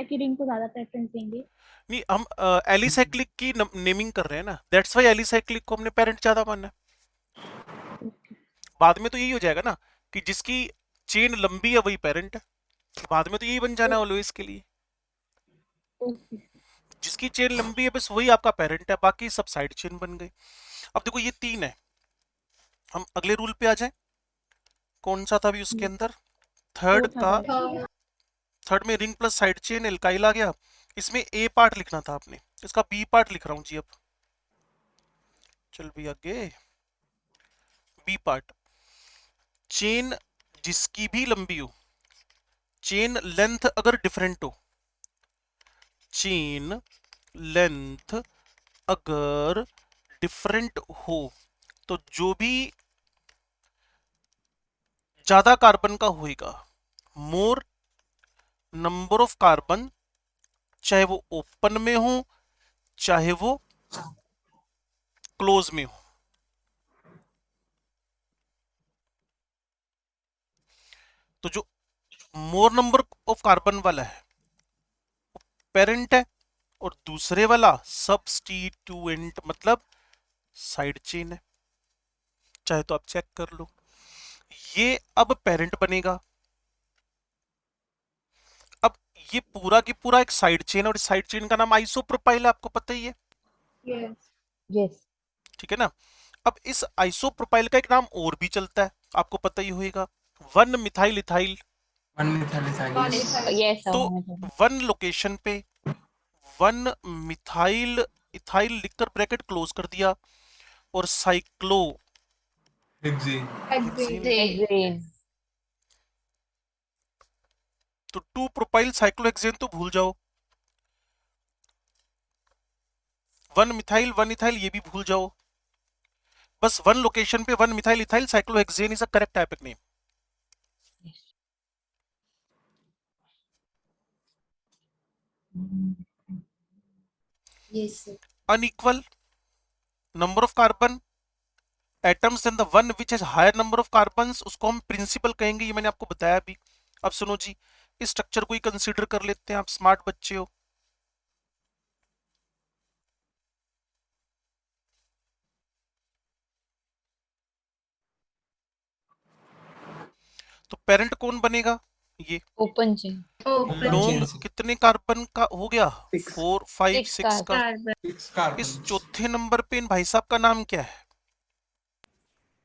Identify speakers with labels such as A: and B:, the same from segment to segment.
A: की रिंग को ज्यादा प्रेफरेंस देंगे।
B: नहीं, हम एलिसाइक्लिक की नेमिंग कर रहे हैं ना, दैट्स व्हाई एलिसाइक्लिक को हमने पेरेंट ज्यादा माना है। बाद में तो यही हो जाएगा ना कि जिसकी चेन लंबी है वही पेरेंट है, बाद में तो यही बन जाना है ऑलवेज के लिए।
A: ओके।
B: जिसकी चेन लंबी है बस वही आपका पेरेंट है, बाकी सब साइड चेन बन गई। अब देखो ये 3 है, हम अगले रूल पे आ जाएं। कौन सा था अभी उसके अंदर? थर्ड
A: फोर्थ
B: का,
A: आता है।
B: थर्ड में ring plus side chain alkyl आ गया। इसमें ए पार्ट लिखना था आपने, इसका बी पार्ट लिख रहा हूं जी अब। चल भी आगे, बी पार्ट। चेन जिसकी भी लंबी हो, चेन लेंथ अगर डिफरेंट हो, चेन लेंथ अगर डिफरेंट हो, तो जो भी ज्यादा कार्बन का होएगा, मोर नंबर ऑफ कार्बन, चाहे वो ओपन में हो चाहे वो क्लोज में हो। तो जो मोर नंबर ऑफ कार्बन वाला है पेरेंट है, और दूसरे वाला सब्स्टिट्यूएंट मतलब साइड चेन है। चाहे तो आप चेक कर लो, ये अब पेरेंट बनेगा। अब ये पूरा की पूरा एक साइड चेन, और इस साइड चेन का नाम आइसोप्रोपाइल है, आपको पता ही है,
A: यस।
C: यस।
B: ठीक है ना। अब इस आइसोप्रोपाइल का एक नाम और भी चलता है, आपको पता ही होगा, 1 methyl ethyl.
D: One methyl ethyl.
C: Yes
B: तो 1 लोकेशन पे 1 मिथाइल इथाइल लिखकर ब्रैकेट क्लोज कर दिया, और साइक्लो
D: हेक्सेन।
C: हेक्सेन।
B: तो 2 प्रोपाइल साइक्लोहेक्सेन तो भूल जाओ, 1 मिथाइल 1 इथाइल ये भी भूल जाओ, बस 1 लोकेशन पे 1 methyl ethyl cyclohexane is a correct typic name.
E: Yes, sir.
B: Unequal number of carbon atoms and the one which has higher number of carbons, उसको हम प्रिंसिपल कहेंगे, ये मैंने आपको बताया अभी। अब सुनो जी, इस स्ट्रक्चर को ही कंसीडर कर लेते हैं, आप स्मार्ट बच्चे हो। तो पेरेंट कौन बनेगा? ये
C: ओपन चेन।
B: लोन कितने कार्बन का हो गया? 4 5
C: 6
B: 6 का।
D: कार्बन।
B: इस चौथे नंबर पे इन भाई साहब का नाम क्या है?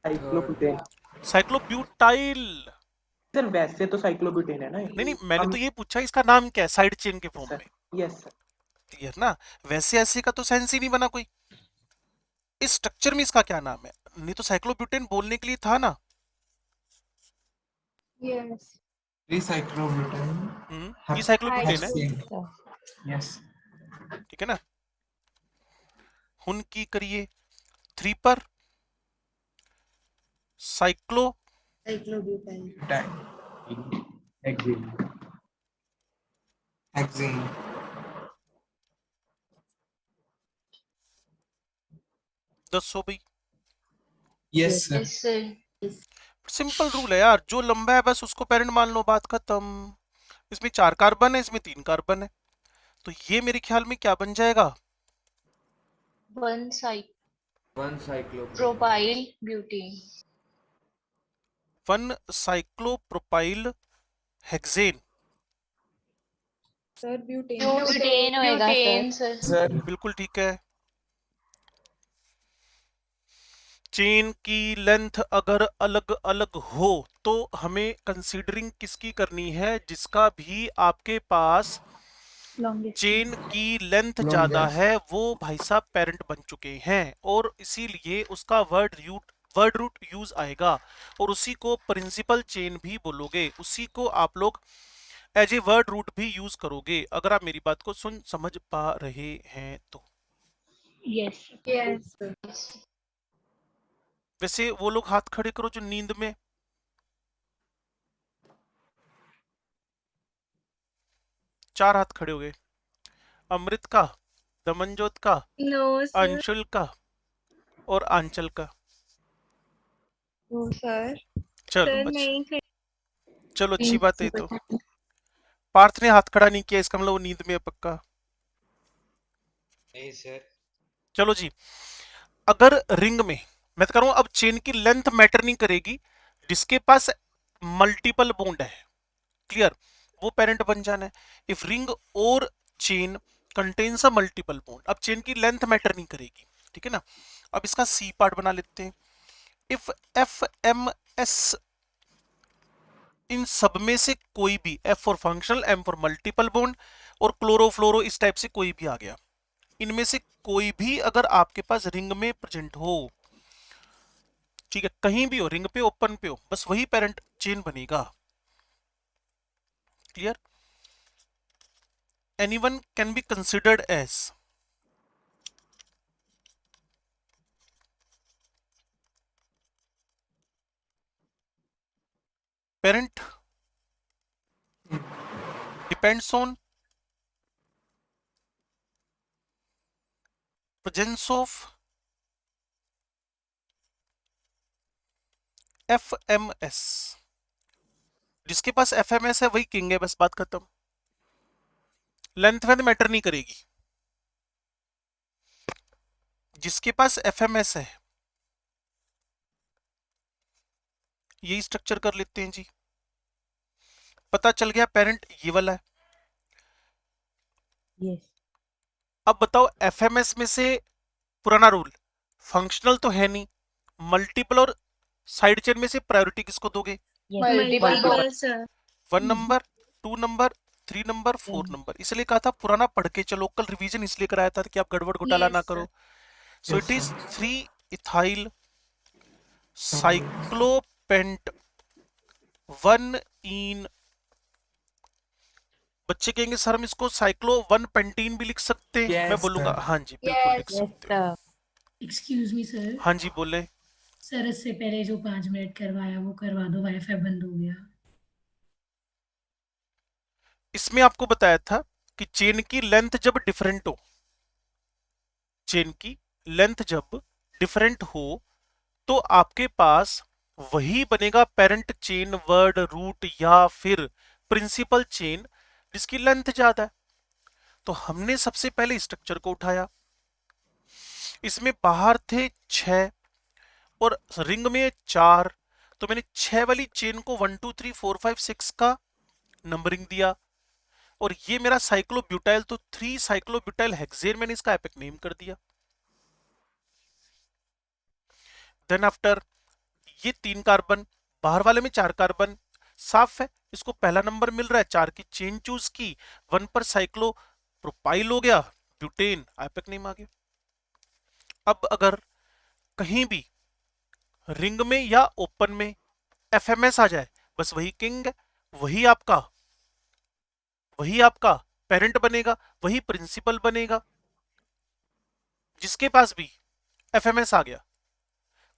F: साइक्लोब्यूटेन।
B: साइक्लोब्यूटाइल।
F: सर वैसे तो साइक्लोब्यूटेन है ना।
B: नहीं नहीं, मैंने तो ये पूछा इसका नाम क्या है साइड चेन के फॉर्म में।
F: Yes sir.
B: क्लियर ना, वैसे ऐसे का तो सेंस ही नहीं बना कोई। इस स्ट्रक्चर में इसका क्या नाम है? नहीं तो साइक्लोब्यूटेन बोलने के लिए था ना।
A: यस।
D: रिसाइक्लोब्यूटेन।
B: ये साइक्लोब्यूटेन है,
D: यस।
B: ठीक है ना। हुन की करिए 3 पर साइक्लो
E: Cyclobutyl.
D: हेक्सेन।
B: दस हो भाई।
D: Yes sir.
B: सिंपल रूल है यार, जो लंबा है बस उसको पेरेंट मान लो, बात खत्म। इसमें 4 कार्बन है, इसमें 3 कार्बन है, तो ये मेरे ख्याल में क्या बन जाएगा?
C: 1 propyl butane.
B: 1 cyclopropyl hexane.
A: Sir butane.
C: Butane होएगा सर।
B: बिल्कुल ठीक है। चेन की लेंथ अगर अलग अलग हो तो हमें कंसीडरिंग किसकी करनी है? जिसका भी आपके पास
A: लॉन्गेस्ट
B: चेन की लेंथ ज्यादा है वो भाई साहब पेरेंट बन चुके हैं, और इसीलिए उसका वर्ड रूट यूज आएगा, और उसी को प्रिंसिपल चेन भी बोलोगे, उसी को आप लोग एज ए वर्ड रूट भी यूज करोगे, अगर आप मेरी बात को समझ पा रहे हैं तो।
A: यस।
E: Yes.
B: वैसे वो लोग हाथ खड़े करो जो नींद में, 4 हाथ खड़े हो गए। अमृत का, दमनजोत का,
A: नो सर।
B: अंशुल का और आंचल का।
A: No sir.
B: चलो
A: सर नहीं।
B: चलो अच्छी बात है ये तो। पार्थ ने हाथ खड़ा नहीं किया, इसका मतलब वो नींद में है पक्का।
E: नहीं सर।
B: चलो जी, अगर रिंग में मैं तो कह रहा हूं अब चेन की लेंथ मैटर नहीं करेगी, जिसके पास मल्टीपल बॉन्ड है, क्लियर, वो पेरेंट बन जाना है। इफ रिंग और chain contains a multiple bond, अब चेन की लेंथ मैटर नहीं करेगी, ठीक है ना। अब इसका सी पार्ट बना लेते हैं। इफ एफ एम एस, इन सब में से कोई भी, F for functional, M for multiple bond, और क्लोरो फ्लोरो इस टाइप से कोई भी आ गया, इनमें से कोई भी अगर आपके पास रिंग में प्रेजेंट हो, ठीक है, कहीं भी हो, रिंग पे ओपन पे हो, बस वही पेरेंट चेन बनेगा, clear. Anyone can be considered as parent, depends on presence of FMS, जिसके पास FMS है वही किंग है, बस बात खत्म। लेंथ वेंथ मैटर नहीं करेगी, जिसके पास FMS है, यही स्ट्रक्चर कर लेते हैं जी। पता चल गया पेरेंट ये वाला है।
G: यस
B: अब बताओ FMS में से पुराना रूल, फंक्शनल तो है नहीं, मल्टीपल और साइड चेन में से प्रायोरिटी किसको दोगे?
C: Multiple
A: sir.
B: 1 number, 2 number, 3 number, 4 number. इसलिए कहा था पुराना पढ़ के चलो, कल रिवीजन इसलिए कराया था कि आप गड़बड़ घोटाला
A: Yes,
B: ना
A: sir.
B: करो। So
D: Yes,
B: it is
D: sir.
B: 3 ethyl cyclopent 1 ene, बच्चे कहेंगे सर हम इसको साइक्लो 1 पेंटीन भी लिख सकते हैं, मैं
D: Yes,
B: बोलूंगा
D: sir.
B: हाँ जी बिल्कुल लिख
G: यस
B: सकते हो।
H: Excuse me sir.
B: हाँ जी बोले।
H: सर इससे पहले जो 5 मिनट करवाया वो करवा दो, वाईफाई बंद हो गया।
B: इसमें आपको बताया था कि चेन की लेंथ जब डिफरेंट हो, चेन की लेंथ जब डिफरेंट हो तो आपके पास वही बनेगा पेरेंट चेन, वर्ड रूट या फिर प्रिंसिपल चेन जिसकी लेंथ ज्यादा है। तो हमने सबसे पहले स्ट्रक्चर को उठाया, इसमें बाहर थे 6 और रिंग में 4, तो मैंने 6 वाली चेन को 1 2 3 4 5 6 का नंबरिंग दिया, और ये मेरा साइक्लोब्यूटाइल, तो 3 साइक्लोब्यूटाइल हेक्सेन मैंने इसका एपिक नेम कर दिया। देन आफ्टर ये 3 कार्बन, बाहर वाले में 4 कार्बन, साफ है, इसको पहला नंबर मिल रहा है, 4 की चेन चूज की, 1 पर साइक्लो प्रोपाइल हो गया, ब्यूटेन एपिक नेम आ गया। अब अगर कहीं भी रिंग में या ओपन में एफएमएस आ जाए, बस वही किंग है, वही आपका पेरेंट बनेगा, वही प्रिंसिपल बनेगा, जिसके पास भी एफएमएस आ गया,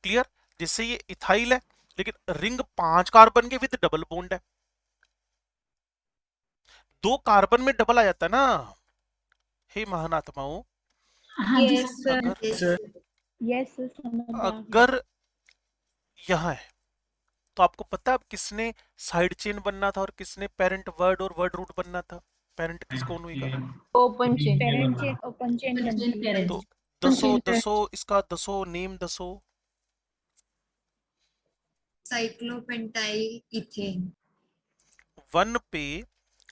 B: क्लियर। जिससे ये इथाइल है लेकिन रिंग 5 कार्बन के विद डबल बॉन्ड है, 2 कार्बन में डबल आ जाता है ना, हे महान आत्माओं।
H: हाँ जी
A: Yes, sir.
B: अगर
A: Yes, sir. समझ आ गया।
B: अगर यहां है तो आपको पता है अब किसने साइड चेन बनना था और किसने पेरेंट वर्ड और वर्ड रूट बनना था, पेरेंट किस कौन होगा?
C: Open chain.
A: Parent chain, open chain
H: Open chain
A: बनती है।
H: parent।
B: तो
A: Open
B: दसो
A: chain
B: दसो इसका दसो नेम दसो।
I: साइक्लोपेंटाइल इथेन
B: 1 पे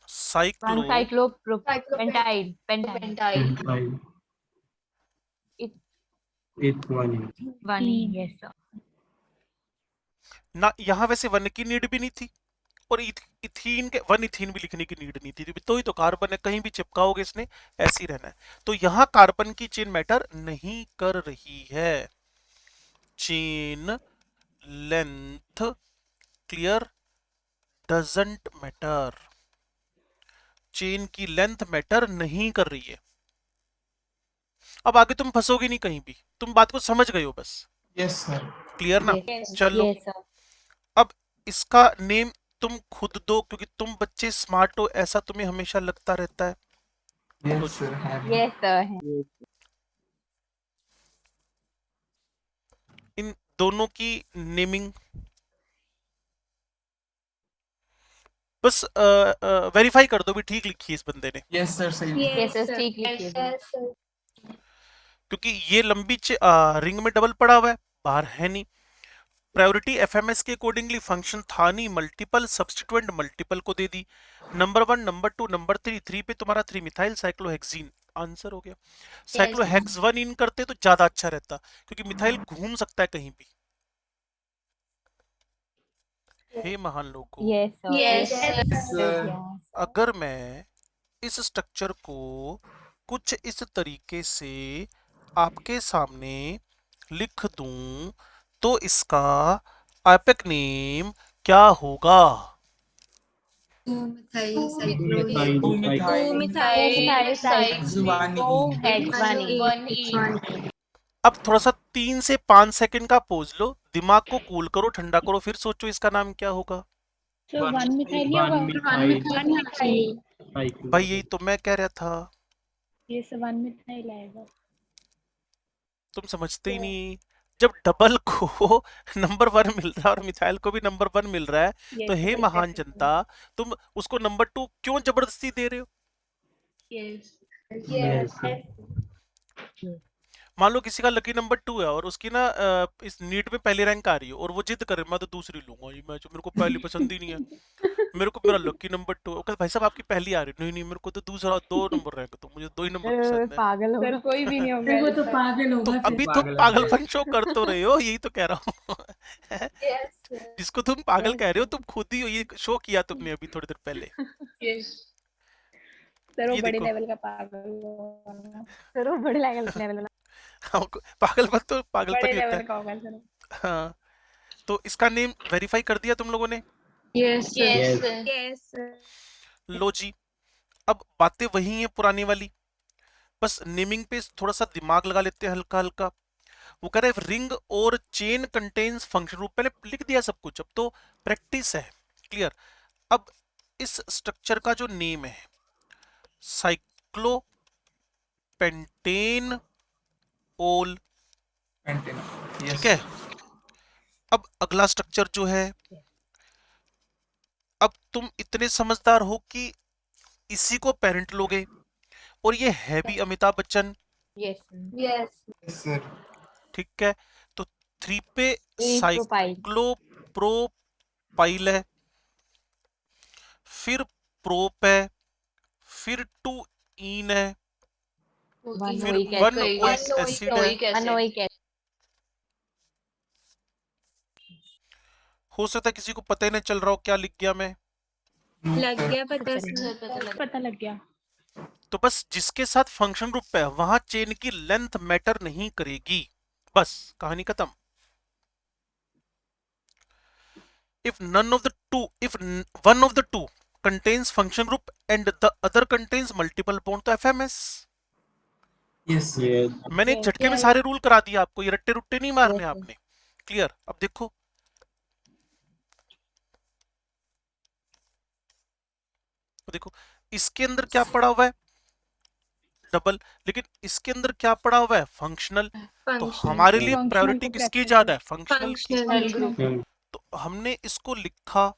B: cyclo
C: cyclopentyl pentyl
I: pentyl
C: one yes sir.
B: ना, यहां वैसे 1 की नीड भी नहीं थी और इथीन के 1 इथीन भी लिखने की नीड नहीं थी, तो ही तो कार्बन है, कहीं भी चिपकाओगे इसने ऐसे ही रहना है। तो यहां कार्बन की चेन मैटर नहीं कर रही है, chain length clear doesn't matter, chain की लेंथ मैटर नहीं कर रही है। अब आगे तुम फंसोगे नहीं कहीं भी, तुम बात को समझ गए हो बस,
D: Yes, sir.
B: क्लियर ना?
C: Yes.
B: चलो
C: यस सर।
B: अब इसका नेम तुम खुद दो, क्योंकि तुम बच्चे स्मार्ट हो ऐसा तुम्हें हमेशा लगता रहता है।
D: Yes, sir. Have
C: yes sir.
B: इन दोनों की नेमिंग, बस वेरीफाई कर दो भी ठीक लिखी है इस बंदे ने,
D: Yes, sir. Same.
C: Yes, sir. ठीक लिखिए।
B: क्योंकि ये लंबी रिंग में डबल पड़ा हुआ है, बाहर है नहीं। प्रायोरिटी एफएमएस के अकॉर्डिंगली फंक्शन था नहीं, मल्टीपल सब्स्टिट्यूएंट मल्टीपल को दे दी। नंबर 1, नंबर 2, नंबर 3, 3 पे तुम्हारा 3 मिथाइल साइक्लोहेक्सीन, आंसर हो गया। साइक्लोहेक्स 1 इन करते तो ज्यादा अच्छा रहता, क्योंकि मिथाइल घूम सकता है कहीं भी। हे महान लोगों,
C: Yes, sir.
A: Yes,
D: Yes, sir.
C: Yes.
B: अगर मैं इस स्ट्रक्चर को कुछ इस तरीके से आपके सामने लिख दूं तो इसका एपिक नेम क्या होगा? अब थोड़ा सा 3 से 5 सेकंड का पॉज लो, दिमाग को कूल करो, ठंडा करो, फिर सोचो इसका नाम क्या होगा।
A: So 1 मिथाइल ही होगा। 1 मिथाइल।
B: भाई यही तो मैं कह रहा था,
A: ये से 1 मिथाइल आएगा।
B: तुम समझते ही नहीं। जब डबल को नंबर 1 मिल रहा है और मिथाइल को भी नंबर 1 मिल रहा है, तो हे महान जनता, तुम उसको नंबर 2 क्यों जबरदस्ती दे रहे हो? मान लो किसी का लकी नंबर 2 है और उसकी ना इस नीट में पहली रैंक आ रही है और वो जिद करे मैं तो दूसरी लूंगा, ये मैं जो मेरे को पहली पसंद ही नहीं है, मेरे को मेरा लकी नंबर 2। ओके भाई साहब आपकी पहली आ रही है, नहीं नहीं मेरे को तो दूसरा 2 नंबर रैंक, तो मुझे 2 ही नंबर पसंद है।
C: पागल
A: सर
C: होगा।
A: कोई भी नहीं
H: फिर वो
A: होगा।
H: तो पागल
B: तो
H: होगा फिर।
B: अभी तुम पागलपन शो कर तो रहे हो, यही तो कह रहा हूँ। जिसको तुम पागल कह रहे हो तुम खुद ही हो, ये शो किया तुमने अभी थोड़ी देर पहले।
A: सर वो
B: ये
A: बड़े
B: देखो।
A: लेवल का पागल होगा।
C: सर वो बड़े लेवल
B: पागलपन तो पागलपन
A: बड़े
B: ही होता
A: लेवल
B: है।
A: का होगा सर।
B: हाँ, तो इसका नेम वेरीफाई कर दिया तुम लोगों ने?
A: यस
B: लो जी, अब बातें वही हैं पुरानी वाली, बस नेमिंग पे थोड़ा सा दिमाग लगा लेते हैं हल्का हल्का। वो कह रहे हैं रिंग और चेन कंटेन्स फंक्शन ग्रुप, पहले लिख दिया सब कुछ, अब तो प्रैक्टिस है। क्लियर? अब इस स्ट्रक्चर का जो नेम है साइक्लोपेंटेन ओल, ठीक है। अब अगला स्ट्रक्चर जो है, अब तुम इतने समझदार हो कि इसी को पेरेंट लोगे, और ये है भी अमिताभ बच्चन,
C: Yes.
D: sir.
B: ठीक है। तो 3 पे
C: Propyl.
B: साइक्लोप्रोपाइल है, फिर प्रोप है, फिर 2 इन है, फिर
C: Anoic
B: 1 ओइक एसिड है।
C: Anoic acid.
B: हो सकता है किसी को पता ही नहीं चल रहा हो क्या लिख गया मैं।
A: लग गया पता लग गया।
B: तो बस जिसके साथ फंक्शन ग्रुप है वहां चेन की लेंथ मैटर नहीं करेगी, बस कहानी खत्म। if one of the two contains function group and the other contains multiple bond, तो FMS।
D: Yes.
B: मैंने एक झटके में सारे रूल करा दिए आपको, ये रट्टे रुट्टे नहीं मारने आपने। क्लियर? अब देखो, इसके अंदर क्या पड़ा हुआ है? डबल। लेकिन इसके अंदर क्या पड़ा हुआ है? फंक्शनल। तो हमारे लिए
A: Functional
B: प्रायोरिटी
A: को
B: किसकी
A: preference
B: ज्यादा है? फंक्शनल की।
A: Functional।
B: तो हमने इसको लिखा,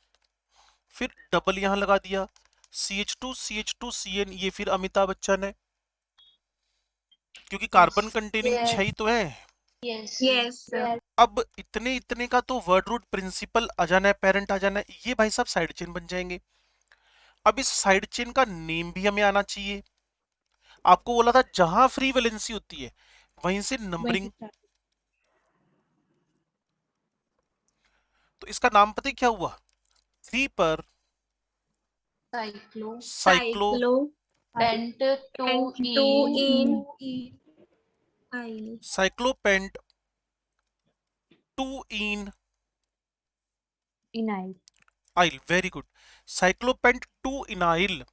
B: फिर डबल यहां लगा दिया, CH2CN, ये फिर अमिताभ बच्चन है, क्योंकि कार्बन कंटेनिंग 6 ही तो है।
A: यस
B: अब इतने इतने का तो वर्ड रूट प्रिंसिपल आ जाना है, पेरेंट आ जाना है, ये भाई साहब साइड चेन बन जाएंगे। अब इस साइड चेन का नेम भी हमें आना चाहिए। आपको बोला था जहां फ्री वैलेंसी होती है वहीं से नंबरिंग। तो इसका नाम पता है क्या हुआ? 3 पर साइक्लो साइक्लोपेंट 2 इन
C: Enile.
B: आइल, वेरी गुड। साइक्लोपेंट 2 इनाइल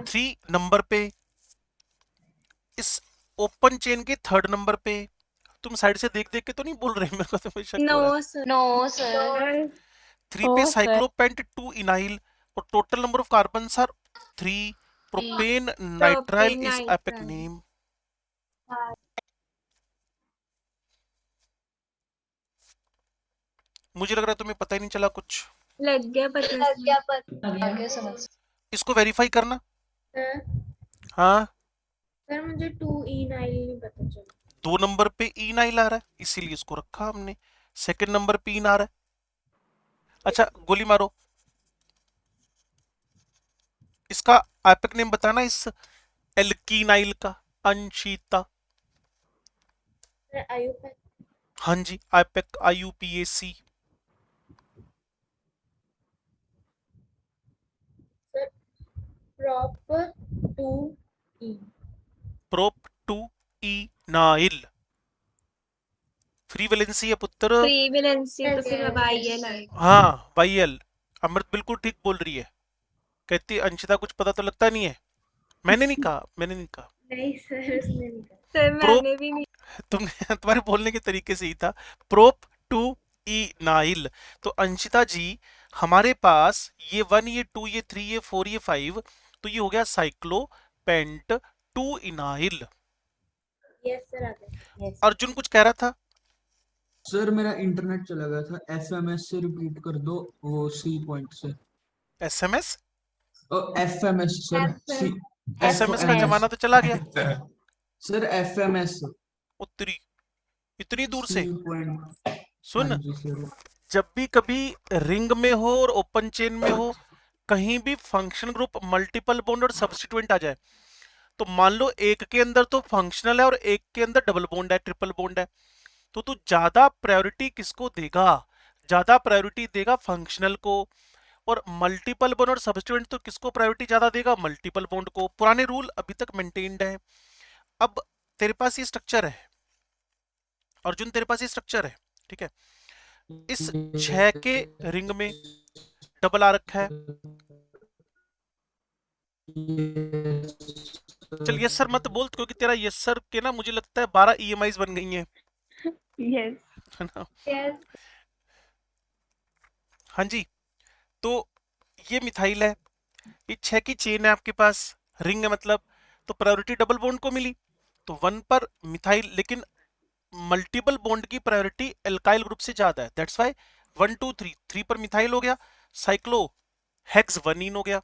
B: 3 नंबर पे, इस ओपन चेन के 3rd नंबर पे। तुम साइड से देख देख के तो नहीं बोल रहे? मेरे को तो शक हो रहा है। 3 पे
C: Oh, sir.
B: साइक्लोपेंट 2 इनाइल और total number of carbons are 3। Propane nitrile is epic name. मुझे लग रहा है तुम्हें पता ही नहीं चला कुछ।
E: लग गया पता।
H: आ गया
A: समझ।
B: इसको वेरीफाई करना।
E: सर
B: हाँ,
E: सर मुझे 2E9 नहीं पता चला।
B: 2 नंबर पे इनाइल आ रहा है इसीलिए इसको रखा हमने। सेकंड नंबर पे इन आ रहा है। अच्छा गोली मारो। इसका एपिक नेम बताना इस एल्कीनाइल का। अंशिता।
E: Sir IUPAC.
B: हाँ जी, epic IUPAC।
E: Sir prop 2E।
B: Prop two इनाइल। Free valency है पुत्र।
E: फ्री वैलेंसी तो फिर अब IL आएगा।
B: हाँ वाईएल। अमृत बिल्कुल ठीक बोल रही है। कहती अंशिता कुछ पता तो लगता नहीं है। मैंने नहीं कहा, मैंने नहीं कहा।
E: नहीं सर उसने नहीं कहा। सर
B: प्रोप
E: मैंने भी नहीं।
B: तुमने तुम्हारे बोलने के तरीके से ही था। Prop two enyl. तो अंशिता जी हमारे पास ये 1 ये 2 ये 3 ये 4 ये 5, तो ये हो गया साइक्लोपेंट टू इनाइल।
E: यस सर आ गया।
B: अर्जुन कुछ कह रहा था।
D: सर मेरा इंटरनेट चला गया था, एफएमएस से रिपीट कर दो वो सी पॉइंट से।
B: SMS।
D: एफएमएस सर, सी
B: SMS का जमाना तो चला गया।
D: सर एफएमएस
B: उत्तरी इतनी दूर
D: सी
B: से
D: पॉइंट। हाँ
B: सुन।
D: जी सर।
B: जब भी कभी रिंग में हो और ओपन चेन में हो, कहीं भी फंक्शन ग्रुप मल्टीपल बॉन्ड और सब्स्टिट्यूएंट आ जाए, तो मान लो एक के अंदर तो फंक्शनल है और एक के अंदर डबल बॉन्ड है, ट्रिपल बॉन्ड है, तो तू ज्यादा प्रायोरिटी किसको देगा? ज्यादा प्रायोरिटी देगा फंक्शनल को। और मल्टीपल बॉन्ड और सब्स्टिट्यूएंट तो किसको प्रायोरिटी ज्यादा देगा? मल्टीपल बॉन्ड को। पुराने रूल अभी तक मेंटेन्ड है। अब तेरे पास ये स्ट्रक्चर है अर्जुन, तेरे पास ये स्ट्रक्चर है, ठीक है। इस 6 के रिंग में डबल आ रखा है। चल यस सर मत बोल, क्योंकि तेरा यस सर के ना मुझे लगता है 12 EMIs बन गई हैं,
C: यस
B: है ना।
E: यस
B: हाँ जी, तो ये मिथाइल है, ये 6 की चेन है आपके पास, रिंग है मतलब, तो प्रायोरिटी डबल बॉन्ड को मिली, तो 1 पर मिथाइल। लेकिन मल्टीपल बॉन्ड की प्रायोरिटी एल्काइल ग्रुप से ज्यादा है, दैट्स व्हाई 1 2 3 3 पर मिथाइल हो गया, साइक्लो हेक्स 1 हो गया।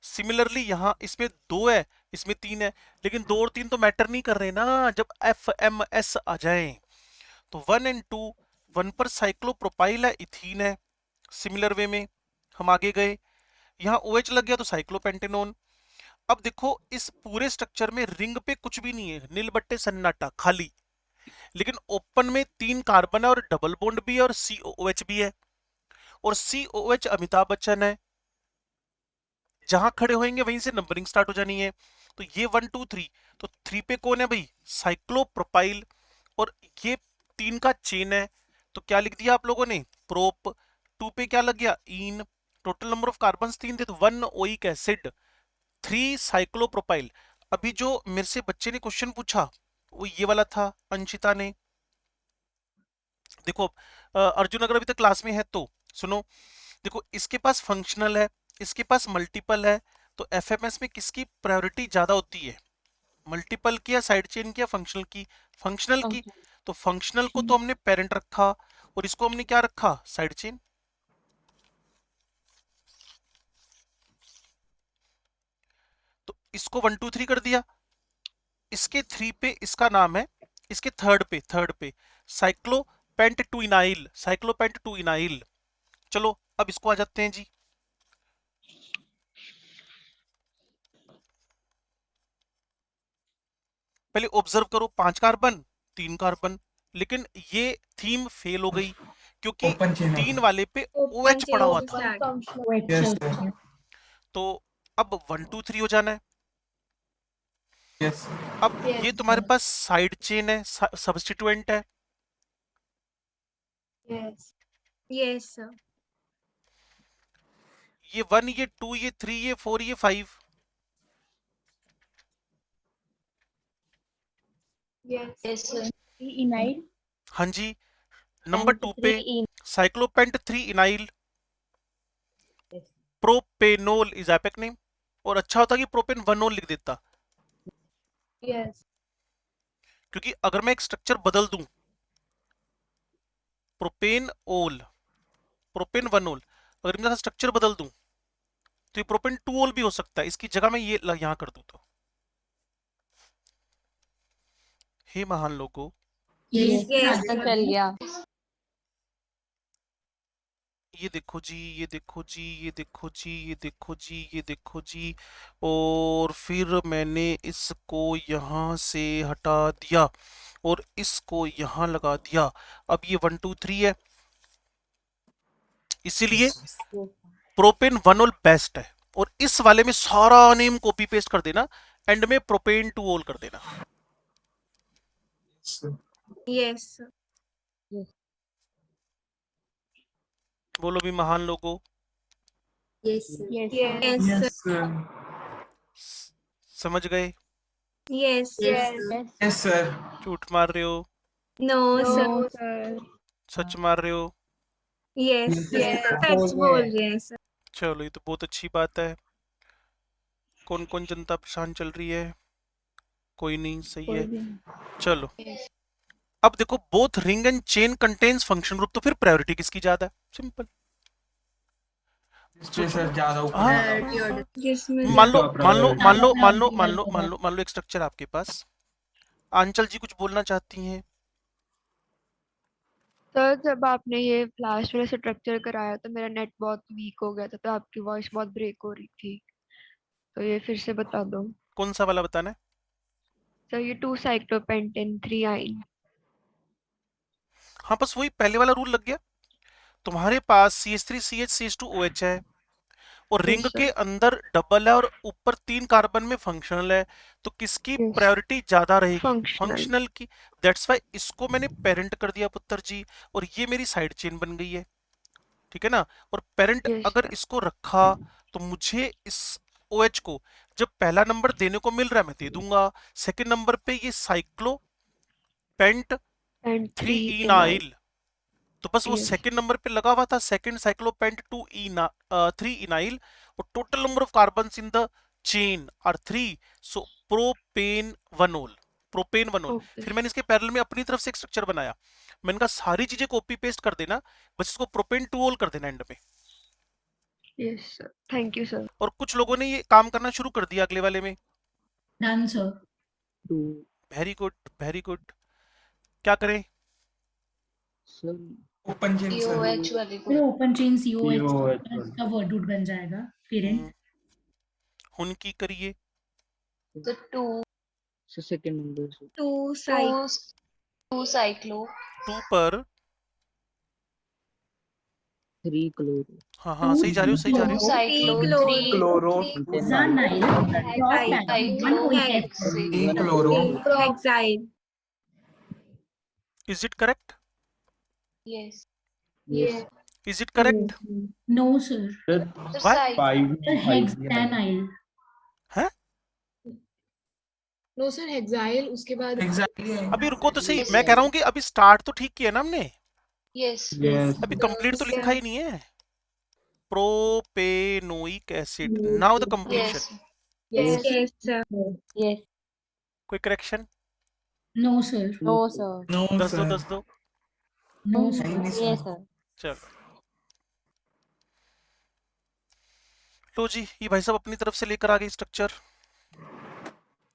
B: सिमिलरली यहाँ इसमें 2 है, इसमें 3 है, लेकिन 2 और 3 तो मैटर नहीं कर रहे ना जब FMS आ जाए। तो 1 एंड 2, 1 पर साइक्लोप्रोपाइल है, इथीन है। सिमिलर वे में हम आगे गए, यहाँ OH लग गया तो साइक्लोपेंटेनोन। अब देखो इस पूरे स्ट्रक्चर में रिंग पे कुछ भी नहीं है, नील बट्टे सन्नाटा खाली, लेकिन ओपन में 3 कार्बन है और डबल बॉन्ड भी है और COOH भी है, और COOH अमिताभ बच्चन है। जहां खड़े होंगे वहीं से नंबरिंग स्टार्ट हो जानी है। तो ये 1 2 3, तो 3 पे कौन है भाई? साइक्लोप्रोपाइल, और ये 3 का चेन है, तो क्या लिख दिया आप लोगों ने? प्रोप। 2 पे क्या लग गया? इन। टोटल नंबर ऑफ कार्बन 3 थे, तो 1 ओइक एसिड, 3 साइक्लोप्रोपाइल। अभी जो मेरे से बच्चे ने क्वेश्चन पूछा वो ये वाला था, अंशिता ने। देखो अर्जुन अगर अभी तक क्लास में है तो सुनो। देखो इसके पास फंक्शनल है, इसके पास मल्टीपल है, तो FMS में किसकी प्रायोरिटी ज्यादा होती है? मल्टीपल की या साइड चेन की या फंक्शनल की? फंक्शनल की। तो फंक्शनल को तो हमने पेरेंट रखा और इसको हमने क्या रखा? Side chain. तो इसको 1 2 3 कर दिया, इसके 3 पे इसका नाम है, इसके थर्ड पे साइक्लोपेंट टू इनाइल, साइक्लोपेंट टू इनाइल। चलो अब इसको आ जाते हैं जी। पहले ऑब्जर्व करो, 5 कार्बन 3 कार्बन, लेकिन ये थीम फेल हो गई क्योंकि
D: ओपन चेन
B: 3 वाले पे
E: ओपन
B: OH पड़ा हुआ था।
D: Yes sir.
B: तो अब 1 2 3 हो जाना है।
D: यस
B: अब ये तुम्हारे पास साइड चेन है, सब्स्टिट्यूएंट है।
E: Yes yes sir.
B: ये 1 ये 2 ये 3 ये 4 ये 5।
E: यस
A: इनाइल।
B: हाँ जी, नंबर 2 पे साइक्लोपेंट 3 इनाइल, प्रोपेनोल इज एपिक नेम। और अच्छा होता कि प्रोपेन 1 लिख देता,
E: यस
B: क्योंकि अगर मैं एक स्ट्रक्चर बदल दूं, प्रोपेन ओल, प्रोपेन 1 ओल, अगर इनका स्ट्रक्चर बदल दूं तो ये प्रोपेन 2 भी हो सकता है, इसकी जगह मैं ये यहां कर दूं तो। हे महान लोगों,
H: ये
C: आंसर चल गया।
B: ये देखो जी, ये देखो जी, ये देखो जी, ये देखो जी, ये देखो जी, और फिर मैंने इसको यहाँ से हटा दिया और इसको यहाँ लगा दिया। अब ये 1 2 3 है, इसीलिए प्रोपेन 1 बेस्ट है। और इस वाले में सारा नेम कॉपी पेस्ट कर देना, एंड में प्रोपेन 2 कर देना।
E: Yes.
B: बोलो भी महान लोगों।
E: Yes.
C: Yes.
E: Yes.
F: यस
B: समझ गए?
E: Yes.
F: Yes sir.
B: झूठ मार रहे हो?
E: No, sir.
B: सच मार रहे हो?
E: Yes.
F: Yes.
E: सच बोल रहे हैं सर।
B: चलो ये तो बहुत अच्छी बात है। कौन कौन जनता परेशान चल रही है? कोई नहीं, सही है। चलो अब देखो, both ring and chain contains function group, तो फिर प्रायोरिटी किसकी ज्यादा है? सिंपल।
F: सर ज्यादा ऊपर
B: हाँ।
F: वाला।
E: जिसमें
B: मान लो
F: ज्यादा
B: मान लो
F: priority
B: मान लो
H: है।
B: मान लो मान लो मान लो मान लो एक स्ट्रक्चर आपके पास। आंचल जी कुछ बोलना चाहती हैं?
G: सर जब आपने ये लास्ट वाला स्ट्रक्चर कराया तो मेरा नेट बहुत वीक हो गया था, तो आपकी वॉइस बहुत ब्रेक हो रही थी, तो ये फिर से बता दो।
B: कौन सा वाला बताना है?
G: सर ये 2 साइक्लोपेंटेन 3 आइन।
B: हाँ बस वही पहले वाला रूल लग गया। तुम्हारे पास CH3 CH CH2 OH है और
G: Yes,
B: रिंग
G: sir.
B: के अंदर डबल है और ऊपर 3 कार्बन में फंक्शनल है, तो किसकी
G: Yes.
B: प्रायोरिटी ज्यादा रहेगी?
G: Functional.
B: फंक्शनल की। दैट्स वाई इसको मैंने पेरेंट कर दिया पुत्र जी, और ये मेरी साइड चेन बन गई है, ठीक है ना। और पेरेंट
G: Yes,
B: अगर
G: sir.
B: इसको रखा तो मुझे इस OH को जब पहला नंबर देने को मिल रहा है मैं दे दूंगा, सेकंड नंबर पे ये साइक्लो पेंट
G: And
B: 3
G: 3 इनाइल।
B: इनाइल, तो बस वो
G: Yes.
B: सेकंड नंबर पे लगा हुआ था, सेकंड साइक्लोपेंट 3 इनाइल, और total number of carbons in the chain are 3, so propane 1 propane 1।
G: Okay.
B: फिर मैंने इसके पैरेलल में अपनी तरफ से एक स्ट्रक्चर बनाया, मैंने कहा सारी चीजें कॉपी पेस्ट कर देना, बस इसको प्रोपेन 2 कर देना एंड में।
G: Yes, sir. Thank you, sir.
B: और कुछ लोगों ने ये काम करना शुरू कर दिया अगले वाले में।
H: Done sir.
B: Very good, very good. क्या करें?
F: Open chain sir.
H: फिर ओपन चेन COH
F: COH
H: का वर्ड रूट बन जाएगा पेरेंट।
B: उनकी करिए।
I: तो 2
E: टू साइड
I: 2 साइक्लो
B: 2 पर, हाँ हाँ सही जा रहे हो, सही जा रहे
I: 2
B: हो।
I: Cyclo
E: Chloro.
I: 3
F: क्लोरो
H: नाइल cross line 1 OH।
F: 3 chloro
E: hexide.
B: Is it correct?
I: Yes
B: is it correct?
H: No sir.
I: तो
B: Why?
H: Sir hexanyl.
A: No sir hexyl, उसके बाद
F: एग्जैक्टली
B: अभी रुको तो सही, मैं कह रहा हूँ कि अभी स्टार्ट तो ठीक किया ना हमने,
I: यस
F: यस
B: अभी कंप्लीट तो लिखा ही नहीं है। Propanoic acid, now the completion.
I: Yes
E: yes sir.
C: Yes.
B: कोई correction?
H: No sir.
C: No, sir.
F: No
B: दस दो,
F: सर
B: दस दो।
H: No sir.
C: Yes, sir.
B: चलो लो जी, ये भाई साहब अपनी तरफ से लेकर आ गए स्ट्रक्चर,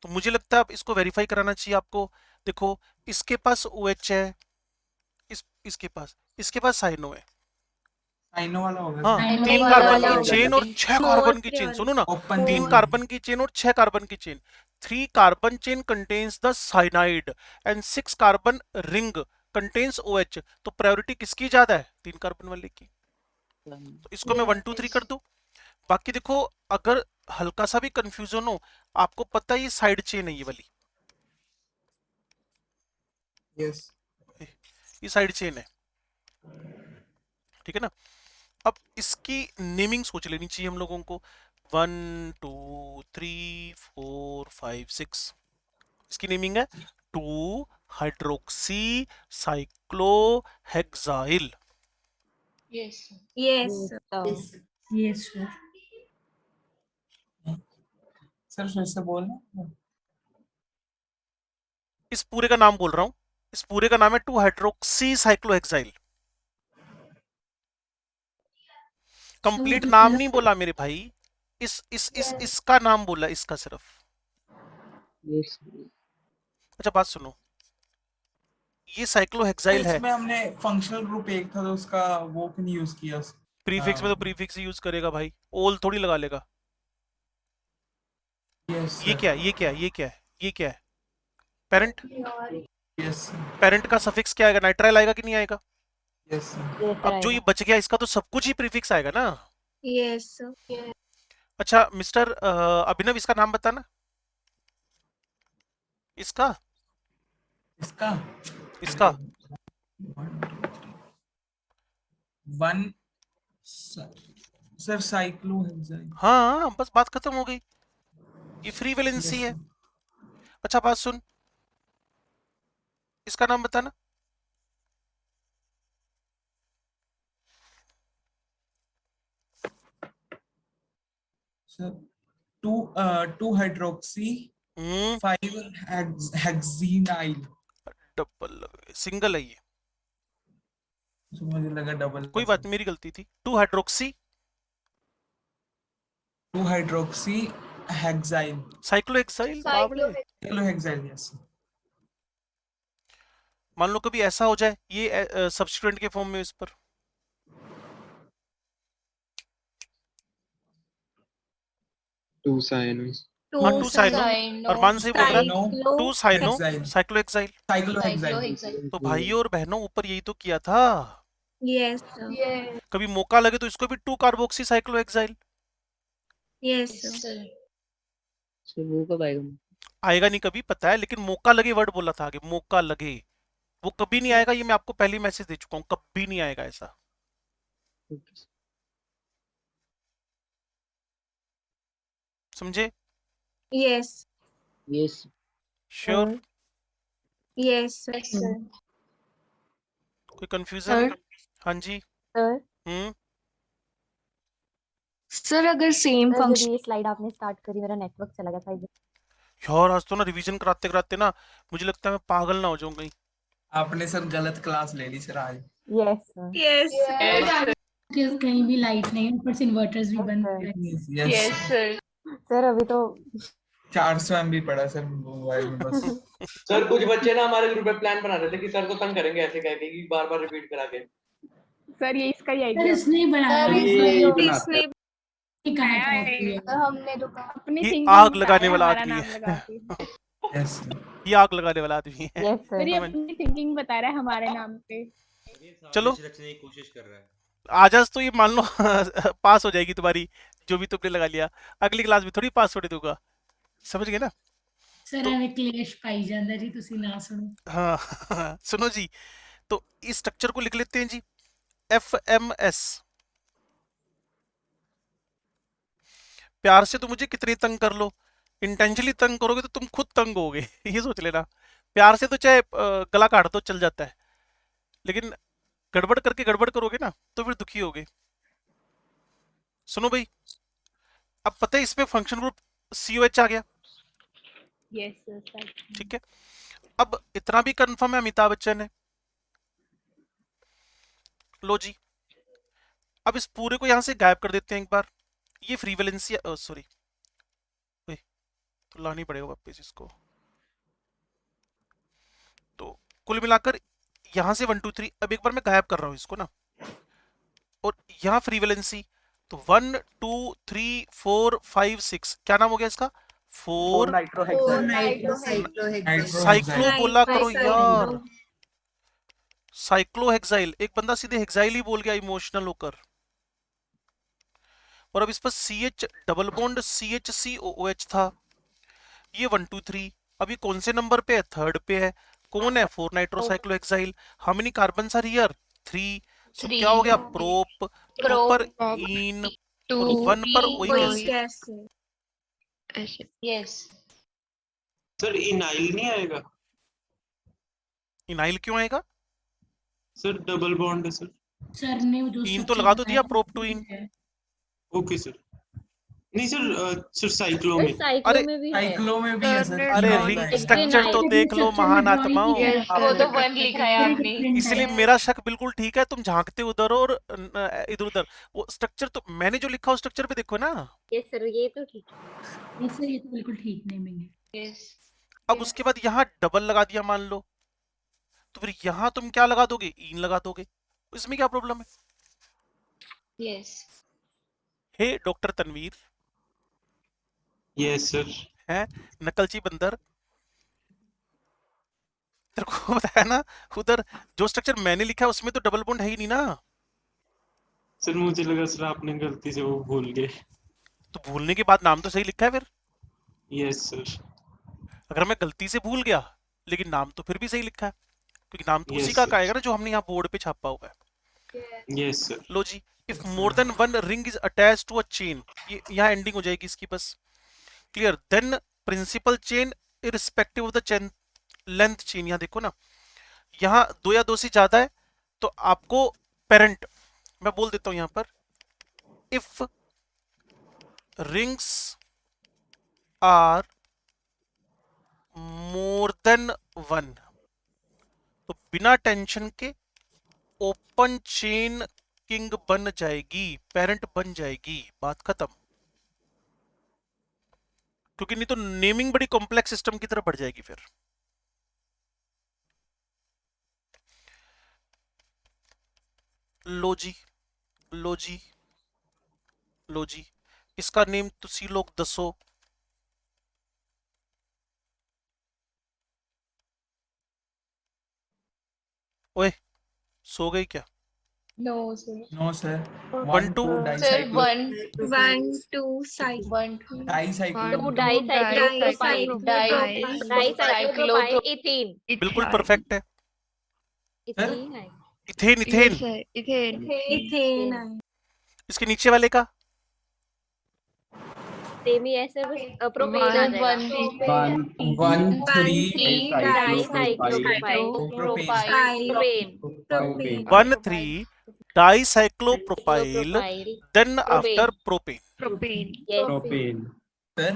B: तो मुझे लगता है अब इसको वेरीफाई कराना चाहिए आपको। देखो इसके पास OH है, इसके पास साइनो है,
F: साइनो वाला होगा
B: हाँ
H: Cyano
B: 3
I: वाला
B: कार्बन
I: वाला
B: की
I: होगा।
B: चेन और 6 कार्बन की चेन, सुनो ना,
F: ओपन
B: 3 कार्बन की चेन और 6 कार्बन की chain. 3 carbon chain contains the cyanide and 6 carbon ring contains OH, तो प्रायोरिटी किसकी ज्यादा है? 3 कार्बन वाले की। तो इसको मैं 1 2 3 कर दूं। बाकी देखो अगर हल्का सा भी कंफ्यूजन हो, आपको पता है ये साइड चेन है, ये वाली,
F: यस
B: ये साइड चेन है, ठीक है ना। अब इसकी नेमिंग सोच लेनी चाहिए हम लोगों को। 1 2 3 4 5 6, इसकी नेमिंग है 2 hydroxy cyclohexyl.
I: Yes
E: yes
H: yes sir.
F: Sir फिर से बोलना।
B: इस पूरे का नाम बोल रहा हूं, इस पूरे का नाम है 2 हाइड्रोक्सी साइक्लोहेक्साइल। कंप्लीट नाम नहीं बोला मेरे भाई, इसका नाम बोला, इसका सिर्फ। अच्छा बात सुनो, ये साइक्लोहेक्साइल है।
F: इसमें हमने फंक्शनल ग्रुप एक था तो उसका वो क्यों नहीं यूज किया?
B: प्रीफिक्स में तो प्रीफिक्स ही यूज करेगा भाई, ओल थोड़ी लगा लेगा।
F: यस
B: ये क्या है, ये क्या है, ये क्या है, ये क्या है? पेरेंट।
F: यस
B: पेरेंट का सफिक्स क्या आएगा, नाइट्राइल आएगा कि नहीं आएगा?
F: यस
B: अब जो ये बच गया इसका तो सब कुछ ही प्रीफिक्स आएगा ना।
E: Yes.
B: अच्छा मिस्टर अभिनव, इसका नाम बताना, इसका
F: इसका
B: इसका
F: वन सर साइक्लोहेक्साइल।
B: हाँ बस बात खत्म हो गई, ये फ्री वैलेंसी है। अच्छा बात सुन, इसका नाम बताना।
F: Sir two hydroxy 5 hexynyl.
B: Double single है ये,
F: मुझे लगा डबल।
B: कोई बात नहीं, मेरी गलती थी। 2 हाइड्रोक्सी
F: 2 हाइड्रोक्सी हेक्साइल
B: साइक्लोहेक्साइल बावड़े।
F: साइक्लोहेक्साइल। यस
B: मान लो कभी ऐसा हो जाए ये सब्स्टिट्यूएंट के फॉर्म में इस पर,
E: Two
B: हाँ 2 साइनो,
I: Cyano,
B: अरमान से बोल रहा है
F: cyano
B: 2 cyano
F: hexyl
B: cyclohexyl.
F: Cyclohexyl.
I: cyclohexyl.
B: तो भाइयों और बहनों ऊपर यही तो किया था।
E: Yes, sir.
B: कभी मौका लगे तो इसको भी 2 carboxy cyclohexyl
E: Yes, sir.
I: Sir.
B: आएगा नहीं कभी, पता है, लेकिन मौका लगे वर्ड बोला था आगे, मौका लगे। वो कभी नहीं आएगा, ये मैं आपको पहले मैसेज दे चुका हूँ, कभी नहीं आएगा ऐसा। समझे?
E: Yes.
B: Sure?
E: Yes, sir.
I: Yes, sir.
B: कोई कंफ्यूजन? हाँ जी।
C: सर
E: सर अगर सेम
C: जब
E: फंक्शन
C: ये स्लाइड आपने स्टार्ट करी मेरा नेटवर्क चला गया था इधर।
B: यार आज तो ना रिवीजन कराते कराते ना मुझे लगता है मैं पागल ना हो जाऊं कहीं।
F: आपने सर गलत क्लास ले ली सर आज।
C: Yes sir.
E: Yes.
H: कहीं भी लाइट नहीं है, ऊपर से इन्वर्टर्स भी बंद
C: सर।
H: है।
I: Yes, sir.
C: सर अभी तो
F: 400 MB पड़ा सर मोबाइल में बस।
J: सर कुछ बच्चे ना हमारे ग्रुप में प्लान बना रहे थे कि सर को तंग करेंगे ऐसे कह के कि बार बार रिपीट करा के।
C: सर ये इसका ही
H: सर
C: आइडिया
H: इसने ही बनाया
I: सर,
H: है,
I: इसने
E: इसने
H: इसने कहा था आपको ये।
C: हमने तो कहा अपनी
B: ये
C: थिंकिंग
B: आग लगाने वाला आदमी है।
F: यस
B: ये आग लगाने वाला आदमी है।
C: Yes sir.
B: ये
C: अपनी थिंकिंग बता रहा है हमारे नाम पे।
B: चलो
J: रचने की कोशिश कर रहा है।
B: आज तो ये मान लो पास हो जाएगी तुम्हारी, जो भी तुमने लगा लिया। अगली क्लास में थोड़ी पास होने दूंगा, समझ गए ना?
H: सर हमें क्लेश पाई जाता जी, तुसी ना सुनो।
B: हाँ सुनो जी, तो इस स्ट्रक्चर को लिख लेते हैं जी, FMS। प्यार से तो मुझे कितनी तंग कर लो, इंटेंशनली तंग करोगे तो तुम खुद तंग होगे ये सोच लेना। प्यार से तो चाहे गला काट दो चल जाता है, लेकिन गड़बड़ करके गड़बड़ करोगे ना तो फिर दुखी होगे। सुनो भाई, अब पता है इसमें फंक्शन ग्रुप COH आ गया,
C: यस सर।
B: ठीक है। अब इतना भी कंफर्म है अमिताभ बच्चन है। लो जी, अब इस पूरे को यहां से गायब कर देते हैं एक बार। ये फ्री वैलेंसी, सॉरी तो लानी पड़ेगा वापस इसको। तो कुल मिलाकर यहां से 1 2 3, अब एक बार मैं गायब कर रहा हूं इसको ना, और यहां फ्री वैलेंसी, तो 1 2 3 4 5 6, क्या नाम हो गया इसका? 4 साइक्लो बोला करो यार, साइक्लोहेक्साइल। एक बंदा सीधे हेक्साइल ही बोल गया इमोशनल होकर। और अब इस पर CH डबल बॉन्ड CHCOOH था, ये 1 2 3। अभी कौन से नंबर पे है? 3rd पे है। कौन है? 4 nitrocyclohexyl. How many carbons are here? 3। So क्या हो गया? प्रोप, 2 पर इन और 1 पर ओइक एसिड।
G: ऐसे।
I: Yes.
J: सर इनाइल नहीं आएगा?
B: इनाइल क्यों आएगा?
J: सर डबल बॉन्ड है सर।
H: सर ने जो
B: इन तो
H: structure
B: लगा तो दिया,
H: बताया
B: प्रोप टू इन।
H: है।
J: Okay sir.
K: नहीं सर साइक्लो में।
B: अरे
F: साइक्लो में भी है सर,
B: अरे
F: तीन
B: रिंग
F: होता है।
B: स्ट्रक्चर तो देख लो महान आत्माओं।
G: Yes,
I: वो तो
G: sir.
I: वन लिखा है आपने।
B: इसलिए मेरा शक बिल्कुल ठीक है, तुम झांकते उधर और इधर उधर। वो स्ट्रक्चर तो मैंने जो लिखा उस स्ट्रक्चर पे देखो ना।
E: यस सर, ये तो ठीक है।
H: इससे ये तो बिल्कुल ठीक नेमिंग है।
I: यस
B: अब उसके बाद यहाँ डबल लगा दिया मान लो, तो फिर यहाँ तुम क्या लगा दोगे, इन लगा दोगे। इसमें क्या प्रॉब्लम है?
I: यस
B: हे डॉक्टर तनवीर
K: यस सर।
B: है नकलची बंदर, तेरे को बताया ना उधर जो स्ट्रक्चर मैंने लिखा है उसमें तो डबल बॉन्ड है ही नहीं ना।
K: सर मुझे लगा सर आपने गलती से वो भूल गए।
B: तो भूलने के बाद नाम तो सही लिखा है फिर।
K: Yes sir.
B: अगर मैं गलती से भूल गया लेकिन नाम तो फिर भी सही लिखा है, क्योंकि नाम तो उसी
K: Yes,
B: का
K: sir.
B: आएगा ना जो हमने यहाँ बोर्ड पे छापा हुआ है।
K: Yes sir.
B: लो जी, if more than one ring is attached to a chain, ये यहाँ एंडिंग हो जाएगी इसकी बस। Clear? Then principal chain irrespective of the chain length chain, यहाँ देखो ना, यहाँ दो या दो से ज्यादा है तो आपको पेरेंट, मैं बोल देता हूं यहां पर, if rings are more than one, तो बिना टेंशन के ओपन चेन किंग बन जाएगी, पेरेंट बन जाएगी, बात खत्म। क्योंकि नहीं तो नेमिंग बड़ी कॉम्प्लेक्स सिस्टम की तरफ बढ़ जाएगी फिर। लो जी, लो जी, लो जी, इसका नेम तुसी लोग दसो। ओए सो गई क्या?
C: No sir.
F: No sir.
B: 1 2
I: sir
F: dicyclo,
E: 1 2 cyclo.
I: 1
F: dicyclo,
G: One,
E: dicyclo
G: two,
E: dicyclo ethene.
B: बिल्कुल
G: Ethyl.
B: परफेक्ट है।
E: इथीन है।
B: Ethane,
G: Yes,
B: ethane.
G: sir. Ethane.
E: Ethane है।
B: इसके नीचे वाले का
E: सेम ही ऐसे बस प्रोपेन आ
G: One,
E: जाएगा।
F: 1 3
E: dicyclo
F: propane,
E: propane.
B: 1 3 dicyclopropyl, then after propane.
G: Propane.
E: Yes
F: sir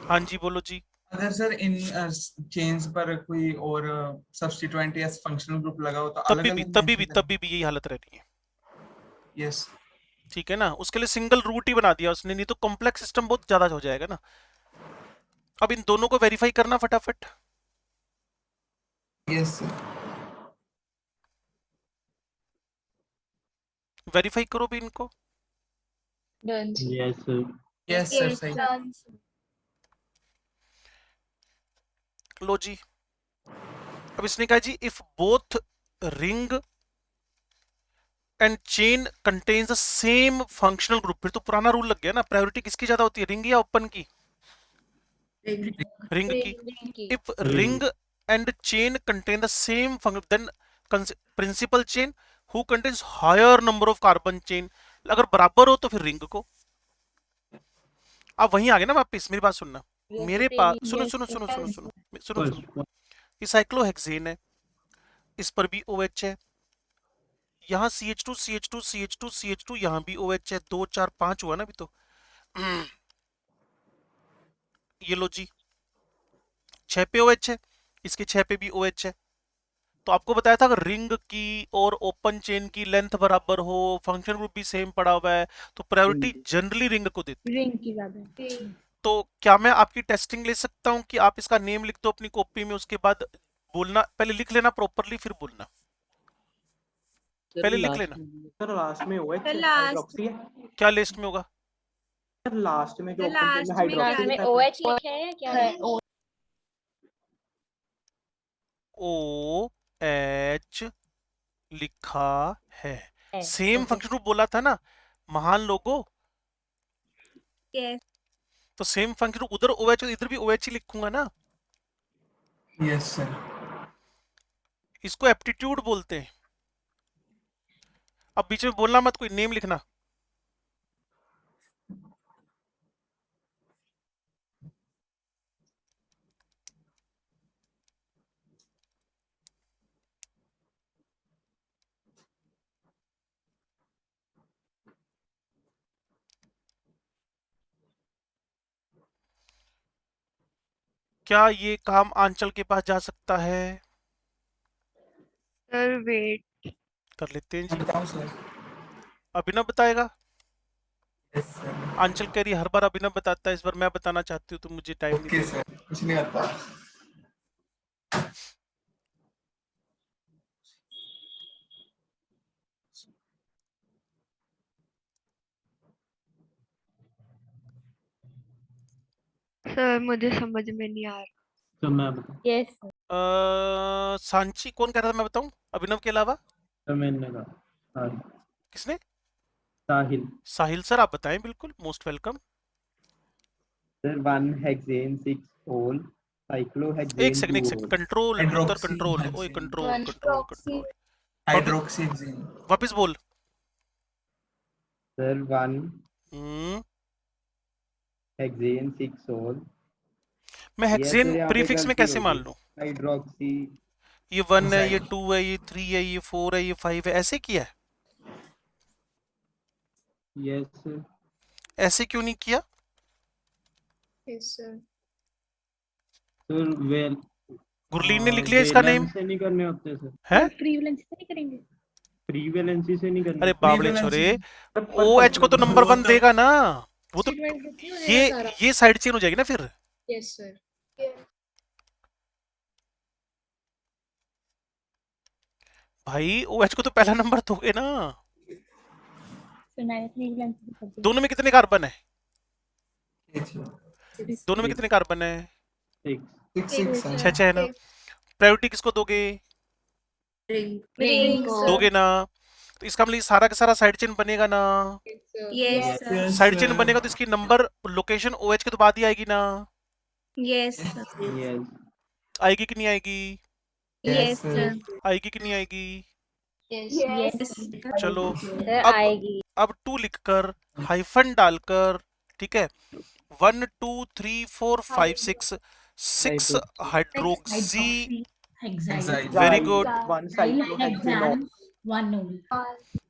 B: हाँ जी बोलो जी।
F: अगर सर इन चेन्स पर कोई और सब्स्टिट्यूएंट या फंक्शनल ग्रुप लगा हो तो अलग अलग
B: तभी भी यही हालत रहनी है।
F: यस
B: ठीक है ना, उसके लिए सिंगल रूट ही बना दिया उसने, नहीं तो कॉम्प्लेक्स सिस्टम बहुत ज्यादा हो जाएगा ना। अब इन दोनों को वेरीफाई करना फटाफट।
F: यस
B: वेरीफाई करो भी इनको।
I: Done
K: yes sir.
F: Yes sir सही।
B: लो जी, अब इसने कहा जी if both ring and chain contains the same functional group, फिर तो पुराना रूल लग गया ना, प्रायोरिटी किसकी ज्यादा होती है, रिंग या ओपन की? रिंग की। If ring and chain contain the same function then principal chain who contains higher number of carbon chain, अगर बराबर हो तो फिर रिंग को। अब वहीं आ गए ना वापस, मेरी बात सुनना। मेरे पास सुनो सुनो सुनो सुनो सुनो सुनो सुनो, ये साइक्लोहेक्सेन है, इस पर भी OH है, यहाँ CH2 CH2 CH2 CH2, यहाँ भी OH है, 2 4 5 हुआ ना अभी तो। ये लो जी, 6 पे OH है, इसके 6 पे भी OH है। तो आपको बताया था अगर रिंग की और ओपन चेन की लेंथ बराबर हो, फंक्शन ग्रुप भी सेम पड़ा हुआ है, तो प्रायोरिटी जनरली रिंग को देती है।
C: रिंग की ज्यादा।
B: तो क्या मैं आपकी टेस्टिंग ले सकता हूँ कि आप इसका नेम लिख दो अपनी कॉपी में, उसके बाद बोलना, पहले लिख लेना प्रॉपरली फिर बोलना, पहले लिख लेना।
J: सर लास्ट में OH
E: सर लास्ट
J: हाइड्रोक्सी है।
B: क्या लिस्ट में होगा?
J: सर लास्ट में जो ओपन
E: लास्ट
J: में
E: में
J: हाइड्रोक्सी
E: में
J: लिखा है।
E: OH लिखा है या क्या है?
B: OH लिखा है, सेम फंक्शन ग्रुप बोला था ना महान लोगों।
E: यस
B: तो सेम फंक्शन ग्रुप उधर OH इधर भी OH ही लिखूंगा ना।
F: Yes sir.
B: इसको एप्टीट्यूड बोलते हैं। अब बीच में बोलना मत, कोई नेम लिखना। क्या ये काम आंचल के पास जा सकता है?
G: सर वेट,
B: कर लेते हैं
F: मैं
B: जी।
F: बताऊं सर?
B: अभिनव बताएगा?
F: Yes sir.
B: आंचल कह रही हर बार अभिनव बताता है, इस बार मैं बताना चाहती हूँ तो मुझे टाइम नहीं
F: ओके
B: देगा।
F: सर, कुछ नहीं आता।
G: सर मुझे समझ में नहीं आ रहा।
K: तो मैं बताऊं?
E: यस
B: सांची कौन कह रहा था मैं बताऊं अभिनव के अलावा?
K: तो मैंने कहा साहिल।
B: किसने?
K: साहिल।
B: साहिल सर आप बताएं, बिल्कुल most welcome.
K: Sir 1 hexane 6 ol cyclohexane
B: एक सेकंड
K: 2 होल।
B: कंट्रोल पुत्र
F: हाइड्रोक्सी
B: कंट्रोल, ओए
F: hexane,
B: control
C: one
B: control
C: proxy
B: control.
F: Hydroxy hexane.
B: वापस बोल।
K: Sir 1
B: hmm,
K: hexane 6 ol.
B: मैं
K: ये
B: हेक्सेन
K: सर यहाँ पे
B: प्रीफिक्स में
K: गलती
B: कैसे मान
K: होगी।
B: लूं?
K: हाइड्रोक्सी।
B: ये 1 है, ये
F: एग्जैक्टली।
B: 2 है, ये 3 है, ये 4 है, ये 5 है, ऐसे किया है?
K: Yes sir.
B: ऐसे क्यों नहीं किया?
C: Yes sir
K: sir well
B: Gurleen ने लिख लिया इसका नेम
K: वैलेंस से नहीं करने होते सर।
B: है?
A: फ्री वैलेंसी से नहीं करेंगे?
K: फ्री वैलेंसी से नहीं करने
B: अरे
K: होते।
B: बावड़े
F: प्रीवैलेंसी
B: छोरे, ओ एच को तो नंबर 1 देगा ना वो तो।
C: स्टेटमेंट ग्रुप नहीं हो जाएगा
B: ये
C: सारा?
B: ये साइड चेन हो जाएगी ना फिर।
C: यस सर
B: भाई ओ एच को तो पहला नंबर दोगे ना।
A: फिर मैंने फ्री वैलेंसी कर दी।
B: दोनों में कितने कार्बन है?
F: सिक्स
B: दोनों में कितने कार्बन है?
K: 6।
F: सिक्स
B: छह छह है ना। प्रायोरिटी किसको दोगे?
I: रिंग को।
B: दोगे ना। तो इसका मतलब ये सारा का सारा साइड चेन बनेगा ना।
E: यस सर
B: साइड चेन बनेगा तो इसकी नंबर लोकेशन ओ एच के तो बाद ही आएगी ना।
E: Yes
K: yes.
B: आएगी कि नहीं आएगी?
E: यस सर
B: आएगी कि नहीं आएगी?
E: यस
B: चलो
E: सर
B: अब
E: आएगी।
B: अब 2 लिखकर हाइफन डालकर, ठीक है, 1 2 3 4 5 6 6 hydroxy.
H: Hexyl
B: very good.
K: 1 cyclohexane.
H: Hexane 1 नोल।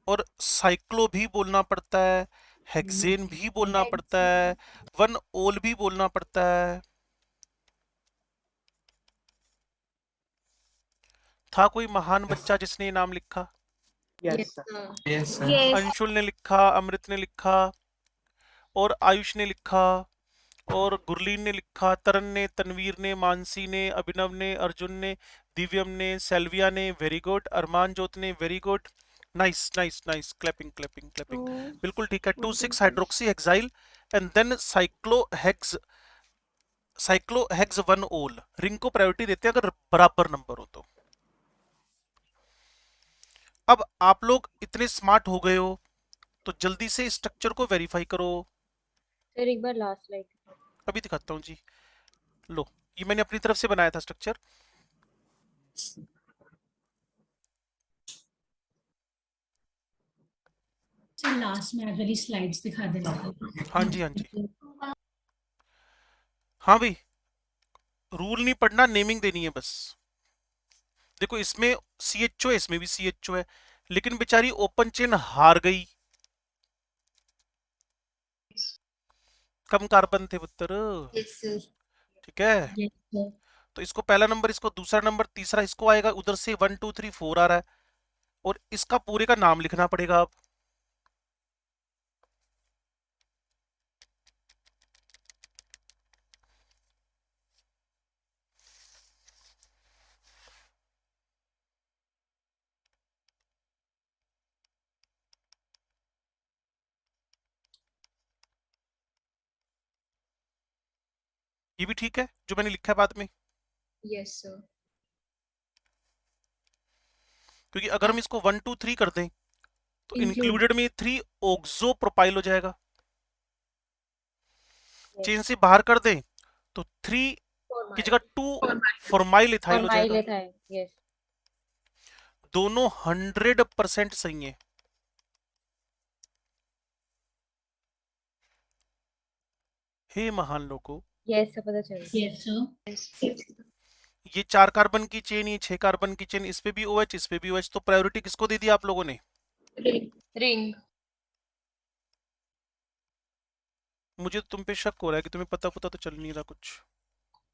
B: और साइक्लो भी बोलना पड़ता है, हेक्सेन भी बोलना पड़ता है, 1 ओल भी बोलना पड़ता है। था कोई महान बच्चा जिसने ये नाम लिखा?
K: Yes
F: yes sir.
E: Yes
B: Anshul ने लिखा, अमृत ने लिखा, और आयुष ने लिखा, और गुरलीन ने लिखा, तरन ने, तनवीर ने, मानसी ने, अभिनव ने, अर्जुन ने, दिव्यम ने, सेल्विया ने, वेरी गुड। अरमान जोत ने, very good. Nice nice nice, clapping clapping clapping. बिल्कुल ठीक है। 2 6 hydroxy hexyl and then cyclohex 1 ol. Ring को प्रायोरिटी देते हैं अगर बराबर नंबर हो तो। अब आप लोग इतने स्मार्ट हो गए हो तो जल्दी से स्ट्रक्चर को वेरीफाई करो।
E: सर एक बार लास्ट स्लाइड।
B: अभी दिखाता हूँ जी। लो, ये मैंने अपनी तरफ से बनाया था स्ट्रक्चर।
H: सर लास्ट में वाली स्लाइड्स दिखा देना।
B: हाँ जी हाँ जी हाँ भाई, रूल नहीं पढ़ना, नेमिंग देनी है बस। देखो इसमें CHO है, इसमें भी CHO है, लेकिन बेचारी ओपन चेन हार गई। कम कार्बन थे पुत्र। ठीक है,
H: यस सर
B: तो इसको पहला नंबर, इसको दूसरा नंबर, तीसरा इसको आएगा। उधर से 1 2 3 4 आ रहा है, और इसका पूरे का नाम लिखना पड़ेगा अब। ये भी ठीक है जो मैंने लिखा है बाद में,
C: यस सर
B: क्योंकि अगर हम इसको 1 2 3 कर दें तो इंक्लूडेड में 3 ऑक्सो प्रोपाइल हो जाएगा। चेन से बाहर कर दें तो 3 की जगह 2 फॉर्माइल इथाइल हो जाएगा।
E: यस
B: दोनों 100% सही है। हे महान लोगों,
E: यस पता चल गया।
H: यस सर
B: ये 4 कार्बन की चेन, ये 6 कार्बन की चेन, इस पे भी OH, इस पे भी OH, तो प्रायोरिटी किसको दे दी आप लोगों ने?
I: रिंग।
B: मुझे तो तुम पे शक हो रहा है कि तुम्हें पता तो चल नहीं रहा कुछ।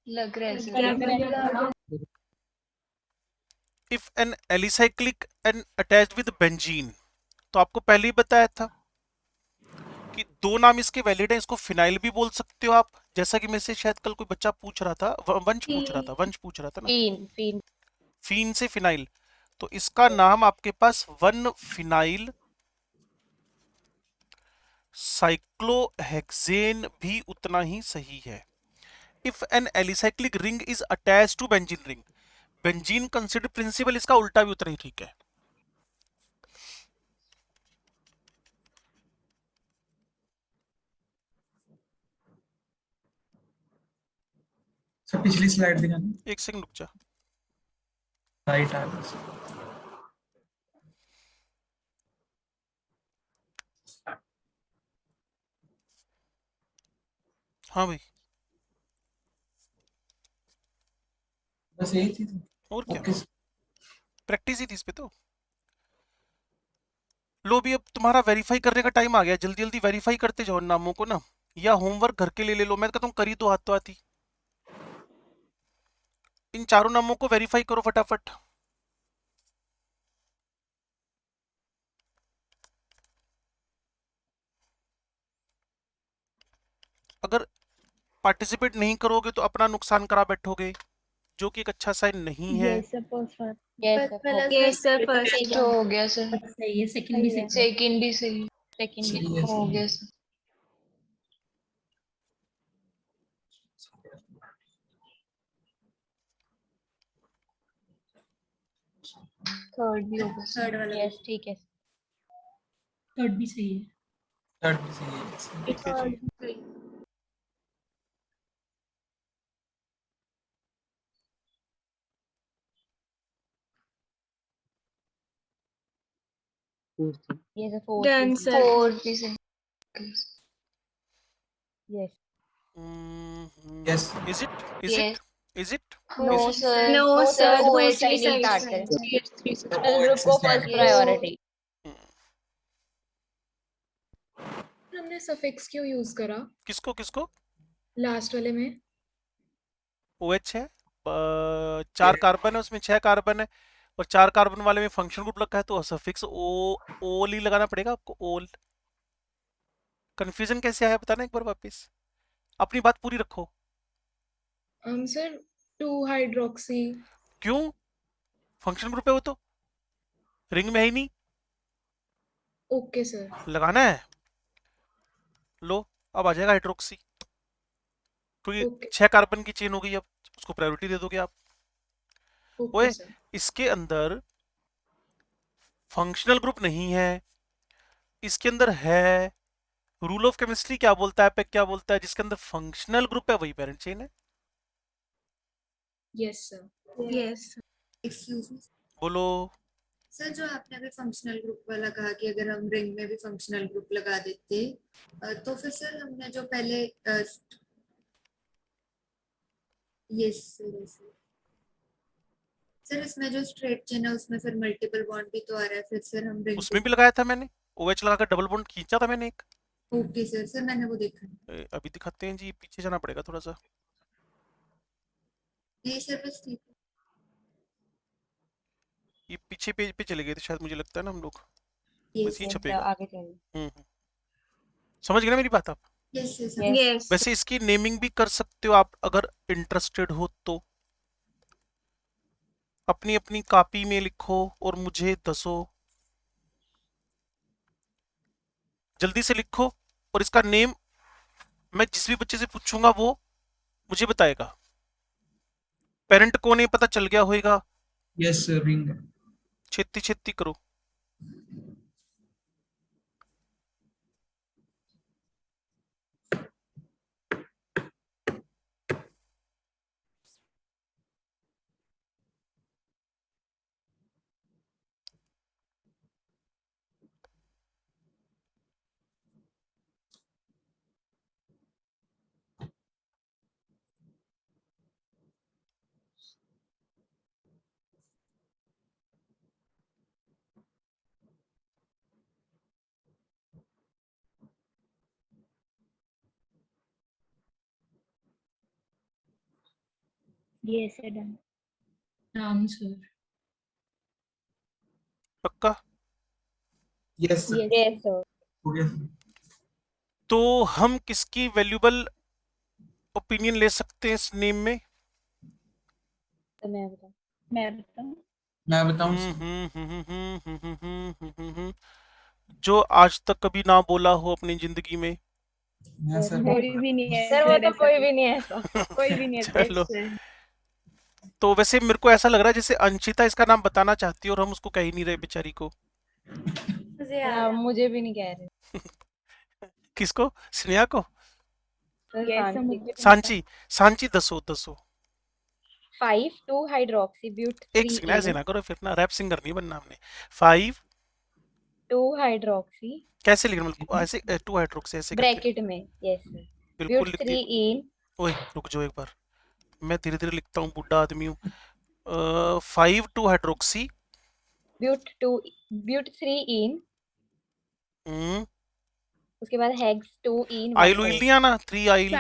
I: लग रहा है sir.
B: If an alicyclic and attached with benzene, तो आपको पहले ही बताया था कि दो नाम इसके वैलिड हैं। इसको फिनाइल भी बोल सकते हो आप, जैसा कि मेरे से शायद कल कोई बच्चा पूछ रहा था, वंश पूछ रहा था ना,
E: फीन फीन
B: फीन से फिनाइल। तो इसका नाम आपके पास 1 फिनाइल साइक्लोहेक्सेन भी उतना ही सही है। If an alicyclic ring is attached to benzene ring, benzene consider principal, इसका उल्टा भी उतना ही ठीक है।
F: सर पिछली स्लाइड दिखाना।
B: एक सेकंड रुक जा।
F: राइट आ गया।
B: हाँ भाई,
F: बस यही थी तो।
B: और क्या,
F: ओके
B: प्रैक्टिस ही थी इस पे तो। लो भी, अब तुम्हारा वेरीफाई करने का टाइम आ गया, जल्दी जल्दी वेरीफाई करते जाओ इन नामों को ना, या होमवर्क घर के लिए ले लो। मैं कहता हूँ करी तो हाथ तो आती। इन चारों नामों को वेरीफाई करो फटाफट। अगर पार्टिसिपेट नहीं करोगे तो अपना नुकसान करा बैठोगे, जो कि एक अच्छा साइन नहीं है।
E: Yes sir first one
I: yes sir first तो हो गया सर।
H: सही है, सेकंड भी सही है।
I: सेकंड भी सही
E: सेकंड
F: सही है,
I: हो
F: सही है।
I: गया सर। थर्ड भी हो गया सर।
C: थर्ड वाला
E: यस ठीक है।
H: थर्ड भी सही है।
F: थर्ड भी सही है।
B: ठीक है जी।
E: Yes sir fourth
C: Done, sir.
I: Fourth भी सही।
E: Yes
F: Yes.
B: Is it?
I: Yes.
B: Is it?
I: No
B: Is it?
I: Sir
C: No,
I: sir
C: sir,
I: OH
C: दूसरी
I: नहीं
C: side
I: काटते
C: से।
E: स्पेशल ग्रुप को फर्स्ट प्रायोरिटी।
C: हमने सफिक्स क्यों यूज करा
B: किसको किसको?
C: लास्ट वाले में?
B: OH है, 4 कार्बन है, उसमें 6 कार्बन है, और 4 कार्बन वाले में फंक्शन ग्रुप लगा है, तो सफिक्स ओ ओल ही लगाना पड़ेगा आपको, ओल। कंफ्यूजन कैसे आया बताना एक बार वापस, अपनी बात पूरी रखो।
C: Sir 2 hydroxy.
B: क्यों? फंक्शन ग्रुप है वो तो, रिंग में है ही नहीं,
C: ओके सर।
B: लगाना है। लो, अब आ जाएगा हाइड्रोक्सी, क्योंकि
C: ओके
B: 6 कार्बन की चेन हो गई, अब उसको प्रायोरिटी दे दोगे आप।
C: ओके
B: ओए,
C: सर।
B: इसके अंदर फंक्शनल ग्रुप नहीं है, इसके अंदर है। रूल ऑफ केमिस्ट्री क्या बोलता है, क्या बोलता है, जिसके अंदर फंक्शनल ग्रुप है वही पैरेंट चेन है।
C: Yes sir. Yes.
L: Excuse me
B: बोलो।
L: सर, जो आपने अभी फंक्शनल ग्रुप वाला कहा कि अगर हम रिंग में भी फंक्शनल ग्रुप लगा देते तो फिर सर हमने जो पहले यस सर इसमें जो स्ट्रेट चेन है उसमें फिर मल्टीपल बॉन्ड भी तो आ रहा है, फिर सर हम रिंग
B: उसमें भी लगाया था मैंने, OH लगाकर डबल बॉन्ड खींचा था मैंने एक।
L: ओके सर मैंने वो देखा
B: अभी दिखाते हैं जी, पीछे जाना पड़ेगा थोड़ा सा।
L: नहीं सर बस ठीक है।
B: ये पीछे पेज पे चले गए थे शायद, मुझे लगता है ना हम लोग,
L: यस
B: बस ये
E: यस
B: छपेगा।
E: आगे चलिए।
B: समझ गए ना मेरी बात आप?
L: यस
E: यस
B: वैसे इसकी नेमिंग भी कर सकते हो आप अगर इंटरेस्टेड हो तो, अपनी अपनी कॉपी में लिखो और मुझे दसो, जल्दी से लिखो। और इसका नेम मैं जिस भी बच्चे से पूछूंगा वो मुझे बताएगा, पेरेंट को नहीं पता चल गया होएगा।
F: Yes ring.
B: छेती छेती करो।
E: Yes, sir. Done.
H: Ram sir.
B: पक्का?
F: Yes sir,
E: Yes, sir.
F: हो गया sir.
B: तो हम किसकी वैल्यूबल ओपिनियन ले सकते हैं इस नेम में?
E: तो मैं बताऊं।
F: मैं बताऊं
B: हम्म,
F: sir?
B: हम्म, हम्म, हम्म, हम्म, हम्म, हम्म, हम्म, हम्म, जो आज तक कभी ना बोला हो अपनी जिंदगी में।
F: मैं सर
E: कोई भी नहीं है सर, वो तो कोई भी नहीं है ऐसा, कोई भी नहीं है
B: चलो, तो वैसे मेरे को ऐसा लग रहा है जैसे अंशिता इसका नाम बताना चाहती है और हम उसको कह ही नहीं रहे बेचारी को।
E: मुझे भी नहीं कह रहे।
B: किसको? स्नेहा को?
E: Yes,
B: सांची, सांची दसो दसो।
E: 5 2 hydroxy
B: एक
E: but
B: सेकंड, ऐसे ना करो फिर ना, रैप सिंगर नहीं बनना हमने। 5
E: 2 hydroxy
B: कैसे लिखना, मतलब ऐसे 2 हाइड्रोक्सी ऐसे करके?
E: ब्रैकेट में। Yes sir.
B: बिल्कुल
E: but
B: लिख
E: 3
B: के।
E: in
B: ओए रुक जाओ एक बार, मैं धीरे धीरे लिखता हूँ, बूढ़ा आदमी हूँ। 5 2 हाइड्रोक्सी
E: but 3 in, उसके बाद hex 2 in
B: आइल
E: 1
B: उइल
E: O.
B: नहीं आना, 3 आइल।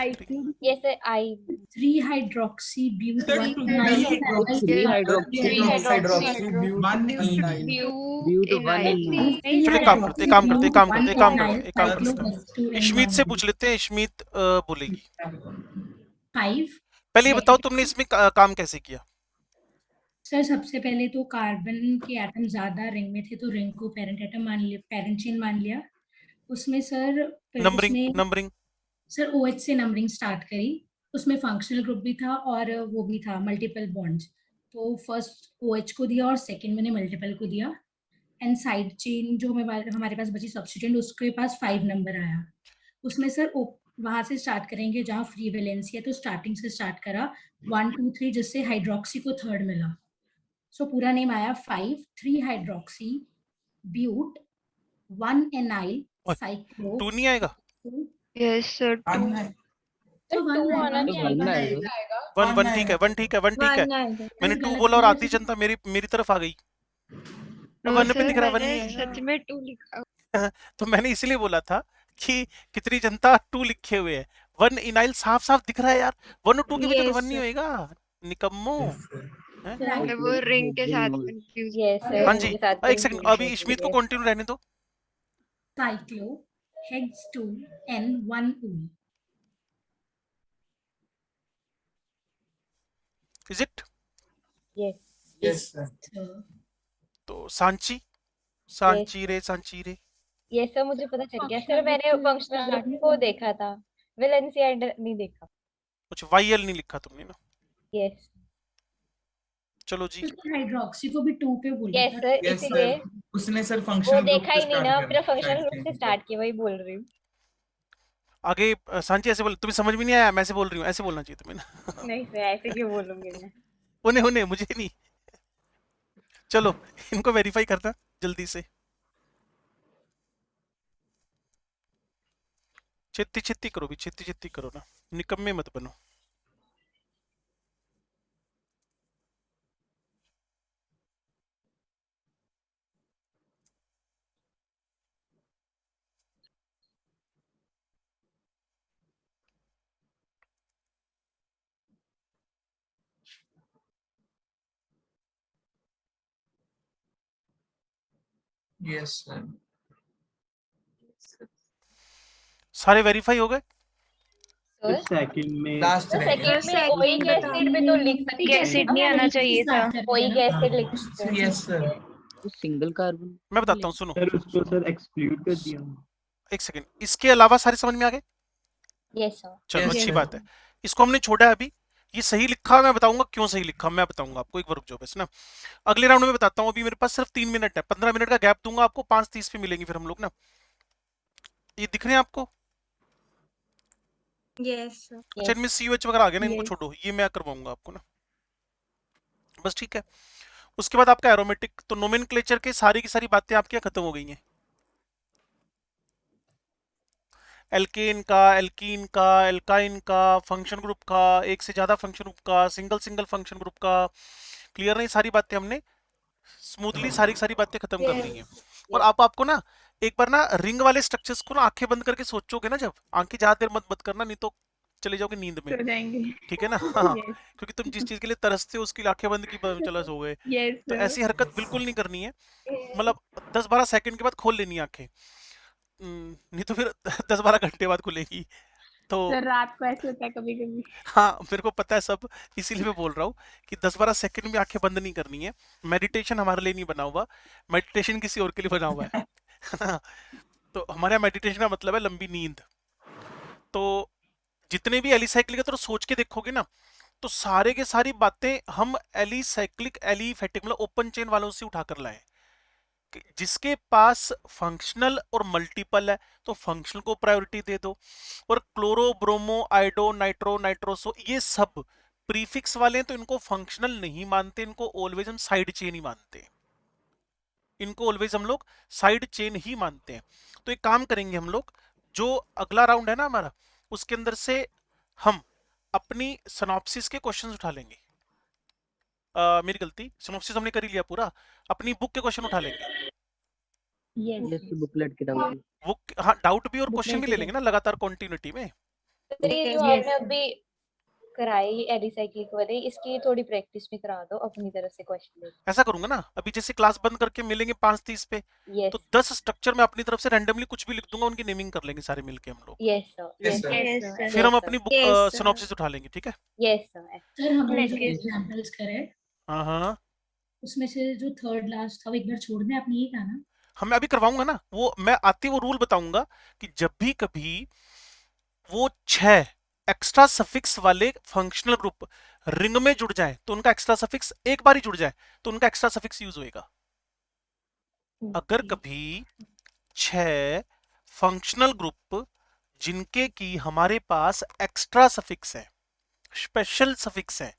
E: Yes sir, I
H: 3 hydroxy but
F: Sir,
H: 1
F: 3
H: hydroxy.
F: 3 hydroxy but 1 enzyme.
B: चलो एक काम करते, एक काम करते, एक काम करते, एक काम करते, एक काम करते। इशमीत से पूछ लेते हैं, इशमीत बोलेगी।
H: 5
B: पहले ये बताओ तुमने इसमें काम कैसे किया?
H: सर सबसे पहले तो कार्बन के एटम ज्यादा रिंग में थे तो रिंग को पेरेंट एटम मान लिया, पेरेंट चेन मान लिया। उसमें sir
B: numbering, numbering
H: sir OH से नंबरिंग स्टार्ट करी। उसमें फंक्शनल ग्रुप भी था और वो भी था मल्टीपल बॉन्ड्स। तो फर्स्ट OH को दिया और सेकंड मैंने मल्टीपल को दिया। एंड साइड चेन जो हमारे पास बची सब्स्टिट्यूएंट, उसके पास 5 नंबर आया। उसमें सर वहां से स्टार्ट करेंगे जहां फ्री वैलेंसी है, तो स्टार्टिंग से स्टार्ट करा 1 2 3, जिससे हाइड्रोक्सी को थर्ड मिला। सो पूरा नेम आया 5 3 हाइड्रोक्सी ब्यूट 1 एनाइल साइक्लो।
B: 2 नहीं आएगा?
G: Yes, sir. 2.
H: तो 1
E: आना चाहिए।
B: 1 1 ठीक है, 1 ठीक है, 1 ठीक है। मैंने 2 बोला और आधी जनता मेरी मेरी तरफ आ गई।
G: No,
B: 1 पे
G: sir,
B: दिख रहा है, 1
G: मैंने
B: नहीं है।
G: सच में 2 लिखा।
B: तो मैंने इसीलिए बोला था कि कितनी जनता 2 लिखे हुए है। 1 इनाइल साफ साफ दिख रहा है यार, 1 और 2 के बीच में 1 नहीं होएगा, निकम्मो।
G: मैं वो रिंग के साथ कंफ्यूज।
E: Yes sir,
B: हाँ
E: ring
B: जी,
E: के साथ
B: एक सेकंड, अभी
E: confusion
B: इशमीत को
E: है।
B: कंटिन्यू रहने दो।
H: Cyclo hex 2 N 1 O।
B: Is it?
E: Yes.
F: Yes sir.
B: तो सांची, सांची रे, सांची रे।
E: Yes sir, मुझे पता चल गया सर, मैंने फंक्शनल ग्रुप को देखा था, वैलेंसी नहीं देखा।
B: कुछ वाईएल नहीं लिखा तुमने ना?
E: Yes.
B: चलो जी।
H: हाइड्रोक्सी को भी 2 पे बोला
E: Yes
H: था।
E: sir,
F: Yes
E: इसीलिए
F: sir. उसने सर
E: वो
F: फंक्शनल ग्रुप
E: देखा
F: से
E: ही नहीं
F: start
E: ना,
F: करा।
E: फिर फंक्शनल
F: Side
E: ग्रुप से
F: chain
E: स्टार्ट किया, वही बोल रही हूँ।
B: आगे सांची ऐसे बोल, तुम्हें समझ में नहीं आया, मैं ऐसे बोल रही हूँ, ऐसे बोलना चाहिए तुम्हें ना।
E: नहीं सर, ऐसे क्यों बोलूंगी मैं?
B: उन्हें उन्हें मुझे नहीं। चलो इनको वेरीफाई करता जल्दी से। छित्ती छित्ती करो भी, छित्ती छित्ती करो ना, निकम्मे मत बनो।
F: Yes sir.
B: सारे वेरीफाई हो गए?
E: सर
K: सेकंड में
F: Last रह गया।
E: सेकंड में ओइक एसिड भी तो लिख सकते हैं।
I: एसिड नहीं आना चाहिए था।
E: ओइक एसिड लिख सकते हैं।
F: Yes sir.
K: Single carbon.
B: मैं बताता हूँ, सुनो।
K: सर उसको सर एक्सक्लूड कर दिया।
B: एक सेकंड, इसके अलावा सारे समझ में आ गए?
E: Yes sir.
B: चलो
F: Yes,
B: अच्छी
F: sir.
B: बात है। इसको हमने छोड़ा है अभी, ये सही लिखा, मैं बताऊंगा क्यों सही लिखा, मैं बताऊंगा आपको, एक बार रुक जाओ बस ना। अगले राउंड में बताता हूँ, अभी मेरे पास सिर्फ 3 मिनट है, 15 मिनट का गैप दूंगा आपको, 5:30 पे मिलेंगे फिर हम लोग ना। ये दिख रहे हैं आपको?
I: यस
B: अच्छा, इनमें COH वगैरह आ गया ना, इनको छोड़ो, ये मैं करवाऊंगा आपको ना, बस ठीक है। उसके बाद आपका एरोमेटिक, तो नोमेनक्लेचर के सारी की सारी बातें आपकी खत्म हो गई हैं। एल्केन का, एल्कीन का, एल्काइन का, फंक्शन ग्रुप का, एक से ज्यादा फंक्शन ग्रुप का, सिंगल फंक्शन ग्रुप का, क्लियर नहीं? सारी बातें हमने स्मूथली सारी की सारी बातें खत्म कर ली हैं। और आप आपको ना एक बार ना रिंग वाले स्ट्रक्चर्स को ना आंखें बंद करके सोचोगे ना, जब आंखें ज्यादा देर मत करना, नहीं तो चले जाओगे नींद में,
A: सो जाएंगे।
B: ठीक है ना। हाँ,
A: यस
B: क्योंकि तुम जिस चीज के लिए तरसते हो उसकी आंखें बंद की चला सो गए।
A: यस
B: तो
A: सर।
B: ऐसी हरकत बिल्कुल नहीं करनी है, मतलब 10-12 सेकंड के बाद खोल लेनी है आंखें, नहीं तो फिर 10-12 घंटे बाद खुलेगी। तो
A: सर रात को ऐसे होता है कभी कभी।
B: हाँ, मेरे को पता है सब, इसीलिए मैं बोल रहा हूँ कि 10-12 सेकंड में आंखें बंद नहीं करनी है। मेडिटेशन हमारे लिए नहीं बना हुआ, मेडिटेशन किसी और के लिए बना हुआ है। तो हमारे यहाँ मेडिटेशन का मतलब है लंबी नींद। तो जितने भी एलिसाइक्लिक है तो सोच के देखोगे ना, तो सारे के सारी बातें हम एलिसाइक्लिक एलिफेटिक मतलब ओपन चेन वालों से उठाकर लाए। कि जिसके पास फंक्शनल और मल्टीपल है तो फंक्शनल को प्रायोरिटी दे दो, और क्लोरो ब्रोमो आइडो नाइट्रो नाइट्रोसो ये सब प्रीफिक्स वाले हैं तो इनको फंक्शनल नहीं मानते, इनको ऑलवेज हम साइड चेन ही मानते हैं, इनको ऑलवेज हम लोग साइड चेन ही मानते हैं। तो एक काम करेंगे हम लोग, जो अगला राउंड है ना हमारा, उसके अंदर से हम अपनी सिनॉप्सिस के क्वेश्चंस उठा लेंगे। मेरी गलती, सिनॉप्सिस हमने कर ही लिया पूरा, अपनी बुक के क्वेश्चन उठा लेंगे।
A: यस
M: बुकलेट की डाउट
B: वो हाँ, डाउट भी और क्वेश्चन भी
A: बुकलेट
B: ले
A: ही
B: लेंगे ना लगातार कॉन्टिन्यूटी में।
E: सर ये जो
A: Yes.
E: आपने अभी कराई एलिसाइक्लिक वाले, इसकी थोड़ी प्रैक्टिस भी करा दो अपनी तरफ से क्वेश्चन लेके।
B: ऐसा करूंगा ना, अभी जैसे क्लास बंद करके मिलेंगे 5:30 पे,
E: यस
B: तो 10 स्ट्रक्चर में अपनी तरफ से रैंडमली कुछ भी लिख दूंगा, उनकी नेमिंग कर लेंगे सारे मिलके हम लोग,
E: yes sir
F: Yes, sir.
A: Yes sir.
B: फिर हम
E: Yes,
B: अपनी
E: sir.
B: Book
A: Yes, sir.
B: Synopsis उठा लेंगे, ठीक है।
E: Yes sir.
H: सर हमने जो
A: Yes.
H: एग्जांपल्स करे
B: हाँ हाँ,
H: उसमें से जो थर्ड लास्ट था वो एक बार छोड़ दें, आपने ये कहा ना।
B: हम अभी करवाऊंगा ना, वो मैं आते वो रूल बताऊंगा कि जब भी कभी वो 6 एक्स्ट्रा सफिक्स वाले फंक्शनल ग्रुप रिंग में जुड़ जाए तो उनका एक्स्ट्रा सफिक्स एक बार ही जुड़ जाए तो उनका एक्स्ट्रा सफिक्स यूज होएगा। अगर कभी 6 फंक्शनल ग्रुप जिनके की हमारे पास एक्स्ट्रा सफिक्स है, स्पेशल सफिक्स है,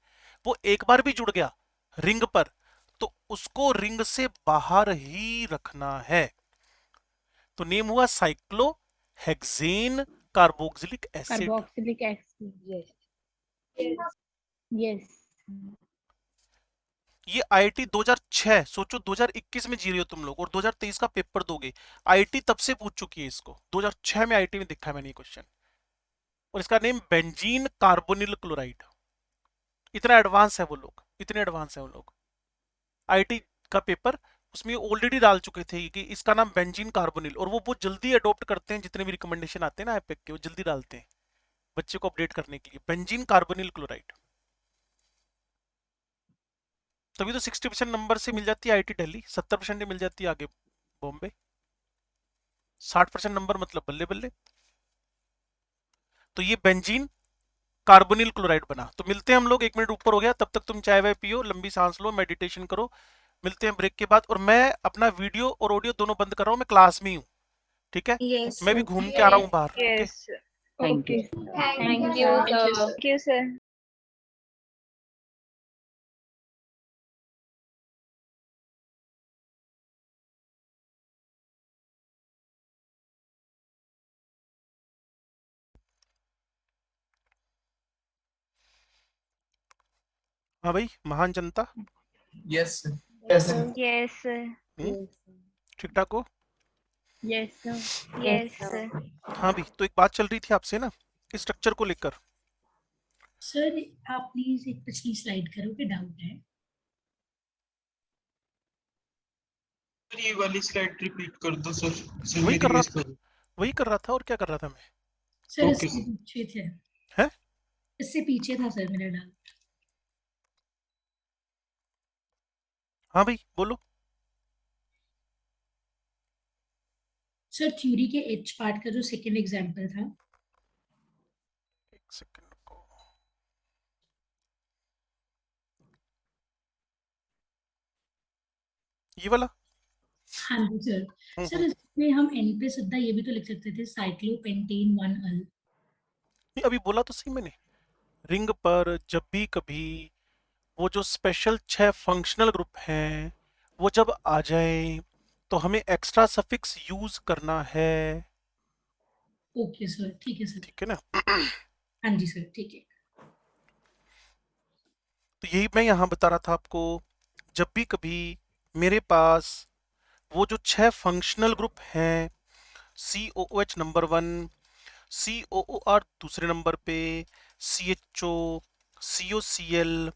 B: वो एक बार भी जुड़ गया रिंग पर तो उसको रिंग से बाहर ही रखना है। तो नेम हुआ cyclo hexane carboxylic acid.
A: Carboxylic acid.
E: Yes
A: yes
B: ये आईआईटी 2006, सोचो 2021 में जी रहे हो तुम लोग और 2023 का पेपर दोगे। आईआईटी तब से पूछ चुकी है इसको, 2006 में आईआईटी में देखा है मैंने ये क्वेश्चन, और इसका नेम बेंजीन कार्बोनिल क्लोराइड। इतना एडवांस है वो लोग, इतने एडवांस है वो लोग। आईआईटी का पेपर उसमें ऑलरेडी डाल चुके थे कि इसका नाम बेंजीन कार्बोनिल, और वो बहुत जल्दी अडॉप्ट करते हैं, जितने भी रिकमेंडेशन आते हैं ना एपिक के वो जल्दी डालते हैं बच्चे को अपडेट करने के लिए, बेंजीन कार्बोनिल क्लोराइड। तभी तो 60% नंबर से मिल जाती है आईआईटी दिल्ली, 70% मिल जाती है आगे बॉम्बे, 60% नंबर मतलब बल्ले बल्ले। तो ये बेंजीन कार्बोनिल क्लोराइड बना। तो मिलते हैं हम लोग, 1 मिनट ऊपर हो गया, तब तक तुम चाय वाय पियो, लंबी सांस लो, मेडिटेशन करो। मिलते हैं ब्रेक के बाद, और मैं अपना वीडियो और ऑडियो दोनों बंद कर रहा हूँ, मैं क्लास में ही हूँ, ठीक है।
A: यस
B: मैं भी घूम के आ रहा हूँ बाहर, okay.
A: Yes
M: thank you
A: okay
E: thank you sir.
A: Thank you sir.
B: हाँ भाई, महान जनता
F: Yes, sir.
A: Yes sir.
B: ठीक ठाक हो।
A: Yes sir. Yes sir.
B: हाँ भी, तो एक बात चल रही थी आपसे ना इस स्ट्रक्चर को लेकर।
H: सर आप प्लीज एक पिछली स्लाइड करो कि डाउट है।
K: सर ये वाली स्लाइड रिपीट कर दो सर। सर
B: वही
K: मेरी
B: कर रहा
K: मिस
B: था, वही कर रहा था, और क्या कर रहा था मैं।
H: सर
K: Okay,
H: इससे
K: sir.
H: पीछे थे।
B: हैं?
H: इससे पीछे था सर मेरा डाउट।
B: हाँ भाई बोलो।
H: सर थ्योरी के एच पार्ट का जो सेकंड एग्जांपल था,
B: एक सेकंड को, ये वाला।
H: हाँ जी सर। सर इसमें हम एन पे सीधा ये भी तो लिख सकते थे साइक्लोपेंटेन 1 अल।
B: ये अभी बोला तो सही मैंने, रिंग पर जब भी कभी वो जो स्पेशल 6 फंक्शनल ग्रुप हैं वो जब आ जाए तो हमें एक्स्ट्रा सफिक्स यूज करना है,
H: ओके सर, ठीक है सर।
B: ठीक है ना।
H: हाँ जी सर, ठीक है।
B: तो यही मैं यहाँ बता रहा था आपको, जब भी कभी मेरे पास वो जो 6 फंक्शनल ग्रुप हैं, COOH नंबर 1, COOR दूसरे नंबर पे, CHO, COCl,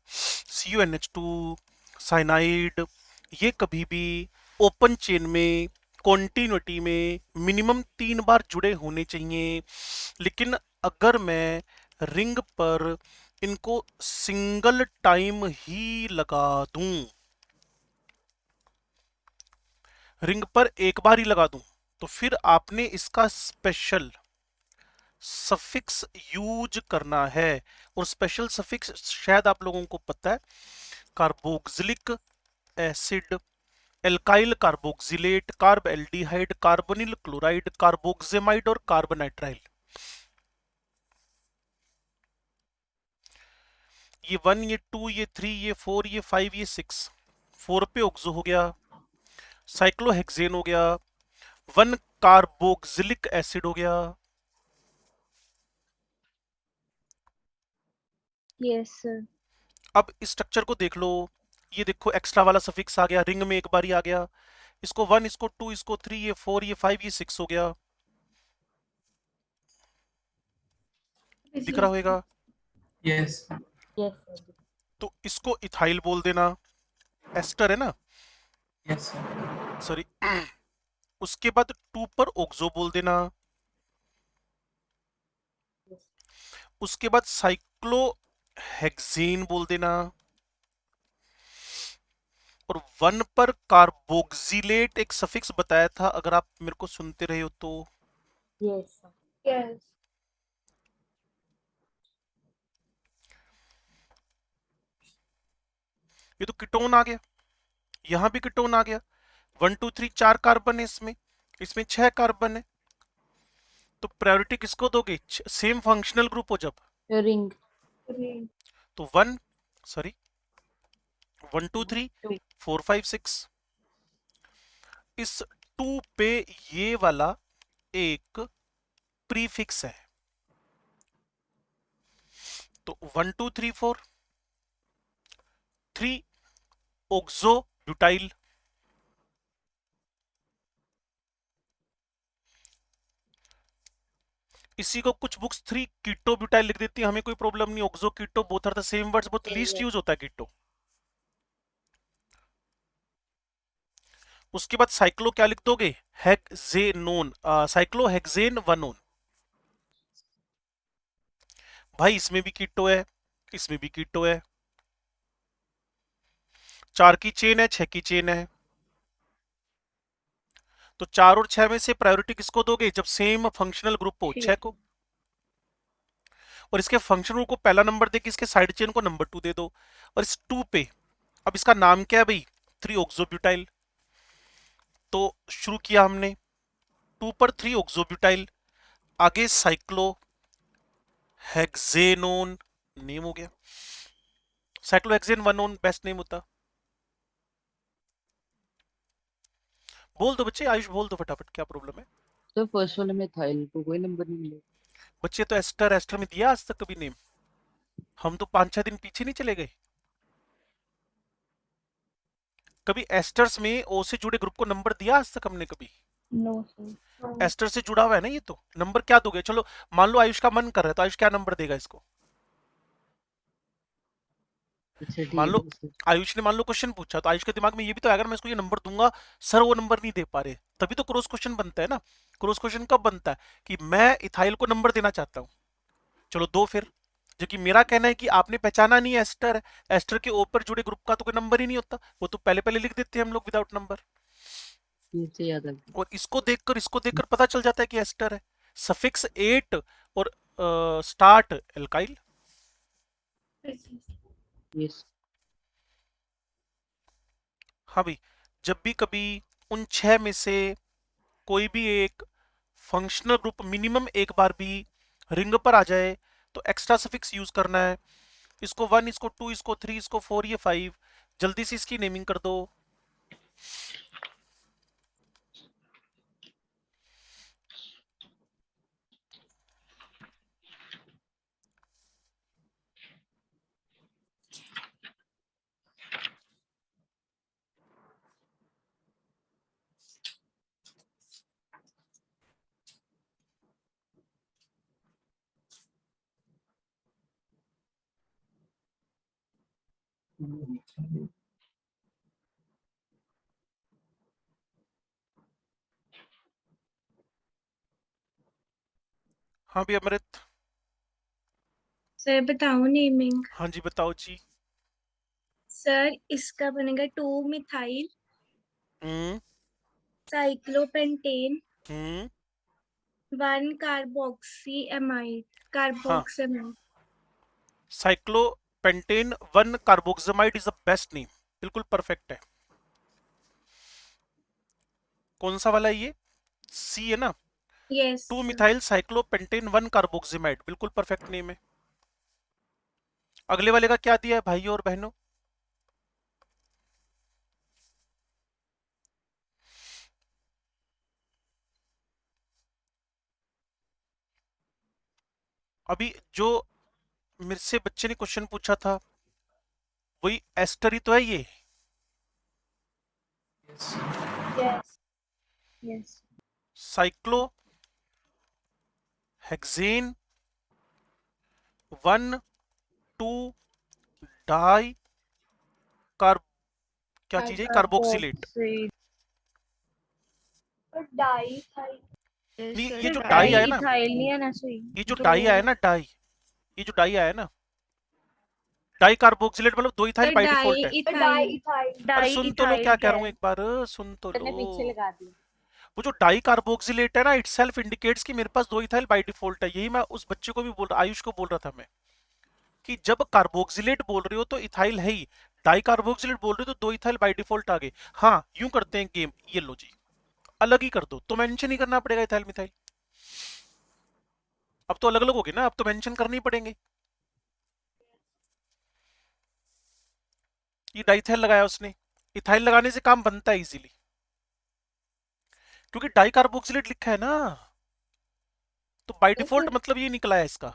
B: CuNH2, साइनाइड, ये कभी भी ओपन चेन में कॉन्टिन्यूटी में मिनिमम 3 बार जुड़े होने चाहिए। लेकिन अगर मैं रिंग पर इनको सिंगल टाइम ही लगा दूं, रिंग पर एक बार ही लगा दूं, तो फिर आपने इसका स्पेशल सफिक्स यूज करना है। और स्पेशल सफिक्स शायद आप लोगों को पता है, carboxylic acid, alkyl carboxylate, carbaldehyde, carbonyl chloride, carboxamide और कार्बोनाइट्राइल। ये 1, ये 2, ये 3, ये 4, ये 5, ये 6। 4 पे ऑक्सो हो गया, साइक्लोहेक्सेन हो गया, 1 कार्बोक्सिलिक एसिड हो गया।
E: Yes sir.
B: अब इस स्ट्रक्चर को देख लो, ये देखो एक्स्ट्रा वाला सफिक्स आ गया, रिंग में एक बार ही आ गया। इसको 1, इसको 2, इसको 3, ये 4, ये 5, ये 6 हो गया। दिख रहा होगा?
F: यस
E: यस
B: तो इसको इथाइल बोल देना, एस्टर है ना,
F: यस
B: सॉरी। उसके बाद 2 पर ऑक्सो बोल देना, उसके बाद साइक्लोहेक्सेन बोल देना, और 1 पर कार्बोक्सिलेट एक सफिक्स बताया था, अगर आप मेरे को सुनते रहे हो तो।
E: यस
I: यस
B: ये तो कीटोन आ गया, यहां भी कीटोन आ गया। 1 2 3 4 कार्बन है इसमें, इसमें 6 कार्बन है। तो प्रायोरिटी किसको दोगे? सेम फंक्शनल ग्रुप हो जब,
E: रिंग
B: तो 1 सॉरी 1 2 3 4 5 6। इस 2 पे ये वाला एक प्रीफिक्स है, तो 1 2 3 4 3 ऑक्सो ब्यूटाइल, इसी को कुछ बुक्स 3 कीटो ब्यूटाइल लिख देती है, हमें कोई प्रॉब्लम नहीं। Oxo keto both are the same words, बहुत लीस्ट यूज होता है कीटो। उसके बाद साइक्लो क्या लिख दोगे? हेक्सेनोन, साइक्लोहेक्सेन 1 भाई इसमें भी कीटो है, इसमें भी कीटो है, 4 की चेन है, 6 की चेन है। तो 4 और 6 में से प्रायोरिटी किसको दोगे जब सेम फंक्शनल ग्रुप हो? 6 को। और इसके फंक्शनल ग्रुप को पहला नंबर देके इसके साइड चेन को नंबर 2 दे दो। और इस 2 पे अब इसका नाम क्या है भाई? 3 ऑक्सोब्यूटाइल। तो शुरू किया हमने 2 पर 3 ऑक्सोब्यूटाइल, आगे साइक्लो हेक्सेनोन नेम हो गया। साइक्लोहेक्सेन 1 बेस्ट नेम होता। बोल दो बच्चे, आयुष बोल दो फटाफट, क्या प्रॉब्लम है?
M: तो फर्स्ट वाले में थाइल को कोई नंबर नहीं मिला।
B: बच्चे तो एस्टर, एस्टर में दिया आज तक कभी नेम? हम तो 5-6 दिन पीछे नहीं चले गए? कभी एस्टर्स में ओ से जुड़े ग्रुप को नंबर दिया आज तक हमने कभी?
E: No sir.
B: एस्टर से जुड़ा हुआ है ना ये, तो नंबर क्या दोगे? चलो मान लो आयुष का मन कर रहा है, तो आयुष क्या नंबर देगा इसको? मान लो आयुष ने मान लो क्वेश्चन पूछा, तो आयुष के दिमाग में ये भी तो अगर मैं इसको ये नंबर दूंगा, सर वो नंबर नहीं दे पा रहे, तभी तो क्रॉस क्वेश्चन बनता है ना। क्रॉस क्वेश्चन कब बनता है? कि मैं इथाइल को नंबर देना चाहता हूं, चलो दो फिर। जबकि मेरा कहना है कि आपने पहचाना नहीं एस्टर है, एस्टर के ऊपर जुड़े ग्रुप का तो कोई नंबर ही नहीं होता, वो तो पहले पहले लिख देते हैं हम लोग विदाउट नंबर।
M: याद आ गया।
B: और इसको देखकर पता चल जाता है कि एस्टर है। सफिक्स 8 और स्टार्ट एल्काइल।
M: यस
B: हाँ भाई, जब भी कभी उन 6 में से कोई भी एक फंक्शनल ग्रुप मिनिमम एक बार भी रिंग पर आ जाए, तो एक्स्ट्रा सफिक्स यूज करना है। इसको 1, इसको 2, इसको 3, इसको 4, ये 5। जल्दी से इसकी नेमिंग कर दो। हाँ भी अमृत।
A: सर बताओ नेमिंग।
B: हाँ जी बताओ जी।
A: सर इसका बनेगा 2 मिथाइल
B: हम्म
A: साइक्लोपेंटेन
B: हम्म
A: 1 कार्बोक्सी एमाइड
B: हाँ,
A: carboxamide.
B: Cyclopentane 1 carboxamide is the best name, बिल्कुल परफेक्ट है। कौन सा वाला है ये? सी है ना?
A: यस
B: 2 मिथाइल साइक्लोपेंटेन 1 कार्बोक्सामाइड, बिल्कुल परफेक्ट नेम है। अगले वाले का क्या दिया है भाइयों और बहनों? अभी जो मेरे से बच्चे ने क्वेश्चन पूछा था वही एस्टर ही तो है ये।
A: Yes yes
B: cyclohexane 1 2 di carb, क्या चीज है? कार्बोक्सिलेट।
A: डाई
B: नहीं, ये जो डाई आया ना,
A: नहीं है ना सही।
B: ये जो डाई आया ना, डाई, ये जो डाई आया ना, डाई कार्बोक्सिलेट मतलब 2 इथाइल बाय डिफॉल्ट है। अरे सुन तो लो क्या कह रहा हूँ, एक बार सुन तो
E: मैंने पीछे
B: लो।
E: लगा दिया।
B: वो जो डाई कार्बोक्सिलेट है ना, इट सेल्फ इंडिकेट्स कि मेरे पास 2 इथाइल बाय डिफॉल्ट है। यही मैं उस बच्चे को भी बोल रहा, आयुष को बोल रहा था मैं, कि जब कार्बोक्सिलेट बोल रहे हो तो इथाइल है ही, डाई कार्बोक्सिलेट बोल रहे हो तो 2 इथाइल बाय डिफॉल्ट आ गए। हाँ यूं करते हैं गेम, ये लो जी, अलग ही कर दो तो मेंशन ही करना पड़ेगा इथाइल मिथाइल। अब तो अलग अलग हो गए ना, अब तो मेंशन करने ही पड़ेंगे। ये डाइथाइल लगाया उसने, इथाइल लगाने से काम बनता है इजीली, क्योंकि डाई कार्बोक्सिलेट लिखा है ना, तो बाय डिफॉल्ट मतलब ये निकला है इसका।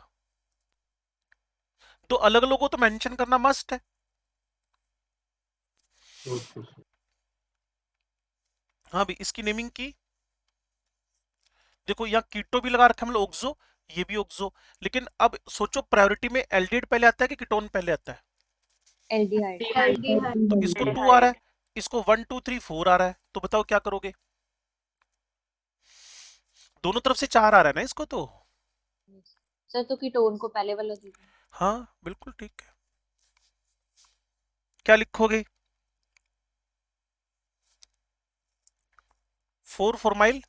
B: तो अलग अलग हो तो मेंशन करना मस्ट है। हाँ भी इसकी नेमिंग की देखो, यहाँ कीटो भी लगा रखा है, मतलब ऑक्सो, ये भी ऑक्सो। लेकिन अब सोचो प्रायोरिटी में एल्डिहाइड पहले आता है कि कीटोन पहले आता है?
E: एल्डिहाइड।
B: तो इसको 2 आ रहा है, इसको 1 2 3 4 आ रहा है, तो बताओ क्या करोगे? दोनों तरफ से 4 आ रहा है ना इसको तो।
E: सर तो कीटोन को पहले वाला दीजिए।
B: हाँ बिल्कुल ठीक है। क्या लिखोगे? 4 formyl,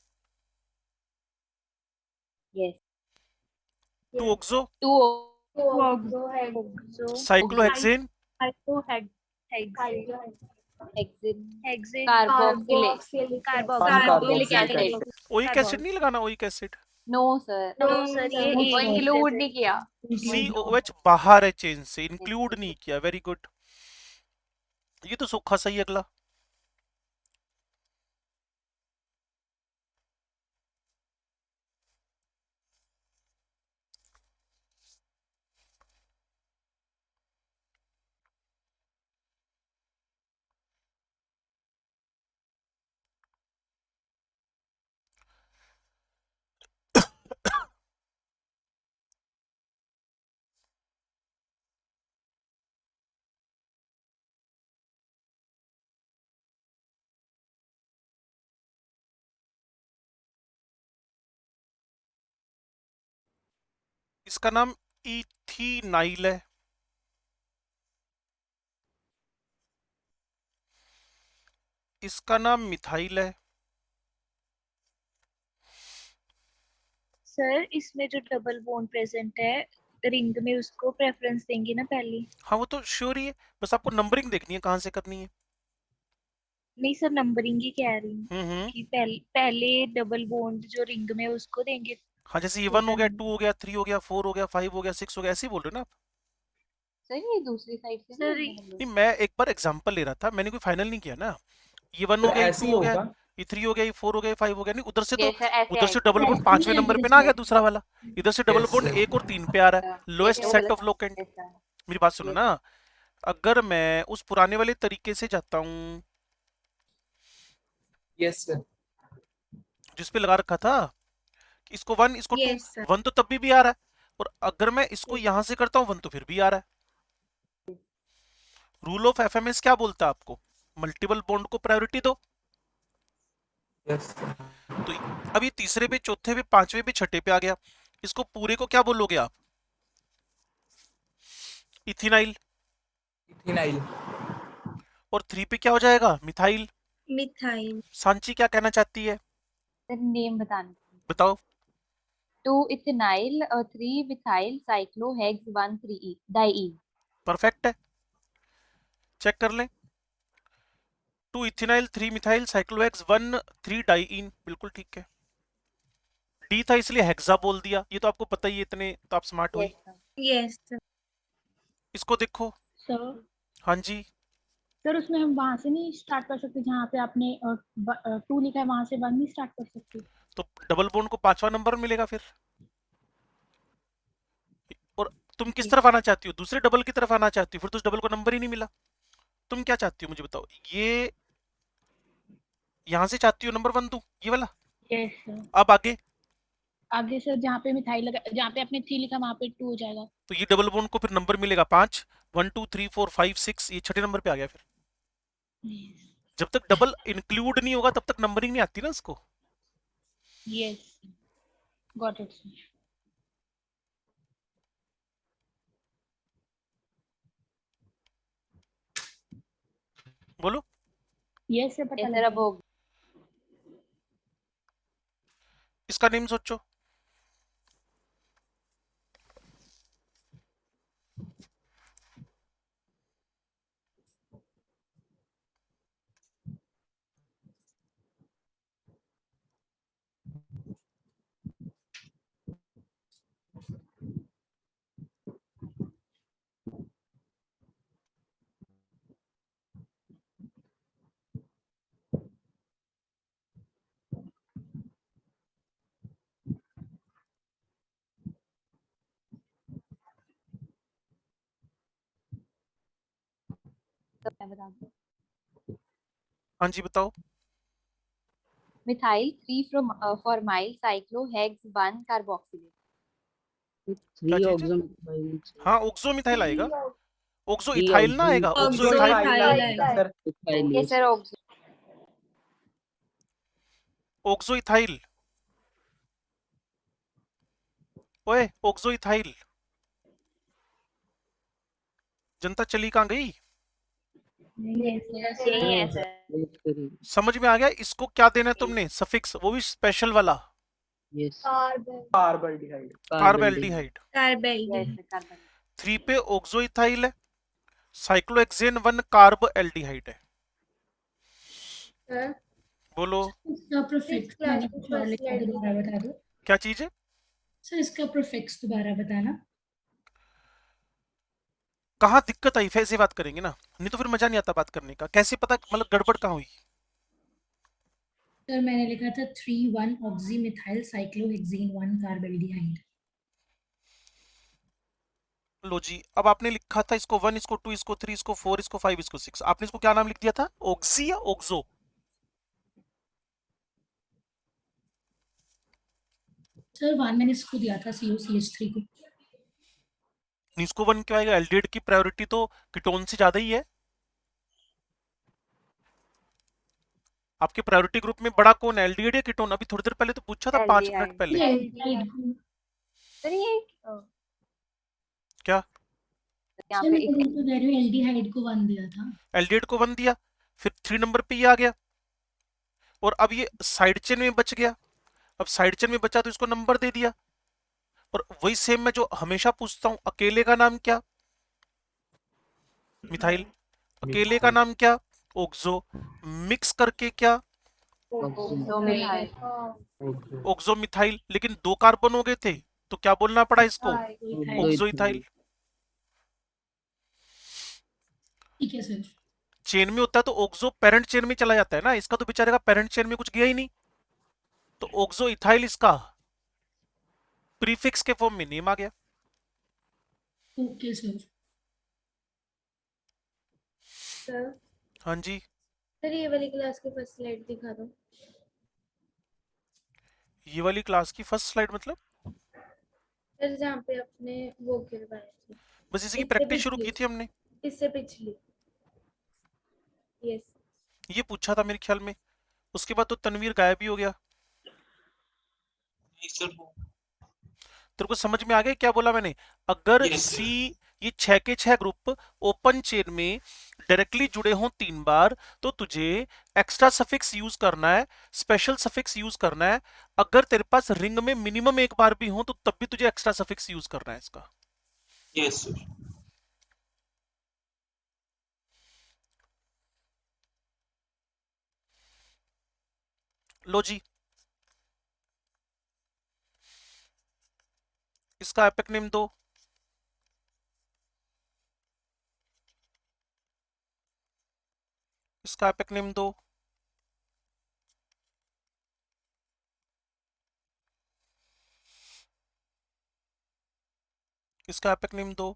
E: yes
B: 2 oxo,
E: 2
B: cyclohexane,
E: hexane carboxylic acid.
B: Oic acid नहीं लगाना, ओइक एसिड।
E: नो सर ये इंक्लूड नहीं किया।
B: COH बाहर है चेन से, इंक्लूड नहीं किया। वेरी गुड, ये तो सूखा सही है। अगला इसका नाम इथीनाइल है। इसका नाम मिथाइल है।
A: सर इसमें जो डबल बॉन्ड प्रेजेंट है रिंग में उसको प्रेफरेंस देंगे ना पहले?
B: हाँ वो तो श्योर ही है, बस आपको नंबरिंग देखनी है कहाँ से करनी है।
A: नहीं सर नंबरिंग ही कह रही हूँ कि पहले डबल बॉन्ड जो रिंग में उसको देंगे।
B: हाँ जैसे ये 1 हो गया, 2 हो गया, 3 हो गया, 4 हो गया, 5 हो गया, 6 हो गया, ऐसे ही बोल रहे हो ना आप?
E: सर ये दूसरी साइड से
A: सर
B: नहीं मैं एक बार एग्जांपल ले रहा था, मैंने कोई फाइनल नहीं किया ना। ये 1 हो गया, ये 2 हो गया, ये 3 हो गया, ये 4 हो गया, ये 5 हो गया। नहीं उधर से तो उधर से डबल बॉन्ड 5वें नंबर पे ना आ गया दूसरा वाला, इधर से डबल बॉन्ड 1 और 3 पे आ रहा है, लोएस्ट सेट ऑफ लोकेंट। मेरी बात सुनो ना, अगर मैं उस पुराने वाले तरीके से जाता हूँ,
F: यस सर,
B: जिसपे लगा रखा था कि इसको 1 इसको 2,
A: Yes, sir.
B: 1 तो तब भी आ रहा है, और अगर मैं इसको यहां से करता हूँ 1 तो फिर भी आ रहा है। रूल ऑफ एफएमएस क्या बोलता है आपको? मल्टीपल बॉन्ड को प्रायोरिटी दो।
F: यस
B: तो अब ये तीसरे पे, चौथे पे, पांचवे पे, छठे पे आ गया। इसको पूरे को क्या बोलोगे आप? इथिनाइल।
F: इथिनाइल।
B: और 3 पे क्या हो जाएगा? मिथाइल।
A: मिथाइल।
B: सांची क्या कहना चाहती है?
E: सर नेम बताना।
B: बताओ।
E: 2 इथेनाइल 3 मिथाइल साइक्लोहेक्स 1 3 डाइईन।
B: परफेक्ट है, चेक कर लें। 2 इथिनाइल 3 मिथाइल साइक्लोहेक्स 1 3 डाइईन, बिल्कुल ठीक है। डी था इसलिए हेक्सा बोल दिया, ये तो आपको पता ही है, इतने तो आप स्मार्ट हुई।
A: यस
B: इसको देखो।
H: सर
B: हाँ जी,
H: सर उसमें हम वहां से नहीं स्टार्ट कर सकते जहाँ पे आपने 2 लिखा है, वहां से 1 नहीं स्टार्ट कर सकते?
B: तो डबल बॉन्ड को 5वां नंबर मिलेगा फिर। और तुम किस तरफ आना चाहती हो? दूसरे डबल की तरफ आना चाहती हो? फिर तो उस डबल को नंबर ही नहीं मिला। तुम क्या चाहती हो मुझे बताओ? ये यहां से चाहती हो नंबर 1 दूं, ये वाला?
H: Yes sir.
B: अब आगे
H: आगे सर जहाँ पे मिथाइल लगा, जहाँ पे आपने 3 लिखा वहां पे 2 हो जाएगा।
B: तो ये डबल बॉन्ड को फिर नंबर मिलेगा 5, 1 2 3 4 5 6, ये छठे नंबर पे आ गया फिर। जब तक डबल इंक्लूड नहीं होगा तब तक नंबरिंग नहीं आती ना इसको।
H: Yes got it sir.
B: बोलो।
H: यस सर पता
E: सर
H: लगा।
E: अब हो
B: इसका नेम सोचो।
E: तो मैं बता दूं।
B: हाँ जी बताओ।
E: Methyl 3 from formyl साइक्लोहेक्स 1 carboxylate.
M: 3
B: चीज़ है?
M: ऑक्सोमिथाइल।
B: हाँ ऑक्सो मिथाइल आएगा। ऑक्सो
M: 3
B: इथाइल ना आएगा, oxo ethyl.
F: Sir
E: okay sir
B: oxo ethyl. ओए ऑक्सो इथाइल। जनता चली कहाँ गई?
E: यही है सर।
B: समझ में आ गया? इसको क्या देना है तुमने? सफिक्स, वो भी स्पेशल वाला।
M: यस।
F: कार्बल्डिहाइड।
B: कार्बेल्डिहाइड।
E: Yes carbon.
B: 3 पे ऑक्सो इथाइल है, साइक्लोहेक्सेन 1 कार्ब एल्डिहाइड है।
L: सर
B: बोलो।
H: इसका प्रीफिक्स मैंने कुछ और लिखा है, दोबारा बता दो
B: क्या चीज है?
H: सर। इसका प्रीफिक्स दोबारा बताना।
B: कहाँ दिक्कत आई? फिर से बात करेंगे ना, नहीं तो फिर मजा नहीं आता बात करने का। कैसे पता, मतलब गड़बड़ कहाँ हुई?
H: सर मैंने लिखा था 3 1 ऑक्सी मिथाइल साइक्लोहेक्सेन 1 कार्बेल्डिहाइड।
B: लो जी, अब आपने लिखा था इसको 1, इसको 2, इसको 3, इसको 4, इसको 5, इसको 6। आपने इसको क्या नाम लिख दिया था? ऑक्सी या ऑक्सो?
H: सर 1 मैंने इसको दिया था COCH3 को।
B: इसको 1 क्यों आएगा? एल्डिहाइड की प्रायोरिटी तो कीटोन से ज्यादा ही है। आपके प्रायोरिटी ग्रुप में बड़ा कौन है, एल्डिहाइड या कीटोन? अभी थोड़ी देर पहले तो पूछा था, 5 मिनट पहले।
E: सर ये
B: क्या?
E: यहाँ
H: सर
E: पे
H: मैंने तो वैल्यू एल्डिहाइड को 1 दिया था।
B: एल्डिहाइड को 1 दिया, फिर 3 नंबर पे ये आ गया, और अब ये साइड चेन में बच गया। अब साइड चेन में बचा तो इसको नंबर दे दिया। और वही सेम मैं जो हमेशा पूछता हूं, अकेले का नाम क्या? मिथाइल। अकेले का नाम क्या? ऑक्सो। मिक्स करके क्या? Oxo methyl. लेकिन 2 कार्बन हो गए थे तो क्या बोलना पड़ा इसको? Oxo ethyl.
H: ठीक है सर।
B: चेन में होता है तो ऑक्सो पेरेंट चेन में चला जाता है ना, इसका तो बेचारे का पेरेंट चेन में कुछ गया ही नहीं। तो ऑक्सो इथाइल इसका प्रीफिक्स के फॉर्म में नेम आ गया।
H: Okay sir.
L: सर
B: हाँ जी।
L: सर ये वाली क्लास की फर्स्ट स्लाइड दिखा दो।
B: ये वाली क्लास की फर्स्ट स्लाइड मतलब?
L: सर जहाँ पे अपने वो गिरवाए थे।
B: बस इसी की
L: इससे
B: प्रैक्टिस शुरू
L: पिछली।
B: की थी हमने।
L: इससे पिछली।
E: यस
B: ये पूछा था मेरे ख्याल में। उसके बाद तो तनवीर गायब ही हो गया।
K: सर
B: तेरे को समझ में आ गया क्या बोला मैंने? अगर
K: यस
B: सी ये 6 के 6 ग्रुप ओपन चेन में डायरेक्टली जुड़े हों 3 बार तो तुझे एक्स्ट्रा सफिक्स यूज करना है, स्पेशल सफिक्स यूज करना है। अगर तेरे पास रिंग में मिनिमम एक बार भी हो तो तब भी तुझे एक्स्ट्रा सफिक्स यूज करना है इसका।
K: यस सर
B: लो जी, इसका एपिक नेम दो। इसका एपिक नेम दो। इसका एपिक नेम दो।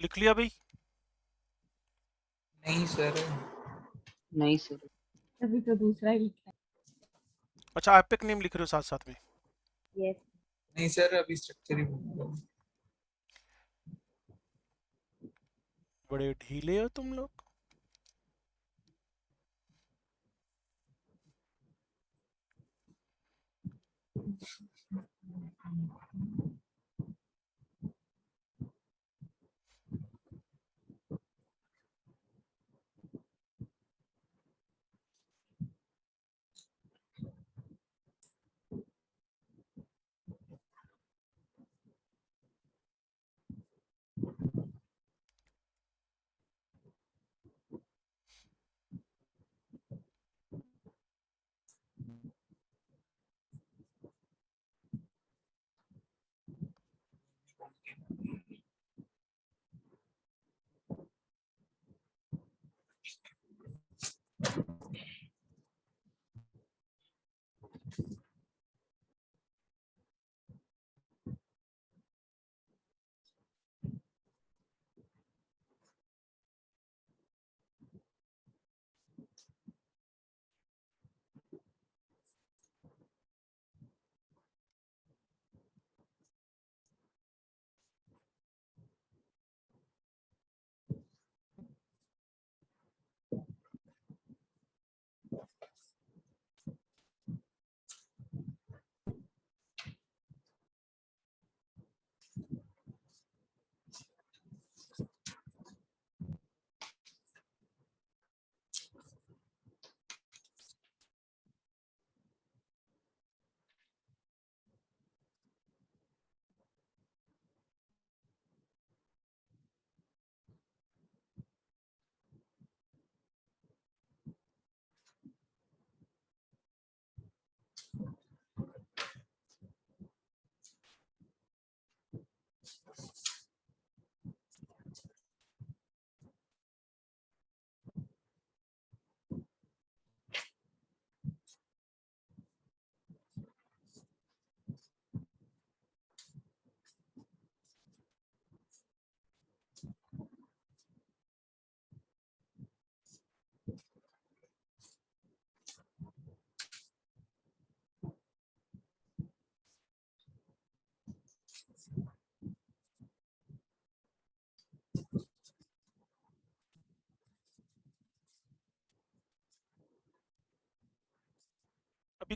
B: लिख लिया भाई?
F: नहीं सर
M: नहीं सर
E: अभी तो दूसरा ही
B: अच्छा, एपिक नेम लिख रहे हो साथ साथ में?
E: यस
F: नहीं सर अभी स्ट्रक्चर ही बना रहा हूँ।
B: बड़े ढीले हो तुम लोग।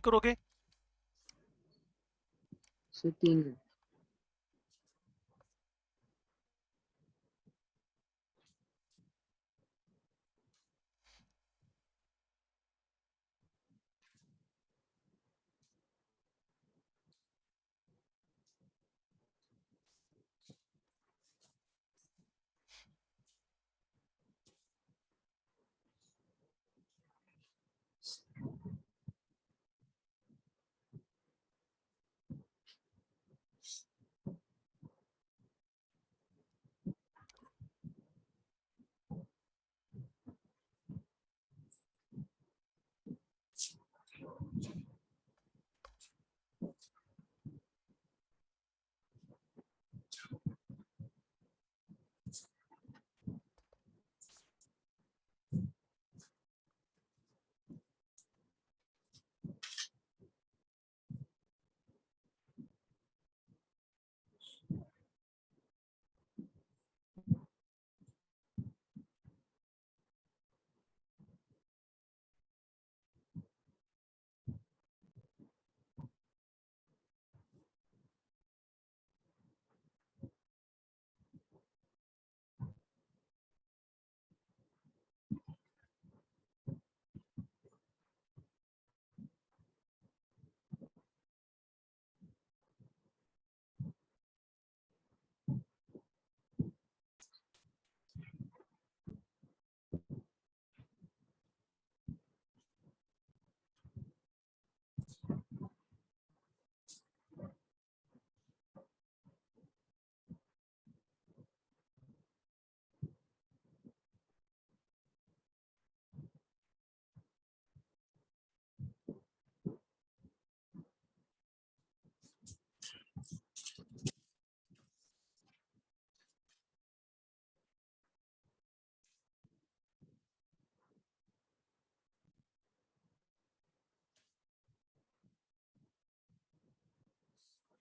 B: करोगे?
M: सर 3।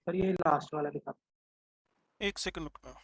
N: सर ये लास्ट वाला दिखा।
B: 1 सेकंड रुकना।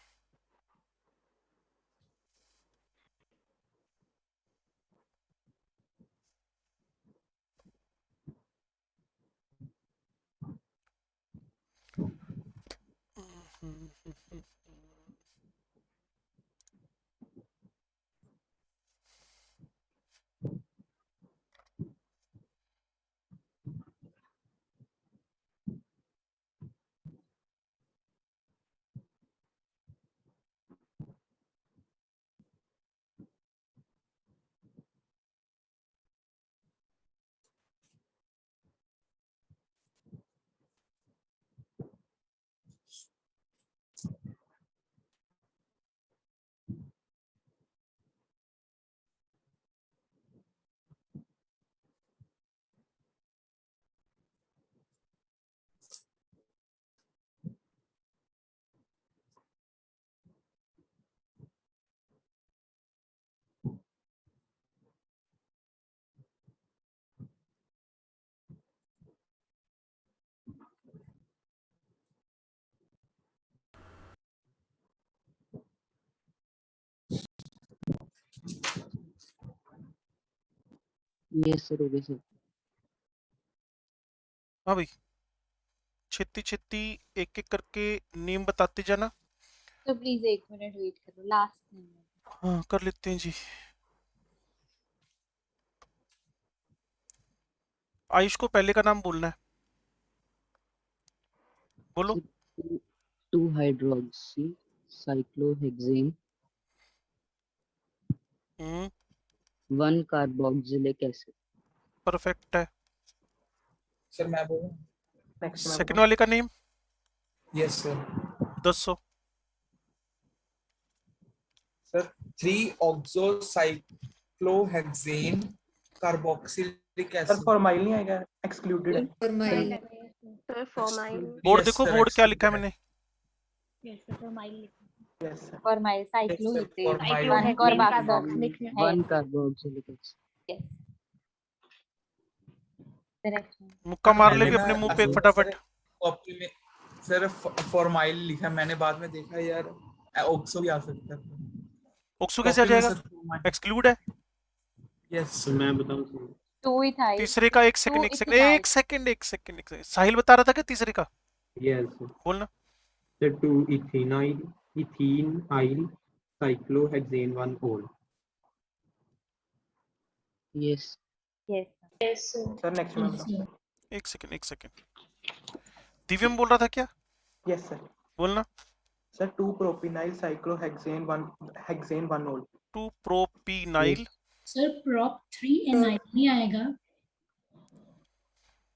M: यस सर, हो गया सर।
B: हाँ भाई, छित्ती छित्ती एक एक करके नेम बताते जाना।
E: तो प्लीज 1 मिनट वेट करो, लास्ट मिनट।
B: हाँ कर लेते हैं जी। आयुष को पहले का नाम बोलना है, बोलो।
M: 2 hydroxy cyclohexane 1 carboxylic acid.
B: Perfect है।
F: सर मैं बोलूं?
B: सेकंड वाले का name?
F: Yes sir.
B: 200
F: sir 3 oxocyclohexane carboxylic acid.
N: Sir formyl नहीं आएगा, एक्सक्लूडेड है।
L: फॉर्माइल।
I: Sir formyl.
B: बोर्ड देखो, बोर्ड क्या लिखा है मैंने?
H: Yes sir formyl.
N: Yes sir.
E: Formyl cyclohexane
M: 1 carboxylic acid.
E: Yes correct.
B: मुक्का मार ले भी अपने मुंह पे फटाफट।
F: कॉपी में सर फॉर्माइल लिखा, मैंने बाद में देखा यार ऑक्सो भी आ सकता है।
B: ऑक्सो कैसे आ जाएगा? एक्सक्लूड है।
F: यस
K: मैं बताऊं
E: 2 इथाइल
B: तीसरे का एक सेकंड साहिल बता रहा था कि तीसरे का
O: यस
B: बोलना।
O: सर 2 इथेनाइल साइक्लोहेक्सेन 1 ओल।
M: यस
E: यस
N: सर नेक्स्ट में बताओ।
B: एक सेकंड दिव्यम बोल रहा था क्या?
N: Yes sir.
B: बोलना।
N: सर 2 प्रोपिनाइल साइक्लोहेक्सेन 1 ओल।
B: 2 प्रोपीनाइल।
H: सर prop 3 एनाइल नहीं आएगा।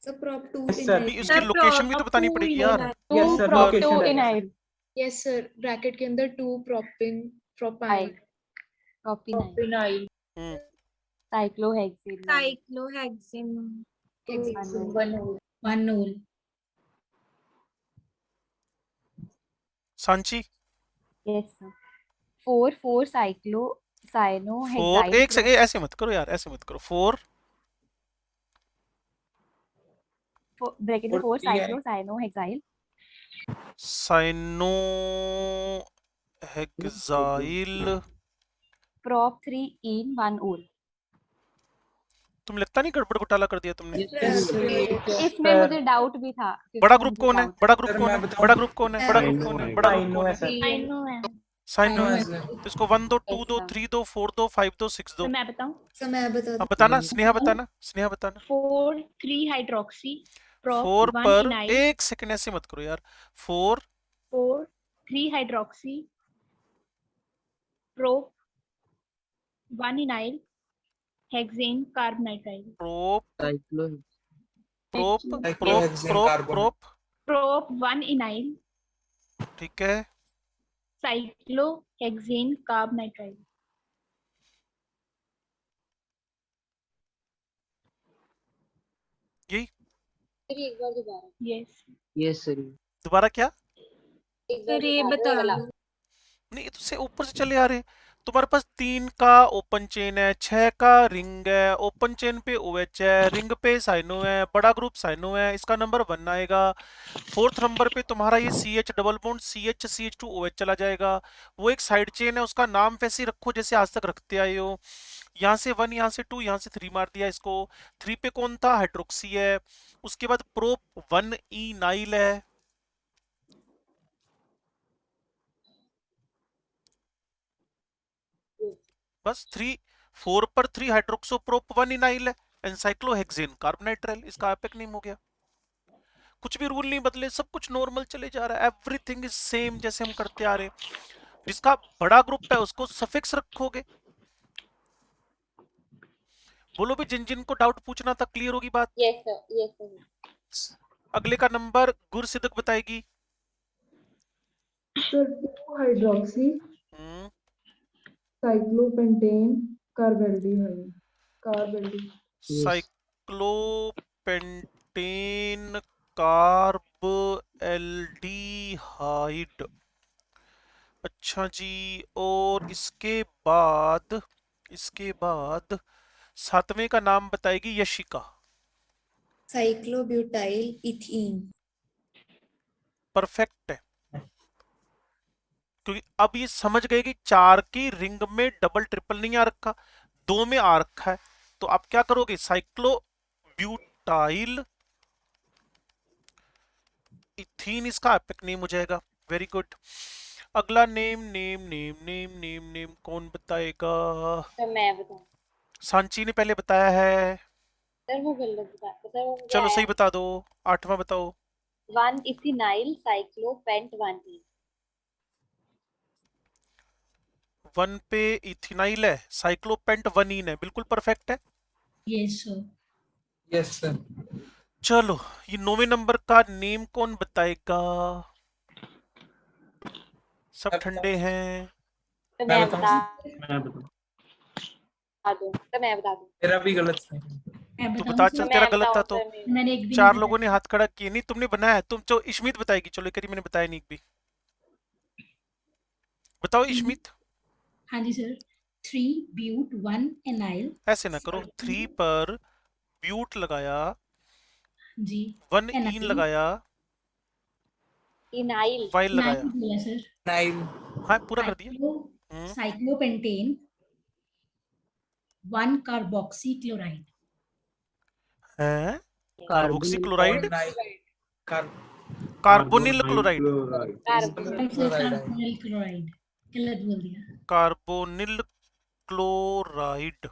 L: सर prop 2
N: सर
B: नहीं, उसकी लोकेशन भी तो बतानी पड़ेगी यार।
N: यस सर
E: prop
N: लोकेशन
E: 2
N: है।
E: इनाइल
C: यस सर, ब्रैकेट के अंदर 2 प्रोपाइल
E: प्रोपिनाइल साइक्लोहेक्सेन
A: साइक्लोहेक्सेन
H: 1 ओल।
B: सांची
E: यस सर 4 साइक्लोसाइनोहेक्साइल
B: एक सेकंड ऐसे मत करो यार, ऐसे मत करो। 4
E: ब्रैकेट में 4 साइक्लोसाइनोहेक्साइल
B: साइनोहेक्साइल
E: prop 3 in 1 ओल।
B: तुम लगता नहीं गड़बड़ घोटाला कर दिया तुमने?
E: इसमें मुझे डाउट भी था।
B: बड़ा ग्रुप कौन है? बड़ा ग्रुप
F: सर,
B: कौन
F: मैं
B: है?
F: बताऊं?
B: बड़ा ग्रुप कौन है? बड़ा ग्रुप कौन है? बड़ा ग्रुप
N: साइनो
B: कौन
N: है
B: है?
N: सर।
A: साइनो है।
B: साइनो
F: साइनो
B: है।
F: है सर।
B: तो इसको 1 2 2 2 3 2 4 2 5 2 6 2।
A: मैं बताऊं?
L: सर मैं बता
B: अब बताना, स्नेहा बताना, स्नेहा बताना।
A: 4 3 हाइड्रोक्सी prop
B: 4
A: 1
B: पर
A: इनाइल
B: एक सेकंड ऐसे मत करो यार। 4
A: 4 3 hydroxy prop 1 ynyl hexane carbonitrile
B: prop
M: cyclo
B: prop
F: cyclohexane
B: prop
F: carbon.
B: Prop
A: prop 1 ynyl
B: ठीक है।
A: Cyclohexane carbonitrile.
B: यही
E: एक बार दोबारा
A: यस
M: यस सर
B: दोबारा क्या?
E: एक बार
A: सर ये
E: बता दो
A: बता
E: वाला।
A: दो।
B: नहीं, ये तो से ऊपर से चले आ रहे। तुम्हारे पास 3 का ओपन चेन है, 6 का रिंग है, ओपन चेन पे OH है, रिंग पे साइनो है, बड़ा ग्रुप साइनो है, इसका नंबर 1 आएगा। 4th नंबर पे तुम्हारा ये CH double bond CH2 OH चला जाएगा। वो एक साइड चेन है, उसका नाम वैसे ही रखो जैसे आज तक रखते आए हो। यहाँ से 1, यहाँ से 2, यहाँ से 3 मार दिया इसको। 3 पे कौन था? हाइड्रोक्सी है। उसके बाद प्रोप 1 इनाइल है। बस 4 पर 3 हाइड्रोक्सोप्रोप 1 इनाइल है। एनसाइक्लोहेक्सेन कार्बोनाइट्राइल इसका एपिक नेम हो गया। कुछ भी रूल नहीं बदले, सब कुछ नॉर्मल चले जा रहा है। एवरीथिंग इज सेम जैसे हम करते आ रहे। जिसका बड़ा ग्रुप है उसको सफिक्स रखोगे। बोलो भी, जिन जिन को डाउट पूछना था क्लियर होगी बात।
E: Yes sir yes sir.
B: अगले का नंबर गुरसिद्दक बताएगी।
C: Sir 2 hydroxy cyclopentane carbaldehyde
B: cyclopentane carb aldehyde. अच्छा जी, और इसके बाद 7वें का नाम बताएगी यशिका।
L: साइक्लोब्यूटाइल इथीन।
B: परफेक्ट है, क्योंकि अब ये समझ गए कि 4 की रिंग में डबल ट्रिपल नहीं आ रखा, 2 में आ रखा है। तो आप क्या करोगे? साइक्लोब्यूटाइल इथीन इसका एपिक नेम हो जाएगा। Very good. अगला नेम कौन बताएगा?
E: सर मैं बताऊं?
B: सांची ने पहले बताया है।
E: सर वो गलत बता सर वो मुझे
B: चलो
E: आया।
B: सही बता दो, 8वां बताओ।
E: 1 इथेनाइल साइक्लोपेंट 1 ई।
B: 1 पे इथेनाइल है, साइक्लोपेंट 1 इन है, बिल्कुल परफेक्ट है।
H: Yes sir.
F: Yes sir.
B: चलो, ये 9वें नंबर का नेम कौन बताएगा? सब ठंडे हैं।
E: तो मैं
F: मैं
E: बता
F: बताऊं?
E: दूं। तो मैं बता दूं।
F: मेरा भी गलत है।
H: मैं
B: तो
H: बताऊं
B: बता
H: सर?
B: चल, तेरा गलत था तो।
H: मैंने एक भी
B: 4
H: नहीं
B: लोगों ने हाथ खड़ा किए। नहीं, तुमने बनाया। तुम जो इश्मीत बताएगी। चलो एक मैंने बताया नहीं एक भी। बताओ इश्मीत।
H: हाँ जी सर। 3 ब्यूट 1 एनाइल।
B: ऐसे ना करो, 3 पर ब्यूट लगाया
H: जी
B: 1 इन लगाया
E: इनाइल
B: वाइल लगाया।
H: बोला सर।
F: नाइल।
B: हाँ पूरा कर दिया।
H: Cyclopentane 1 carboxy chloride.
B: है carboxy chloride, carbonyl
O: carbonyl
B: chloride,
O: chloride.
H: Carbonyl chloride गलत बोल दिया।
B: Carbonyl chloride.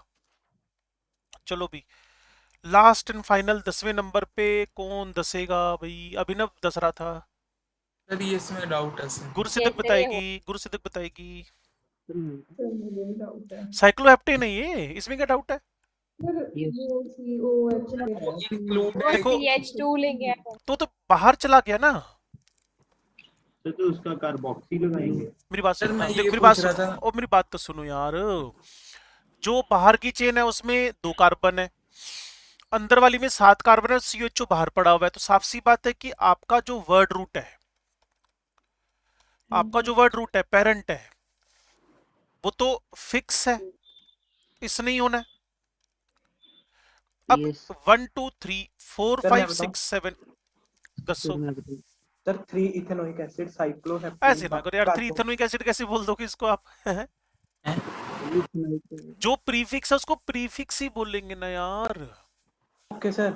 B: चलो भी लास्ट एंड फाइनल 10वें नंबर पे कौन दसेगा भाई? अभिनव दस रहा था।
F: सर ये इसमें डाउट है सर।
B: गुरसिद्दक बताएगी, गुरसिद्दक बताएगी।
N: डाउट है
B: साइक्लोहेप्टेन है ये, इसमें क्या डाउट है?
F: इंक्लूड
E: वो
F: है
B: देखो
E: CH2 लेंगे।
B: तो बाहर चला गया ना।
O: तो उसका कार्बोक्सी लगाएंगे।
B: मेरी बात
F: सर
B: सुनो,
F: मैं
B: देखो
F: ये
B: मेरी बात
F: पूछ रहा
B: सुनो,
F: था।
B: और मेरी बात तो सुनो यार। जो बाहर की चेन है उसमें 2 कार्बन है, अंदर वाली में 7 कार्बन है, CHO बाहर पड़ा हुआ है, तो साफ सी बात है कि आपका जो वर्ड रूट है, आपका जो वर्ड रूट है, पेरेंट है, वो तो फिक्स है, इस नहीं होना है। अब 1 2 3 4
N: सर मैं
B: 5
N: बताऊं
B: 6 7 दसो।
N: सर 3 इथेनोइक एसिड साइक्लोहेप्टेन
B: ऐसे ना करो यार, 3 इथेनोइक एसिड कैसे बोल दोगे इसको आप? जो प्रीफिक्स है उसको प्रीफिक्स ही बोलेंगे ना यार।
N: ओके सर,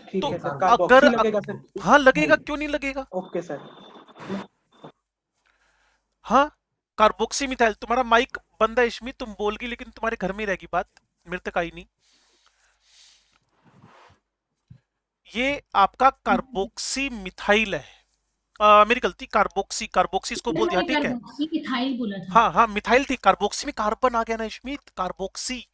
N: ठीक
B: तो
N: है सर,
B: अगर
N: कार्बोक्सी लगेगा सर।
B: हाँ लगेगा, क्यों नहीं लगेगा?
N: Okay sir.
B: हाँ कार्बोक्सी मिथाइल। तुम्हारा माइक बंद है इश्मी, तुम बोलगी लेकिन तुम्हारे घर में रहेगी बात, मेरे तक आई नहीं। ये आपका कार्बोक्सी मिथाइल है। मेरी गलती, कार्बोक्सी, कार्बोक्सी इसको बोल दिया, ठीक है।
H: मिथाइल बोला था।
B: हाँ हाँ मिथाइल थी, कार्बोक्सी में कार्बन आ गया ना इश्मीत, कार्बोक्सी।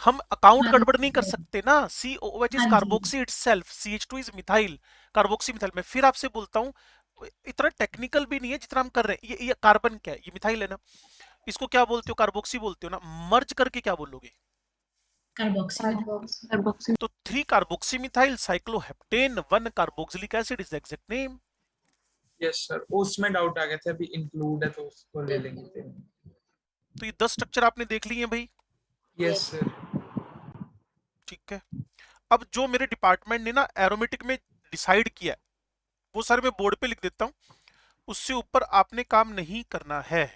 B: हम अकाउंट गड़बड़ नहीं कर सकते ना। COOH is carboxy itself, CH2 is methyl, carboxy methyl. मैं फिर आपसे बोलता हूँ, इतना टेक्निकल भी नहीं है जितना हम कर रहे हैं। ये कार्बन क्या है? ये मिथाइल है ना, इसको क्या बोलते हो? कार्बोक्सी बोलते हो ना। मर्ज करके क्या बोलोगे?
H: कार्बोक्सी।
B: तो 3 carboxy methyl cycloheptane 1 carboxylic acid is the exact name.
F: Yes sir, उसमें डाउट आ गया था, अभी इंक्लूड है तो उसको ले लेंगे।
B: तो ये 10 स्ट्रक्चर आपने देख लिए हैं भाई।
F: Yes sir.
B: ठीक है, अब जो मेरे डिपार्टमेंट ने ना एरोमेटिक में डिसाइड किया है, वो सारे मैं बोर्ड पे लिख देता हूं, उससे ऊपर आपने काम नहीं करना है।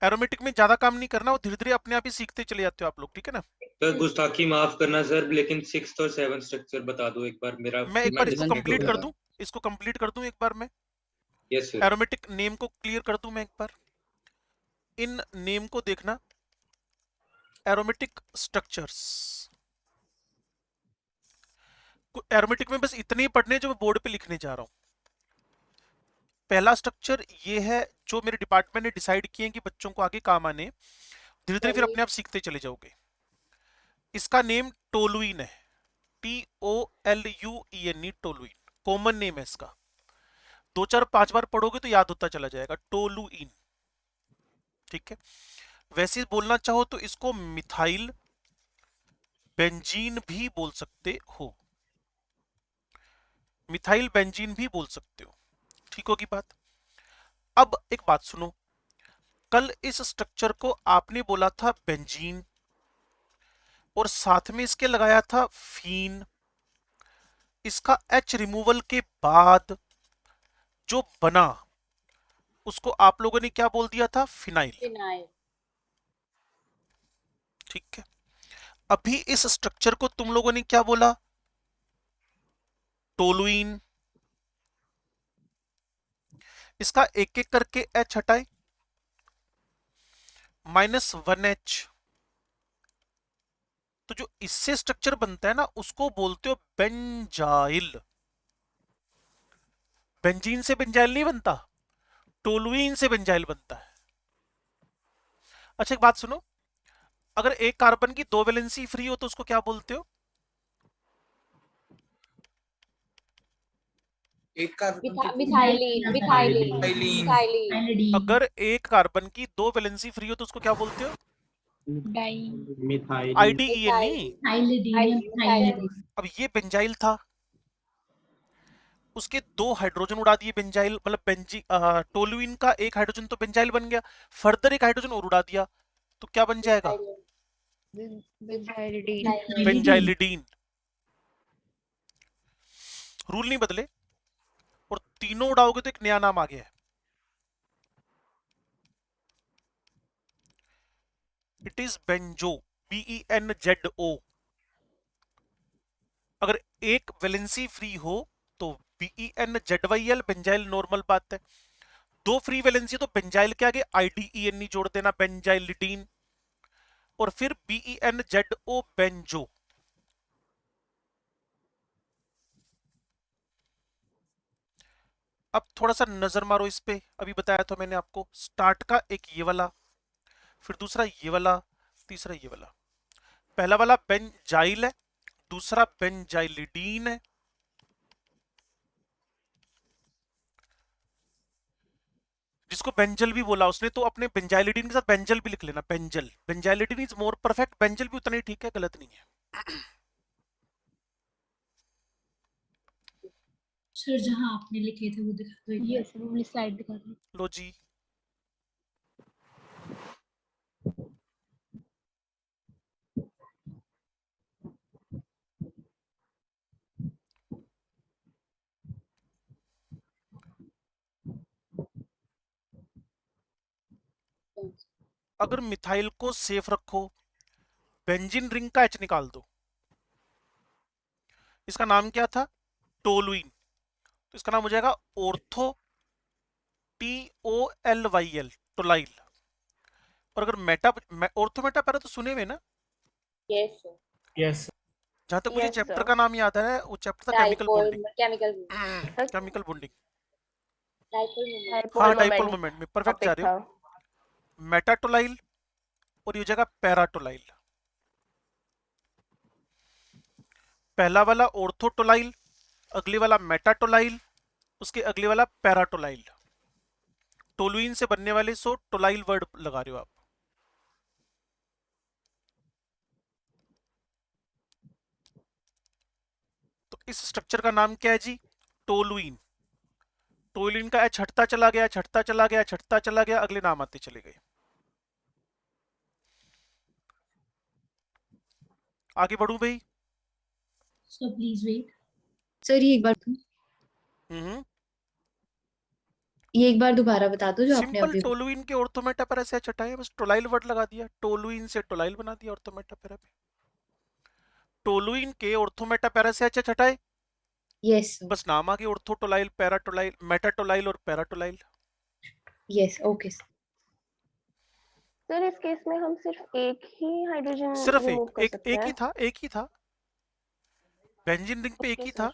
B: एरोमेटिक में ज्यादा काम नहीं करना, वो धीरे धीरे अपने आप ही सीखते चले जाते हो आप लोग, ठीक है ना?
P: सर गुस्ताखी माफ करना सर, लेकिन 6th और 7th स्ट्रक्चर बता दो एक बार। मेरा
B: मैं एक बार इसको
P: डिस्कनेक्ट
B: कंप्लीट
P: हो
B: कर
P: गया।
B: दूं, इसको कंप्लीट कर दूं एक बार मैं।
P: Yes sir.
B: एरोमेटिक नेम को क्लियर कर दूं मैं एक बार। इन नेम को देखना, एरोमेटिक स्ट्रक्चर्स। एरोमेटिक में बस इतने ही पढ़ने जो मैं बोर्ड पे लिखने जा रहा हूं। पहला स्ट्रक्चर ये है जो मेरे डिपार्टमेंट ने डिसाइड किए कि बच्चों को आगे काम आने, धीरे धीरे फिर अपने आप सीखते चले जाओगे। इसका नेम टोलुइन है, TOLUENE, टोलुइन। कॉमन नेम है इसका, 2 4 5 बार पढ़ोगे तो याद होता चला जाएगा, टोलुइन। ठीक है, वैसे बोलना चाहो तो इसको मिथाइल बेंजीन भी बोल सकते हो, मिथाइल बेंजीन भी बोल सकते हो। ठीक होगी बात? अब एक बात सुनो, कल इस स्ट्रक्चर को आपने बोला था बेंजीन, और साथ में इसके लगाया था फीन। इसका H रिमूवल के बाद जो बना उसको आप लोगों ने क्या बोल दिया था? फिनाइल। ठीक है, अभी इस स्ट्रक्चर को तुम लोगों ने क्या बोला? टोलुइन। इसका एक एक करके H हटाए, -1H। तो जो इससे स्ट्रक्चर बनता है ना उसको बोलते हो बेंजाइल। बेंजीन से बेंजाइल नहीं बनता, टोलुइन से बेंजाइल बनता है। अच्छा एक बात सुनो, अगर एक कार्बन की 2 वैलेंसी फ्री हो तो उसको क्या बोलते हो?
F: एक कार्बन
E: मिथाइलिन।
B: अगर एक कार्बन की 2 वैलेंसी फ्री हो तो उसको क्या बोलते हो?
O: मिथाइल।
B: IDENE। अब ये बेंजाइल था, उसके 2 हाइड्रोजन उड़ा दिए बेंजाइल, मतलब टोलुइन का 1 हाइड्रोजन तो बेंजाइल बन गया, फर्दर 1 हाइड्रोजन और उड़ा दिया तो क्या बन जाएगा? बेंजाइलिडीन। रूल नहीं बदले, और तीनों उड़ाओगे तो एक नया नाम आ गया है। It is benzo, BENZO। अगर एक वैलेंसी फ्री हो तो BENZYL बेंजाइल नॉर्मल बात है। दो फ्री वैलेंसी तो बेंजाइल के आगे IDENE जोड़ देना, बेंजाइलिडीन, और फिर BENZO बेंजो। अब थोड़ा सा नजर मारो इस पे, अभी बताया था मैंने आपको, स्टार्ट का एक ये वाला, फिर दूसरा ये वाला, तीसरा ये वाला। पहला वाला बेंजाइल है, दूसरा बेंजाइलिडीन है, जिसको बेंजल भी बोला उसने, तो अपने बेंजाइलिडीन के साथ बेंजल भी लिख लेना, benzal. Benzylidene is more perfect, benzal भी उतना ही ठीक है, गलत नहीं है।
H: सर जहाँ आपने लिखे थे वो दिखा दो।
A: ये सर वो स्लाइड दिखा दो।
B: लो जी, अगर मिथाइल को सेफ रखो, बेंजीन रिंग का H निकाल दो। इसका नाम क्या था? टोलुइन। तो इसका नाम हो जाएगा ऑर्थो, TOLYL, टोलाइल। और अगर ऑर्थो मेटा पैरा तो सुने हुए ना?
E: यस
I: यस
B: जहां तक मुझे
E: Yes,
B: चैप्टर
E: sir.
B: का नाम याद है, वो चैप्टर था chemical bonding.
E: Chemical
B: chemical bonding,
E: dipole
B: हाँ डाइपोल मोमेंट में परफेक्ट जा रहे हो। मेटाटोलाइल और ये हो जाएगा पैराटोलाइल। पहला वाला ऑर्थोटोलाइल, अगले वाला मेटाटोलाइल, उसके अगले वाला पैराटोलाइल। टोलुइन से बनने वाले सो टोलाइल वर्ड लगा रहे हो आप। तो इस स्ट्रक्चर का नाम क्या है जी? टोलुइन। टोलुइन का H हटता चला गया, छटता चला गया, छटता चला गया, अगले नाम आते चले गए। आगे बढ़ू भाई?
H: So please wait.
Q: सर ये एक बार ये एक बार दोबारा बता दो जो आपने
B: सिंपल
Q: अभी
B: टोलुइन के ऑर्थोमेटा पैरा से हटाया, बस टोलाइल वर्ड लगा दिया, टोलुइन से टोलाइल बना दिया ऑर्थोमेटा पैरा पे। टोलुइन के ऑर्थोमेटा पैरा से H हटाए,
Q: यस
B: बस नाम आ गया ऑर्थोटोलाइल, पैराटोलाइल, मेटाटोलाइल और पैराटोलाइल।
Q: यस ओके
I: सर इस केस में हम सिर्फ एक ही हाइड्रोजन
B: सिर्फ
I: रिमूव कर
B: एक
I: सकते
B: एक
I: हैं।
B: ही था, एक ही था बेंजीन रिंग पे, एक
I: ओके
B: ही
I: सर।
B: था।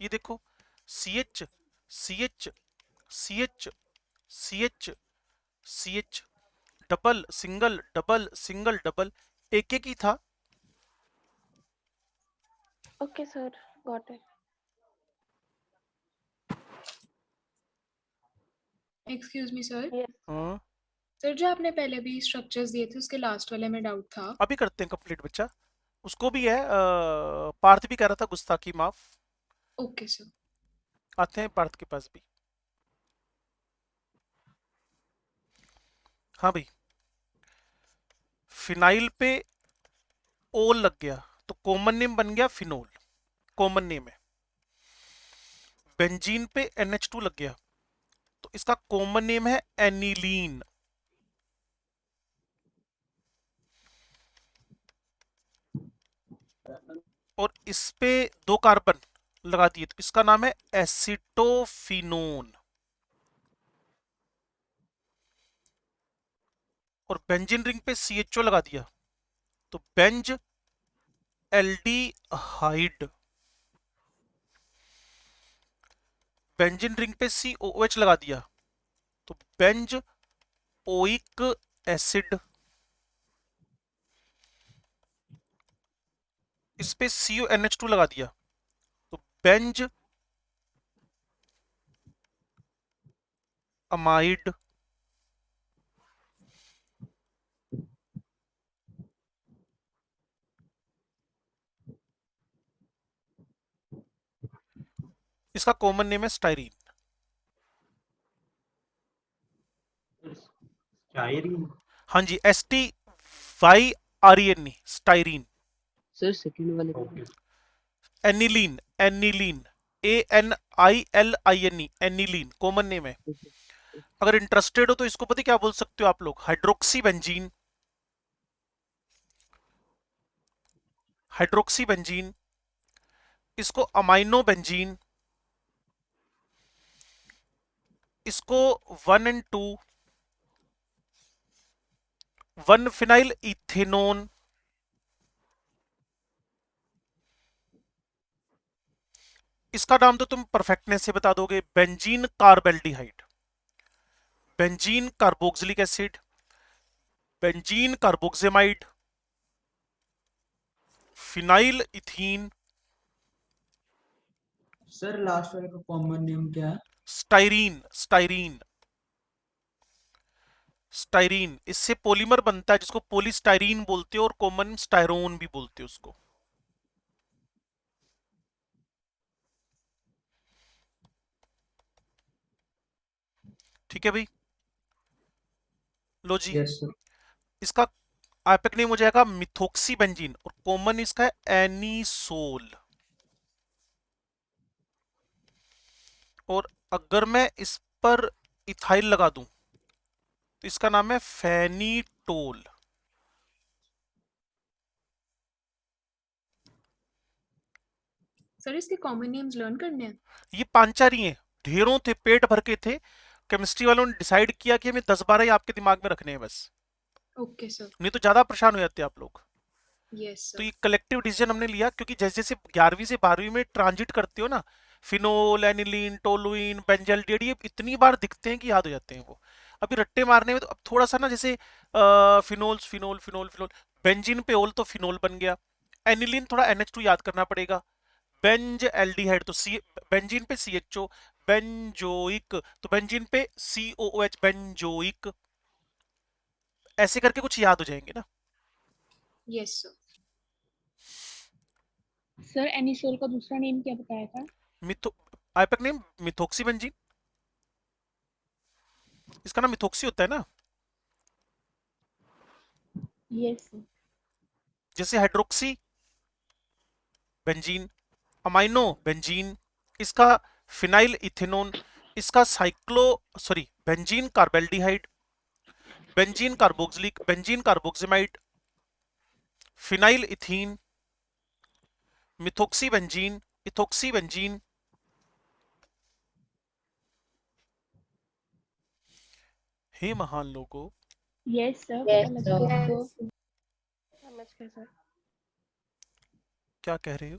B: ये देखो CH CH CH CH CH, double single double single double, एक एक ही था।
I: Okay sir got it.
C: Excuse me sir.
B: हाँ,
C: सर जो आपने पहले भी स्ट्रक्चर्स दिए थे उसके लास्ट वाले में डाउट था।
B: अभी करते हैं कंप्लीट बच्चा, उसको भी है। पार्थ भी कह रहा था गुस्ताखी माफ।
C: Okay sir.
B: आते हैं पार्थ के पास भी। हाँ भाई, फिनाइल पे ओल लग गया तो कॉमन नेम बन गया फिनोल, कॉमन नेम है। बेंजीन पे NH2 लग गया तो इसका कॉमन नेम है एनिलीन। और इस पे दो कार्बन लगा दिए तो इसका नाम है एसिटोफिनोन। और बेंजीन रिंग पे CHO लगा दिया तो बेंज एल्डिहाइड। बेंजीन रिंग पे COOH लगा दिया तो बेंज ओइक एसिड। इस पे CONH2 लगा दिया तो बेंज अमाइड। इसका कॉमन नेम है स्टाइरीन।
O: स्टाइरीन?
B: हाँ जी, STYRENE, स्टाइरीन।
M: सर सेकंड वाले
B: aniline, aniline, ANILINE, aniline common name है। अगर इंटरेस्टेड हो तो इसको पता क्या बोल सकते हो आप लोग? हाइड्रोक्सी बेंजीन, हाइड्रोक्सी बेंजीन, इसको अमाइनो बेंजीन, इसको 1 and 2, 1 फिनाइल इथेनोन, इसका नाम तो तुम परफेक्टनेस से बता दोगे, benzene carbaldehyde, benzene carboxylic acid, benzene carboxamide, phenyl ethene.
D: Sir last वाले का कॉमन नेम क्या है?
B: Styrene, styrene, styrene. इससे पॉलीमर बनता है जिसको पॉलीस्टाइरीन बोलते हो और कॉमन स्टायरोन भी बोलते हो उसको। ठीक है भाई, लो जी।
D: Yes sir.
B: इसका आइपेक नेम हो जाएगा मिथोक्सी बेंजीन और कॉमन इसका है एनिसोल। और अगर मैं इस पर इथाइल लगा दूं तो इसका नाम है फेनिटोल।
C: सर इसके कॉमन नेम्स लर्न करने हैं?
B: ये 5-4 ही हैं, ढेरों थे, पेट भर के थे। केमिस्ट्री वालों ने डिसाइड किया कि हमें 10-12 ही आपके दिमाग में रखने हैं बस,
C: ओके सर।
B: नहीं तो ज्यादा परेशान हो जाते आप लोग।
C: यस
B: तो
C: सर।
B: ये कलेक्टिव डिसीजन हमने लिया क्योंकि जैसे जैसे 11वीं से 12वीं में ट्रांजिट करते हो ना, फिनोल, एनिलीन, टोलुइन, बेंजल्डिहाइड, ये इतनी बार दिखते हैं कि याद हो जाते हैं वो। अभी रट्टे मारने में तो अब थोड़ा सा ना, जैसे phenol phenol phenol phenol, benzene पे ओल तो फिनोल बन गया, एनिलीन थोड़ा NH2 याद करना पड़ेगा, बेंज एल्डिहाइड तो सी, बेंजीन पे CHO, बेंजोइक तो बेंजीन पे COOH, बेंजोइक। ऐसे करके कुछ याद हो जाएंगे ना।
C: Yes sir.
A: सर एनिसोल का दूसरा नेम क्या बताया था?
B: मिथो आइपेक नेम मिथोक्सी बेंजीन, इसका नाम मिथोक्सी होता है ना।
A: यस
B: जैसे हाइड्रोक्सी बेंजीन, अमाइनो बेंजीन, इसका फिनाइल इथेनोन, इसका benzene carbaldehyde, benzene carboxylic, benzene carboxamide, phenyl ethene, methoxy benzene, ethoxy benzene. हे महान लोगों,
A: यस सर,
Q: Yes,
A: पता लग गया
Q: sir.
A: हमको।
I: समझ गए सर।
B: क्या कह रहे हो?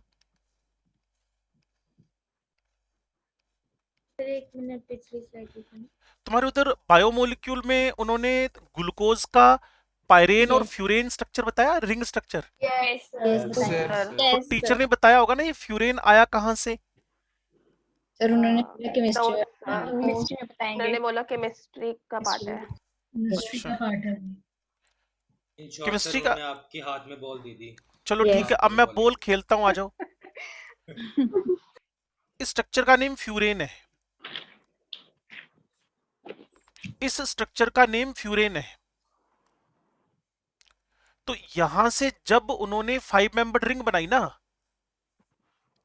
A: सर एक मिनट, पिछली स्लाइड दिखाना।
B: तुम्हारे उधर बायोमोलिक्यूल में उन्होंने ग्लूकोज का पायरेन और
A: Yes.
B: फ्यूरेन स्ट्रक्चर बताया, रिंग स्ट्रक्चर।
A: यस सर,
B: तो टीचर ने बताया होगा ना ये फ्यूरेन आया कहाँ से।
Q: सर उन्होंने केमिस्ट्री
A: केमिस्ट्री में बताएंगे।
I: उन्होंने बोला केमिस्ट्री का पार्ट है।
H: केमिस्ट्री का पार्ट है।
B: केमिस्ट्री का
P: आपके हाथ में बॉल दी थी।
B: चलो
Q: Yes.
B: ठीक है, अब मैं बॉल खेलता हूँ, आ जाओ। इस स्ट्रक्चर का नेम फ्यूरेन है, इस स्ट्रक्चर का नेम फ्यूरेन है। तो यहां से जब उन्होंने 5 मेंबर्ड रिंग बनाई ना,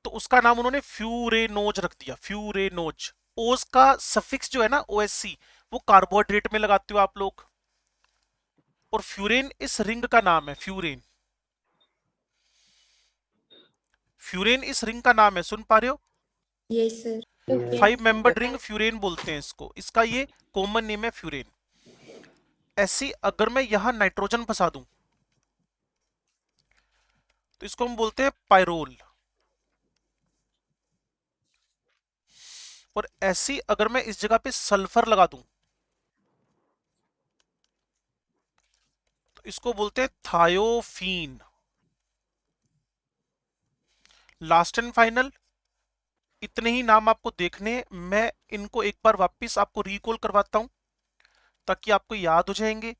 B: तो उसका नाम उन्होंने फ्यूरेनोज रख दिया, फ्यूरेनोज। ओस का सफिक्स जो है ना OSC, वो कार्बोहाइड्रेट में लगाते हो आप लोग, और फ्यूरेन इस रिंग का नाम है, फ्यूरेन। फ्यूरेन इस रिंग का नाम है, सुन पा रहे हो?
Q: Yes sir.
B: 5 membered ring furan बोलते हैं इसको, इसका ये कॉमन नेम है फ्यूरेन। ऐसी अगर मैं यहां नाइट्रोजन फंसा दूं तो इसको हम बोलते हैं पायरोल। और ऐसी अगर मैं इस जगह पे सल्फर लगा दूं तो इसको बोलते हैं थायोफीन। लास्ट एंड फाइनल, इतने ही नाम आपको देखने, मैं इनको एक बार वापस आपको रिकॉल करवाता हूं ताकि आपको याद हो जाएंगे।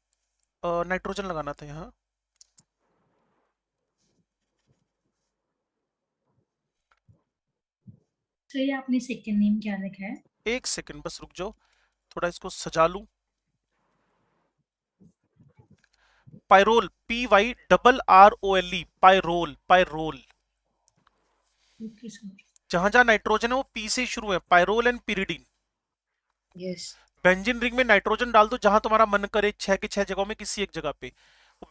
B: नाइट्रोजन लगाना था यहां।
H: सर ये आपने सेकंड नेम क्या रखा है?
B: एक सेकंड बस रुक जाओ, थोड़ा इसको सजा लूं। Pyrrole, PYRROLE, pyrrole, pyrrole.
H: Okay sir.
B: जहां जहां नाइट्रोजन है वो P से शुरू है, pyrrole and pyridine.
Q: Yes.
B: Benzene ring में नाइट्रोजन डाल दो जहां तुम्हारा मन करे, 6 के 6 जगहों में किसी एक जगह पे,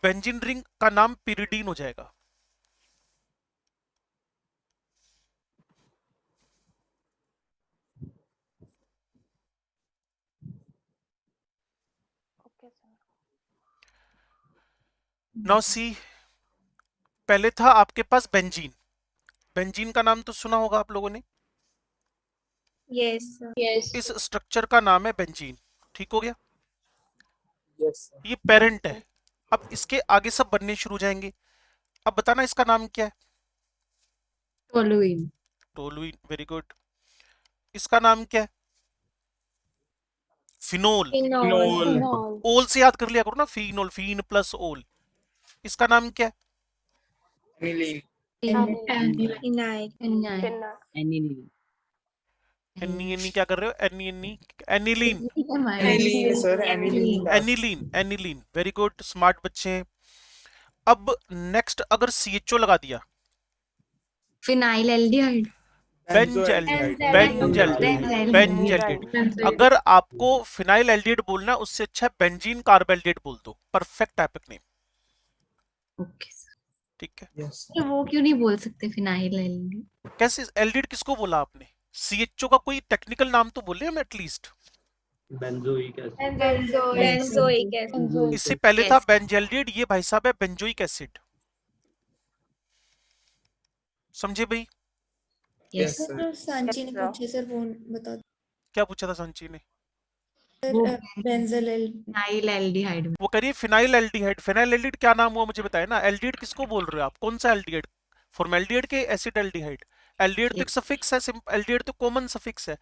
B: बेंजीन रिंग का नाम पिरिडीन हो जाएगा। नाउ सी, पहले था आपके पास बेंजीन। बेंजीन का नाम तो सुना होगा आप लोगों ने।
A: यस
B: इस स्ट्रक्चर का नाम है बेंजीन। ठीक हो गया।
N: यस
B: ये पेरेंट है। अब इसके आगे सब बनने शुरू हो जाएंगे। अब बताना इसका नाम क्या है।
Q: टोलुइन।
B: Toluene, very good. इसका नाम क्या है। फिनोल।
F: फिनोल।
B: ओल से याद कर लिया करो ना, फिनोल, फीन प्लस ओल। इसका नाम क्या है।
F: एनिलीन।
M: एनिलीन।
B: एनी एनी क्या कर रहे हो। Any any, aniline.
F: Aniline sir, aniline.
B: Aniline, aniline, very good, smart बच्चे हैं। अब नेक्स्ट अगर CHO लगा दिया,
Q: phenyl aldehyde.
B: Benzaldehyde, benzaldehyde, benzaldehyde. अगर आपको फिनाइल एल्डिहाइड बोलना उससे अच्छा है बेंजीन कार्बेल्डिहाइड बोल दो। परफेक्ट टाइपिक नेम।
Q: Okay sir.
B: ठीक है।
F: यस
Q: तो वो क्यों नहीं बोल सकते फिनाइल एल्डिहाइड?
B: कैसे एल्डिहाइड किसको बोला आपने। CHO का कोई टेक्निकल नाम तो बोले हम at least.
O: Benzoic acid.
A: Benzoic acid.
B: इससे पहले था बेंजल्डिहाइड, ये भाई साहब है बेंजोइक एसिड। समझे भाई।
F: Yes
L: sir
F: sir.
L: सांची ने पूछे सर, वो बता दो
B: क्या पूछा था सांची ने।
L: सर। Benzyl
Q: phenyl aldehyde.
B: वो कह रही है फिनाइल एल्डिहाइड। फिनाइल एल्डिहाइड क्या नाम हुआ मुझे बताए ना। एल्डिहाइड किसको बोल रहे हो आप, कौन सा एल्डिहाइड। फॉर्मेल्डिहाइड के एसिड एल्डिहाइड। एल्डिहाइड तो एक सफिक्स है, एल्डिहाइड तो कॉमन सफिक्स है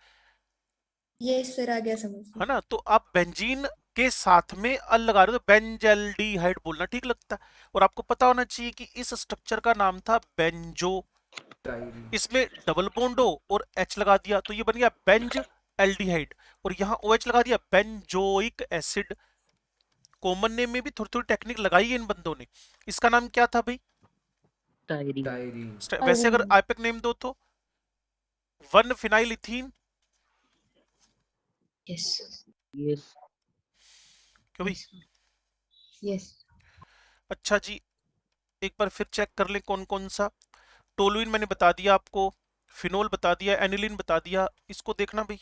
L: ये सर आ गया समझ में।
B: है ना। तो आप बेंजीन के साथ में अल लगा रहे हो तो बेंजल्डिहाइड बोलना ठीक लगता है। और आपको पता होना चाहिए कि इस स्ट्रक्चर का नाम था बेंजो। इसमें डबल बॉन्ड हो और H लगा दिया तो ये बन गया बेंज एल्डिहाइड, और यहाँ OH लगा दिया बेंजोइक एसिड। कॉमन नेम में भी थोड़ी थोड़ी टेक्निक लगाई है इन बंदों ने। इसका नाम क्या था भाई। वैसे अगर आइपिक नेम दो तो 1 फिनाइल इथीन।
Q: Yes
M: yes.
B: क्यों भाई।
Q: यस।
B: अच्छा जी, एक बार फिर चेक कर ले कौन कौन सा। टोलुइन मैंने बता दिया आपको, फिनोल बता दिया, एनिलीन बता दिया। इसको देखना भाई।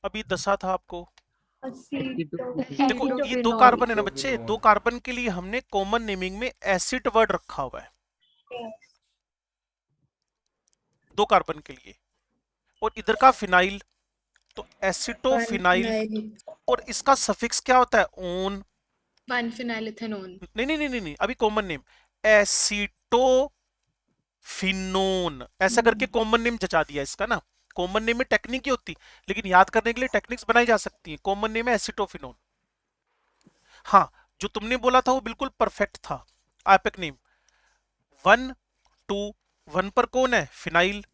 B: अभी दसा था आपको। देखो ये 2 कार्बन है ना बच्चे, 2 कार्बन के लिए हमने कॉमन नेमिंग में एसिड वर्ड रखा हुआ है। 2 कार्बन के लिए। और इधर का फिनाइल तो एसिटोफिनाइल। और इसका सफिक्स क्या होता है, ओन।
C: 1 phenyl ethanol.
B: नहीं नहीं नहीं नहीं, अभी कॉमन नेम एसिटोफिनोन, ऐसा करके कॉमन नेम जचा दिया इसका ना। कॉमन नेम में टेक्निक ही होती, लेकिन याद करने के लिए टेक्निक्स बनाई जा सकती हैं। कॉमन नेम है एसिटोफिनोन। हाँ, जो तुमने बोला था वो बिल्कुल परफेक्ट था। आइपिक नेम 1 2 1 पर कौन है, फिनाइल।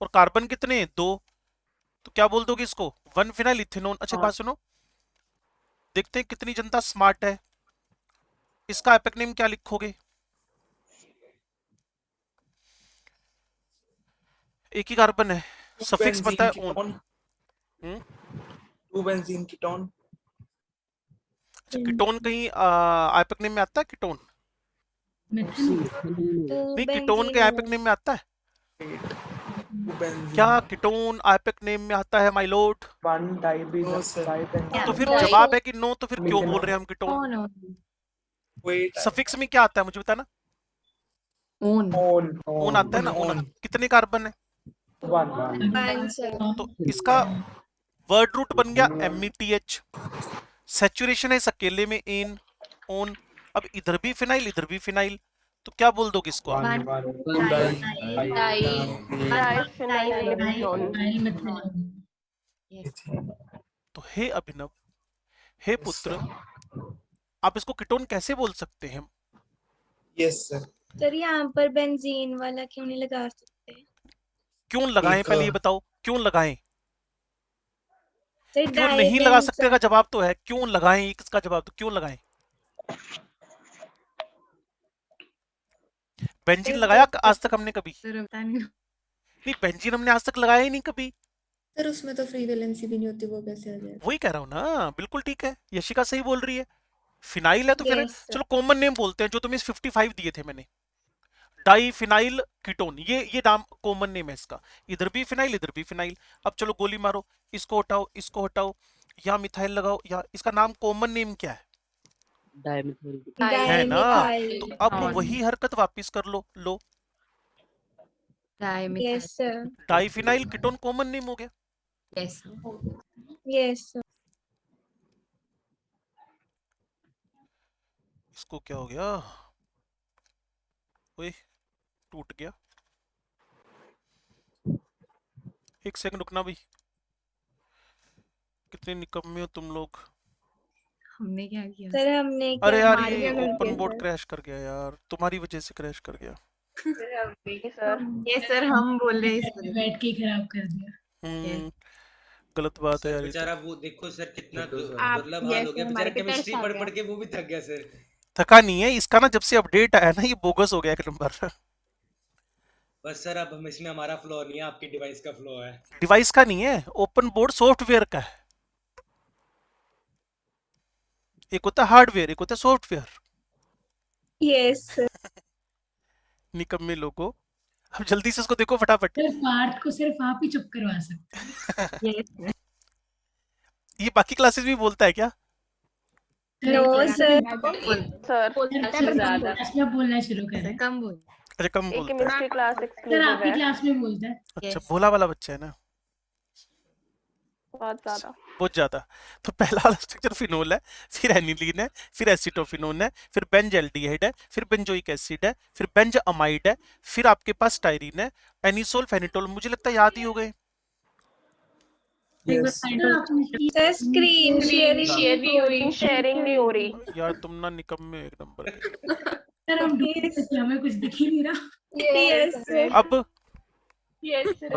B: और कार्बन कितने हैं, 2। तो क्या बोल दोगे इसको, 1 फिनाइल इथेनॉन। अच्छा बात सुनो, देखते हैं कितनी जनता स्मार्ट है। इसका आइपिक नेम क्या लिखोगे। एक ही कार्बन है, सफिक्स पता है ओन।
F: 2 benzene ketone.
B: अच्छा कीटोन कहीं आइपिक नेम में आता है कीटोन। नहीं कीटोन के आइपिक नेम में आता है क्या। कीटोन आइपिक नेम में आता है माय लॉर्ड।
N: 1 डाइबेंजीन।
B: तो फिर जवाब है कि नो, तो फिर क्यों बोल रहे हैं हम कीटोन। सफिक्स में क्या आता है मुझे बताना। ओन आता है ना। ओन कितने कार्बन है,
N: 1।
B: तो इसका वर्ड रूट बन गया METH। सैचुरेशन है इस अकेले में एन ओन। अब इधर भी फिनाइल इधर भी फिनाइल, तो क्या बोल दोगे इसको आप। तो हे अभिनव, हे पुत्र, आप इसको कीटोन कैसे बोल सकते हैं।
F: Yes sir.
A: सर यहाँ पर बेंजीन वाला क्यों नहीं लगा सकते।
B: क्यों लगाएं, पहले ये बताओ क्यों लगाएं।
A: सर
B: क्यों नहीं लगा सकते का जवाब तो है, क्यों लगाएं इसका जवाब तो क्यों लगाएं। बेंजीन लगाया आज तक हमने कभी। नहीं बेंजीन हमने आज तक लगाया ही नहीं कभी।
L: सर उसमें तो फ्री वैलेंसी भी नहीं होती, वो कैसे आ जाए।
B: वही कह रहा हूँ ना, बिल्कुल ठीक है, यशिका सही बोल रही है। फिनाइल है तो फिर चलो कॉमन नेम बोलते हैं जो तुम्हें 55 दिए थे मैंने। डाइफिनाइल कीटोन, ये नाम कॉमन नेम है इसका, इधर भी फिनाइल इधर भी फिनाइल। अब चलो गोली मारो, इसको हटाओ इसको हटाओ, यहाँ मिथाइल लगाओ, यहाँ इसका नाम कॉमन नेम क्या है? है ना, तो अब वही हरकत वापस कर लो। लो
Q: Dimethyl.
E: Yes, sir.
B: Diphenyl ketone common name हो गया।
Q: Yes.
E: Yes, sir.
B: इसको क्या हो गया? ओए टूट गया। एक सेकंड रुकना भाई, कितने निकम्मे हो तुम लोग।
Q: हमने क्या किया?
E: सर हमने
B: अरे
E: क्या
B: यार
E: हमारे
B: ये
E: क्या गलती
B: ओपन
E: है
B: बोर्ड
E: सर?
B: क्रैश कर गया यार, तुम्हारी वजह से क्रैश कर गया।
I: सर
Q: ये सर हम बोल रहे हैं इस वजह से।
H: बैठ के खराब कर दिया।
B: गलत बात है
P: सर
B: यार ये तो।
P: बेचारा वो देखो सर कितना
O: तो सर।
P: मतलब हाल हो गया
E: हमारे
P: बेचारा,
E: पे तरस
P: केमिस्ट्री
E: आ
P: पढ़
E: गया।
P: पढ़ के वो भी थक गया सर।
B: थका नहीं है इसका ना, जब से अपडेट आया ना ये बोगस हो गया एक नंबर।
P: बस सर अब हम इसमें हमारा फ्लॉ नहीं है, आपकी डिवाइस का फ्लॉ है।
B: डिवाइस का नहीं है, ओपन बोर्ड सॉफ्टवेयर का है। एक होता है हार्डवेयर, एक होता है सॉफ्टवेयर।
E: Yes, sir.
B: निकम्मे लोगों, अब जल्दी से इसको देखो फटाफट।
H: सर पार्थ को सिर्फ आप ही चुप करवा सकते हैं।
Q: Yes.
B: ये बाकी क्लासेस भी बोलता है क्या?
E: No, sir.
I: सर
H: क्लास में बोलना शुरू करें।
Q: कम बोल।
B: अरे कम
I: एक
B: बोलता है।
I: केमिस्ट्री क्लास
H: सर
I: एक्सक्लूसिव
H: आपकी
I: है,
H: क्लास में बोलता है।
B: अच्छा
Q: Yes.
B: भोला वाला बच्चा है ना,
I: बहुत ज्यादा।
B: बहुत ज्यादा। तो पहला वाला स्ट्रक्चर फिनोल है, फिर एनिलीन है, फिर एसिटोफिनोन है, फिर बेंजल्डिहाइड है, फिर बेंजोइक एसिड है, फिर बेंज अमाइड है, फिर आपके पास स्टाइरीन है, एनिसोल फेनिटोल। मुझे लगता है याद ही हो गए।
N: Yes.
H: सर आपने
E: सर स्क्रीन शेयर भी हो रही
I: शेयरिंग नहीं हो रही।
B: यार तुम ना निकम्मे एक नंबर के।
H: सर हम ढूंढ रहे थे, हमें कुछ दिख ही नहीं रहा।
E: Yes, sir.
B: अब
E: Yes, sir.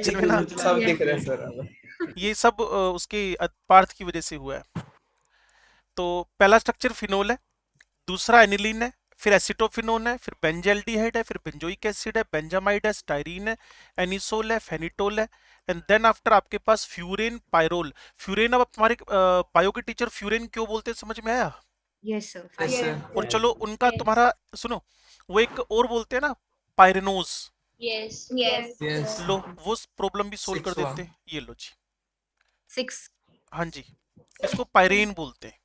B: जिनमें ना
N: सब दिख रहे हैं सर अब।
B: ये सब उसके पार्थ की वजह से हुआ है। तो पहला स्ट्रक्चर फिनोल है, दूसरा एनिलीन है, फिर एसिटोफिनोन है, फिर बेंजल्डिहाइड है, फिर बेंजोइक एसिड है, बेंजामाइड है, स्टाइरीन है, एनिसोल है, फेनिटोल है, एंड देन आफ्टर आपके पास फ्यूरेन पायरोल। फ्यूरेन, अब तुम्हारे बायो के टीचर फ्यूरेन क्यों बोलते हैं समझ में आया?
Q: Yes, sir.
N: Yes, sir.
B: और चलो उनका तुम्हारा सुनो, वो एक और बोलते हैं ना पायरेनोज।
E: Yes. Yes.
N: Yes.
B: लो वो प्रॉब्लम भी सोल्व कर
N: 6
B: देते हैं। ये लो जी,
Q: 6.
B: हाँ जी, इसको पायरेन बोलते हैं।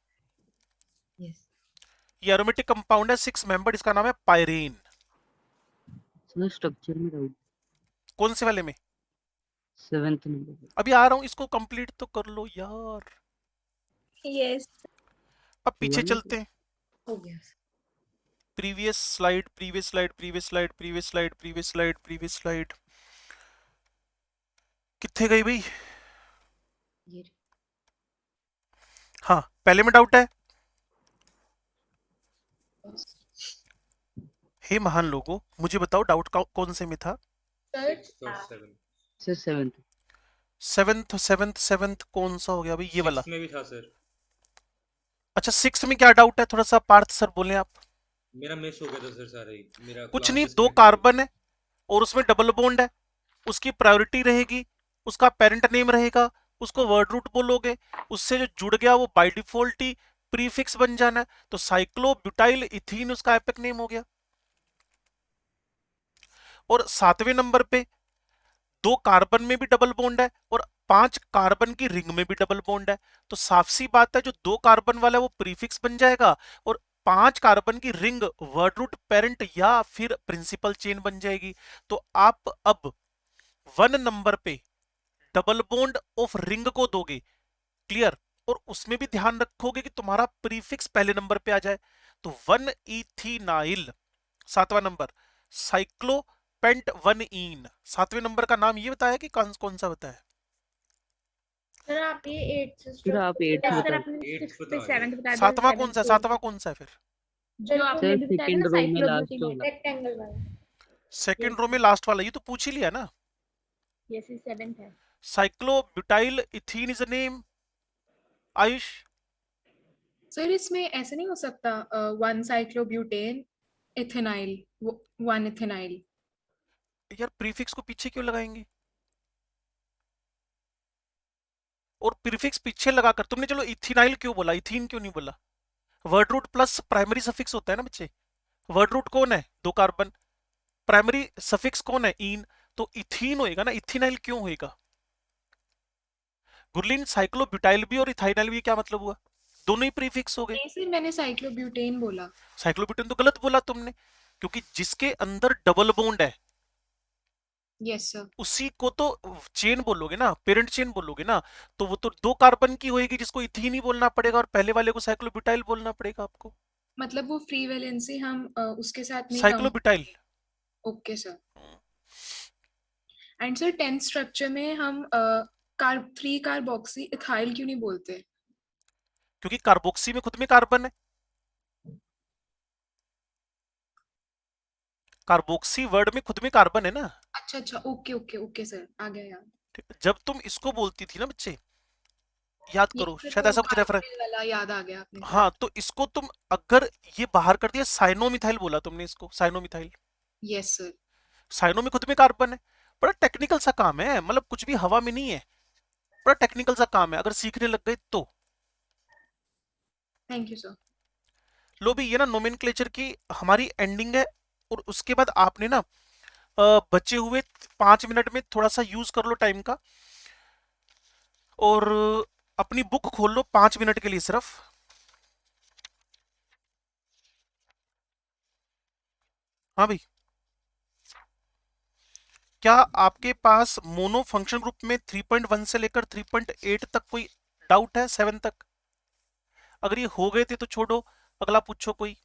Q: Yes.
B: ये एरोमेटिक कंपाउंड है 6 मेंबर, इसका नाम है पायरेन।
M: स्ट्रक्चर में डाउट।
B: कौन से वाले में?
M: 7th number.
B: अभी आ रहा हूँ, इसको कंप्लीट तो कर लो यार।
E: Yes.
B: अब पीछे
M: वाले
B: चलते हैं।
Q: हो गया।
B: Previous slide, previous slide, previous slide, previous slide, previous slide, previous slide कितने गई भाई?
Q: ये
B: हाँ पहले में डाउट है। हे महान लोगों, मुझे बताओ डाउट कौन से में था?
M: Sir 7th।
B: सेवेंथ कौन सा हो गया भाई? ये वाला।
P: में भी था सर।
B: अच्छा 6th में क्या डाउट है? थोड़ा सा पार्थ सर बोले आप।
P: मेरा मिस हो गया था सर सारा ही। मेरा
B: कुछ नहीं, 2 कार्बन है और उसमें डबल बॉन्ड है, उसकी प्रायोरिटी रहेगी, उसका पेरेंट नेम रहेगा, उसको वर्ड रूट बोलोगे, उससे जो जुड़ गया वो बाय डिफॉल्ट ही प्रीफिक्स बन जाना है। तो साइक्लोब्यूटाइल इथीन उसका एपिक नेम हो गया। और 7वें नंबर पे 2 कार्बन में भी डबल बॉन्ड है और 5 कार्बन की रिंग में भी डबल बॉन्ड है। तो साफ सी बात है, जो 2 कार्बन वाला है वो प्रीफिक्स बन जाएगा और 5 कार्बन की रिंग वर्ड रूट पेरेंट या फिर प्रिंसिपल चेन बन जाएगी। तो आप अब 1 नंबर पे डबल बॉन्ड ऑफ रिंग को दोगे, क्लियर, और उसमें भी ध्यान रखोगे कि तुम्हारा प्रीफिक्स पहले नंबर पे आ जाए। तो 1 इथीनाइल 7वां नंबर, साइक्लोपेंट 1 इन 7वें नंबर का नाम ये बताया कि कौन सा बताया?
E: सर आप ये 8
M: फिर आप 8th
E: सर
M: बता।
E: आपने 6th पे 7th बता दिया।
B: 7वां कौन सा? 7वां कौन सा है फिर?
E: जो आपने
M: सर
E: भी बताया
M: सेकंड
E: ना
M: रो में लास्ट
E: साइक्लोब्यूटेन
M: वाला।
E: रेक्टेंगल वाला।
B: सेकंड रो में लास्ट वाला, ये तो पूछ ही लिया ना।
E: यस, ये 7th है।
B: साइक्लोब्यूटाइल ethene is a name. Ayush,
C: sir इसमें ऐसा नहीं हो सकता 1 साइक्लोब्यूटेन इथेनाइल 1 इथेनाइल?
B: यार प्रीफिक्स को पीछे क्यों लगाएंगे? और प्रीफिक्स पीछे लगाकर तुमने चलो इथेनाइल क्यों बोला, इथीन क्यों नहीं बोला? Word root plus primary suffix होता है ना बच्चे, वर्ड रूट कौन है? 2 कार्बन। प्राइमरी सफिक्स कौन है? इन, तो इथीन होएगा ना, इथिनाइल क्यों होएगा? गुरलीन साइक्लोब्यूटाइल भी और इथाइनाइल भी क्या मतलब हुआ? दोनों ही प्रीफिक्स हो गए।
C: नहीं सर, मैंने साइक्लोब्यूटेन बोला।
B: साइक्लोब्यूटेन तो गलत बोला तुमने, क्योंकि जिसके अंदर डबल बॉन्ड है
C: यस सर।
B: उसी को तो चेन बोलोगे ना, पेरेंट चेन बोलोगे ना, तो वो तो 2 कार्बन की होएगी जिसको इथीन ही बोलना पड़ेगा और पहले वाले को साइक्लोब्यूटाइल बोलना पड़ेगा आपको।
C: मतलब वो फ्री वैलेंसी हम उसके साथ नहीं
B: साइक्लोब्यूटाइल।
C: Okay sir. And sir 10th structure में हम 3 कार्बोक्सी इथाइल क्यों नहीं बोलते?
B: क्योंकि कार्बोक्सी में खुद में कार्बन है। कार्बोक्सी वर्ड में खुद में कार्बन है ना।
C: अच्छा अच्छा, ओके ओके ओके सर, आ गया याद।
B: जब तुम इसको बोलती थी ना बच्चे, याद करो, शायद ऐसा कुछ रेफरेंस
C: वाला याद आ गया आपने।
B: हाँ, तो इसको तुम अगर ये बाहर कर दिया, साइनोमिथाइल बोला तुमने इसको, साइनोमिथाइल।
C: Yes sir.
B: साइनो में खुद में कार्बन है। बड़ा टेक्निकल सा काम है, मतलब कुछ भी हवा में नहीं है, बड़ा टेक्निकल सा काम है, अगर सीखने लग गए तो।
C: Thank you sir.
B: लो भी, ये ना नोमेनक्लेचर की हमारी एंडिंग है, और उसके बाद आपने ना बचे हुए 5 मिनट में थोड़ा सा यूज कर लो टाइम का, और अपनी बुक खोल लो 5 मिनट के लिए सिर्फ। हाँ भाई, क्या आपके पास मोनो फंक्शन ग्रुप में 3.1 से लेकर 3.8 तक कोई डाउट है? 7 तक? अगर ये हो गए थे तो छोड़ो, अगला पूछो कोई।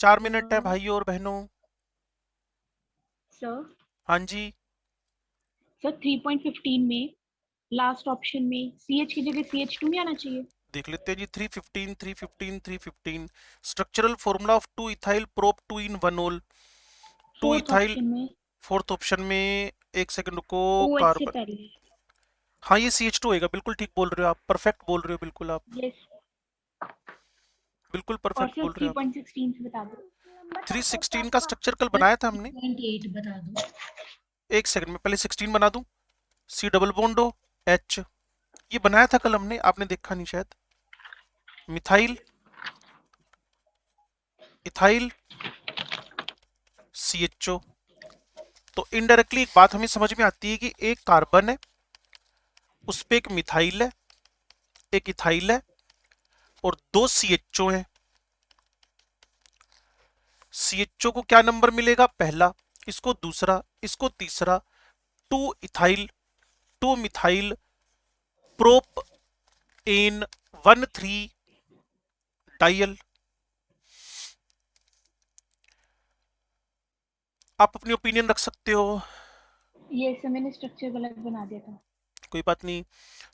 B: चार मिनट है भाइयों और बहनों।
A: सर
B: हाँ जी।
A: सर 3.15 में लास्ट ऑप्शन में CH की जगह CH2 नहीं आना चाहिए?
B: देख लेते हैं जी। 315 315 315 structural formula of 2 ethyl prop 2 in 1 ol 2 ethyl. Fourth option में, एक सेकंड रुको,
A: OH से
B: कार्बन।
A: पहले।
B: हाँ, ये CH2 होएगा, बिल्कुल ठीक बोल रहे हो आप, परफेक्ट बोल रहे हो बिल्कुल आप,
A: यस।
B: बिल्कुल
A: और
B: परफेक्ट
A: सर
B: बोल रहे हो आप।
A: 3.16 से बता दो।
B: 316 का स्ट्रक्चर कल बनाया था हमने।
H: 3.8 बता दो।
B: एक सेकंड में, पहले 16 बना दूं। C डबल बॉन्ड हो H, ये बनाया था कल हमने, आपने देखा नहीं शायद। Methyl, ethyl, CHO। तो इनडायरेक्टली एक बात हमें समझ में आती है कि एक कार्बन है, उस पे एक मिथाइल है, एक इथाइल है, और 2 CHO हैं। CHO को क्या नंबर मिलेगा? पहला, इसको दूसरा, इसको तीसरा। 2 ethyl 2 methyl prop ene 1,3 diol. आप अपनी ओपिनियन रख सकते हो।
A: ये सर मैंने स्ट्रक्चर गलत बना दिया था।
B: कोई बात नहीं।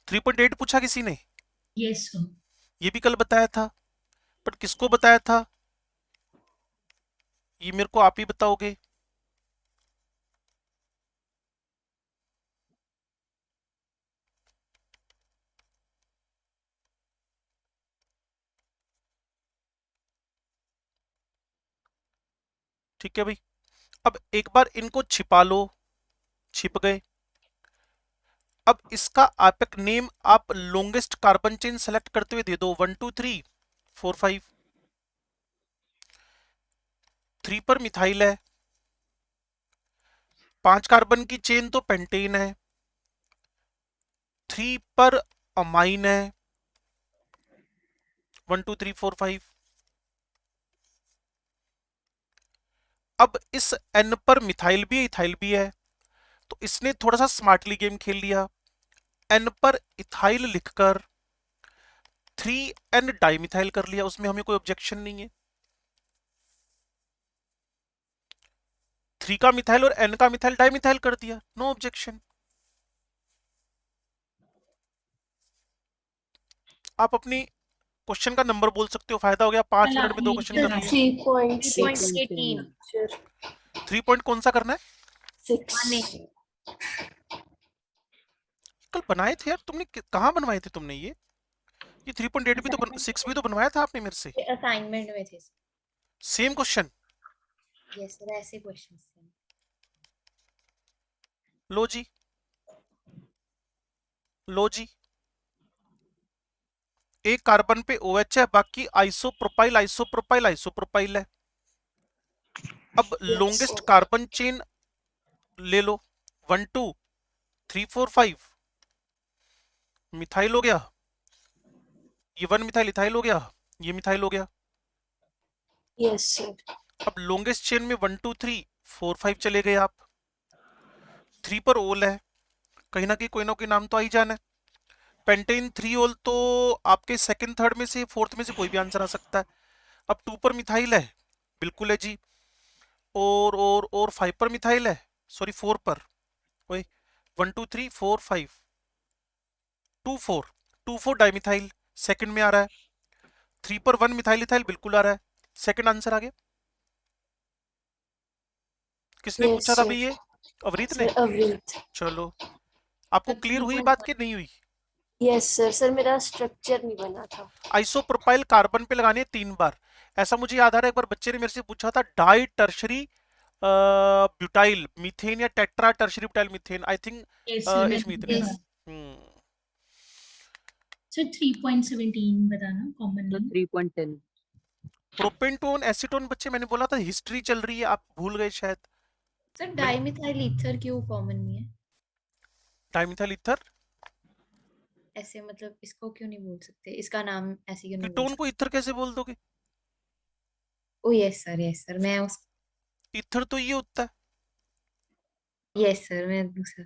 B: 3.8 पूछा किसी ने?
H: Yes sir.
B: ये भी कल बताया था, पर किसको बताया था ये मेरे को आप ही बताओगे। ठीक है भाई, अब एक बार इनको छिपा लो, छिप गए। अब इसका एपिक नेम आप लॉन्गेस्ट कार्बन चेन सेलेक्ट करते हुए दे दो, 1 2 3 4 5। 3 पर मिथाइल है, 5 कार्बन की चेन तो पेंटेन है, 3 पर अमाइन है, 1 2 3 4 5। अब इस N पर मिथाइल भी है, इथाइल भी है, तो इसने थोड़ा सा स्मार्टली गेम खेल लिया। N पर इथाइल लिखकर 3N डाइमिथाइल कर लिया, उसमें हमें कोई ऑब्जेक्शन नहीं है। 3 का मिथाइल और N का मिथाइल डाइमिथाइल कर दिया, नो ऑब्जेक्शन। आप अपनी क्वेश्चन का नंबर बोल सकते हो, फायदा हो गया, 5 मिनट में 2 क्वेश्चन कर लिए।
A: 3.18 सर।
B: 3 पॉइंट कौन सा करना है?
A: 6
B: कल बनाए थे यार तुमने, कहाँ बनवाए थे तुमने ये 3.8 भी तो 6 भी तो बनवाया था आपने मेरे से।
Q: असाइनमेंट में थे।
B: Same question.
Q: यस सर, ऐसे क्वेश्चंस थे।
B: लो जी, लो जी, एक कार्बन पे OH है, बाकी आइसोप्रोपाइल आइसोप्रोपाइल आइसोप्रोपाइल है। अब लॉन्गेस्ट कार्बन चेन ले लो, 1 2 3 4 5 मिथाइल हो गया, ये 1 मिथाइल इथाइल हो गया, ये मिथाइल हो गया।
R: Yes sir.
B: अब लॉन्गेस्ट चेन में 1 2 3 4 5 चले गए आप। 3 पर ओल है, कहीं ना कहीं कोई ना कोई नाम तो आ ही जाना है। पेंटेन 3 ओल तो आपके सेकंड थर्ड में से फोर्थ में से कोई भी आंसर आ सकता है। अब 2 पर मिथाइल है, बिल्कुल है जी। और 5 पर मिथाइल है, सॉरी 4 पर, ओए 1 2 3 4 5 2 4 डाइमिथाइल सेकंड में आ रहा है। 3 पर 1 मिथाइल इथाइल बिल्कुल आ रहा है, सेकंड आंसर आ गया। किसने पूछा था भाई ये? अवरीत ने?
R: अवरीत।
B: चलो, आपको क्लियर हुई बात कि नहीं हुई?
R: Yes sir. सर मेरा स्ट्रक्चर नहीं बना था।
B: आइसोप्रोपाइल कार्बन पे लगाने 3 बार, ऐसा मुझे याद आ रहा है। एक बार बच्चे ने मेरे से पूछा था डाई टर्शरी ब्यूटाइल मीथेन या tetra tertiary butyl methane, I think Ishmeet ने।
H: सर 3.17 बताना common name.
M: 3.10।
B: Propane tone acetone, बच्चे मैंने बोला था हिस्ट्री चल रही है, आप भूल गए शायद।
Q: सर डाइमिथाइल ईथर क्यों कॉमन नहीं है?
B: डाइमिथाइल ईथर
Q: ऐसे मतलब इसको क्यों नहीं बोल सकते? इसका नाम ऐसे क्यों नहीं बोल
B: कीटोन को ईथर कैसे बोल दोगे?
Q: ओ यस सर मैं उस
B: ईथर तो ये होता है।
Q: यस सर मैं दूसरा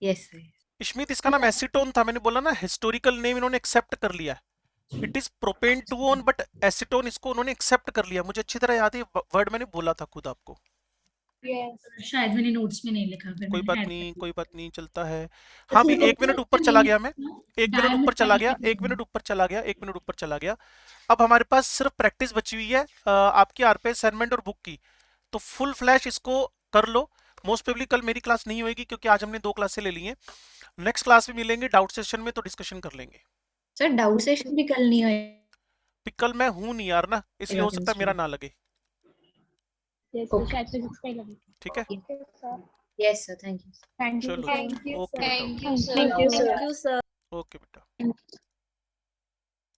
Q: यस सर।
B: इश्मीत इसका नाम एसीटोन था, मैंने बोला ना हिस्टोरिकल नेम इन्होंने एक्सेप्ट कर लिया। It is propane two on but acetone इसको उन्होंने एक्सेप्ट कर लिया। मुझे अच्छी तरह याद है, वर्ड मैंने बोला था खुद आपको।
H: शायद मैंने नोट्स में नहीं लिखा, फिर
B: कोई
H: मैंने
B: बात
H: add
B: नहीं,
H: कर
B: कोई बात नहीं, चलता है।
H: दिया।
B: हाँ भी
H: सर,
B: 1 मिनट ऊपर
H: सर,
B: चला
H: मैंने
B: गया मैं, 1 मिनट ऊपर चला गया, 1 मिनट ऊपर चला गया, 1 मिनट ऊपर चला गया। अब हमारे पास सिर्फ प्रैक्टिस बची हुई है आपकी आरपी असाइनमेंट और बुक की, तो फुल फ्लैश इसको कर लो। मोस्ट प्रोबेबली कल मेरी क्लास नहीं होगी क्योंकि आज हमने 2 क्लासें ले ली हैं। नेक्स्ट क्लास में मिलेंगे डाउट सेशन में, तो डिस्कशन कर लेंगे।
Q: सर डाउट सेशन भी कल नहीं होए।
B: कल मैं हूं नहीं यार ना, इसलिए हो सकता है मेरा ना लगे। ठीक है,
Q: यस सर थैंक यू।
B: चलो, okay
A: thank you sir.
B: Okay बेटा।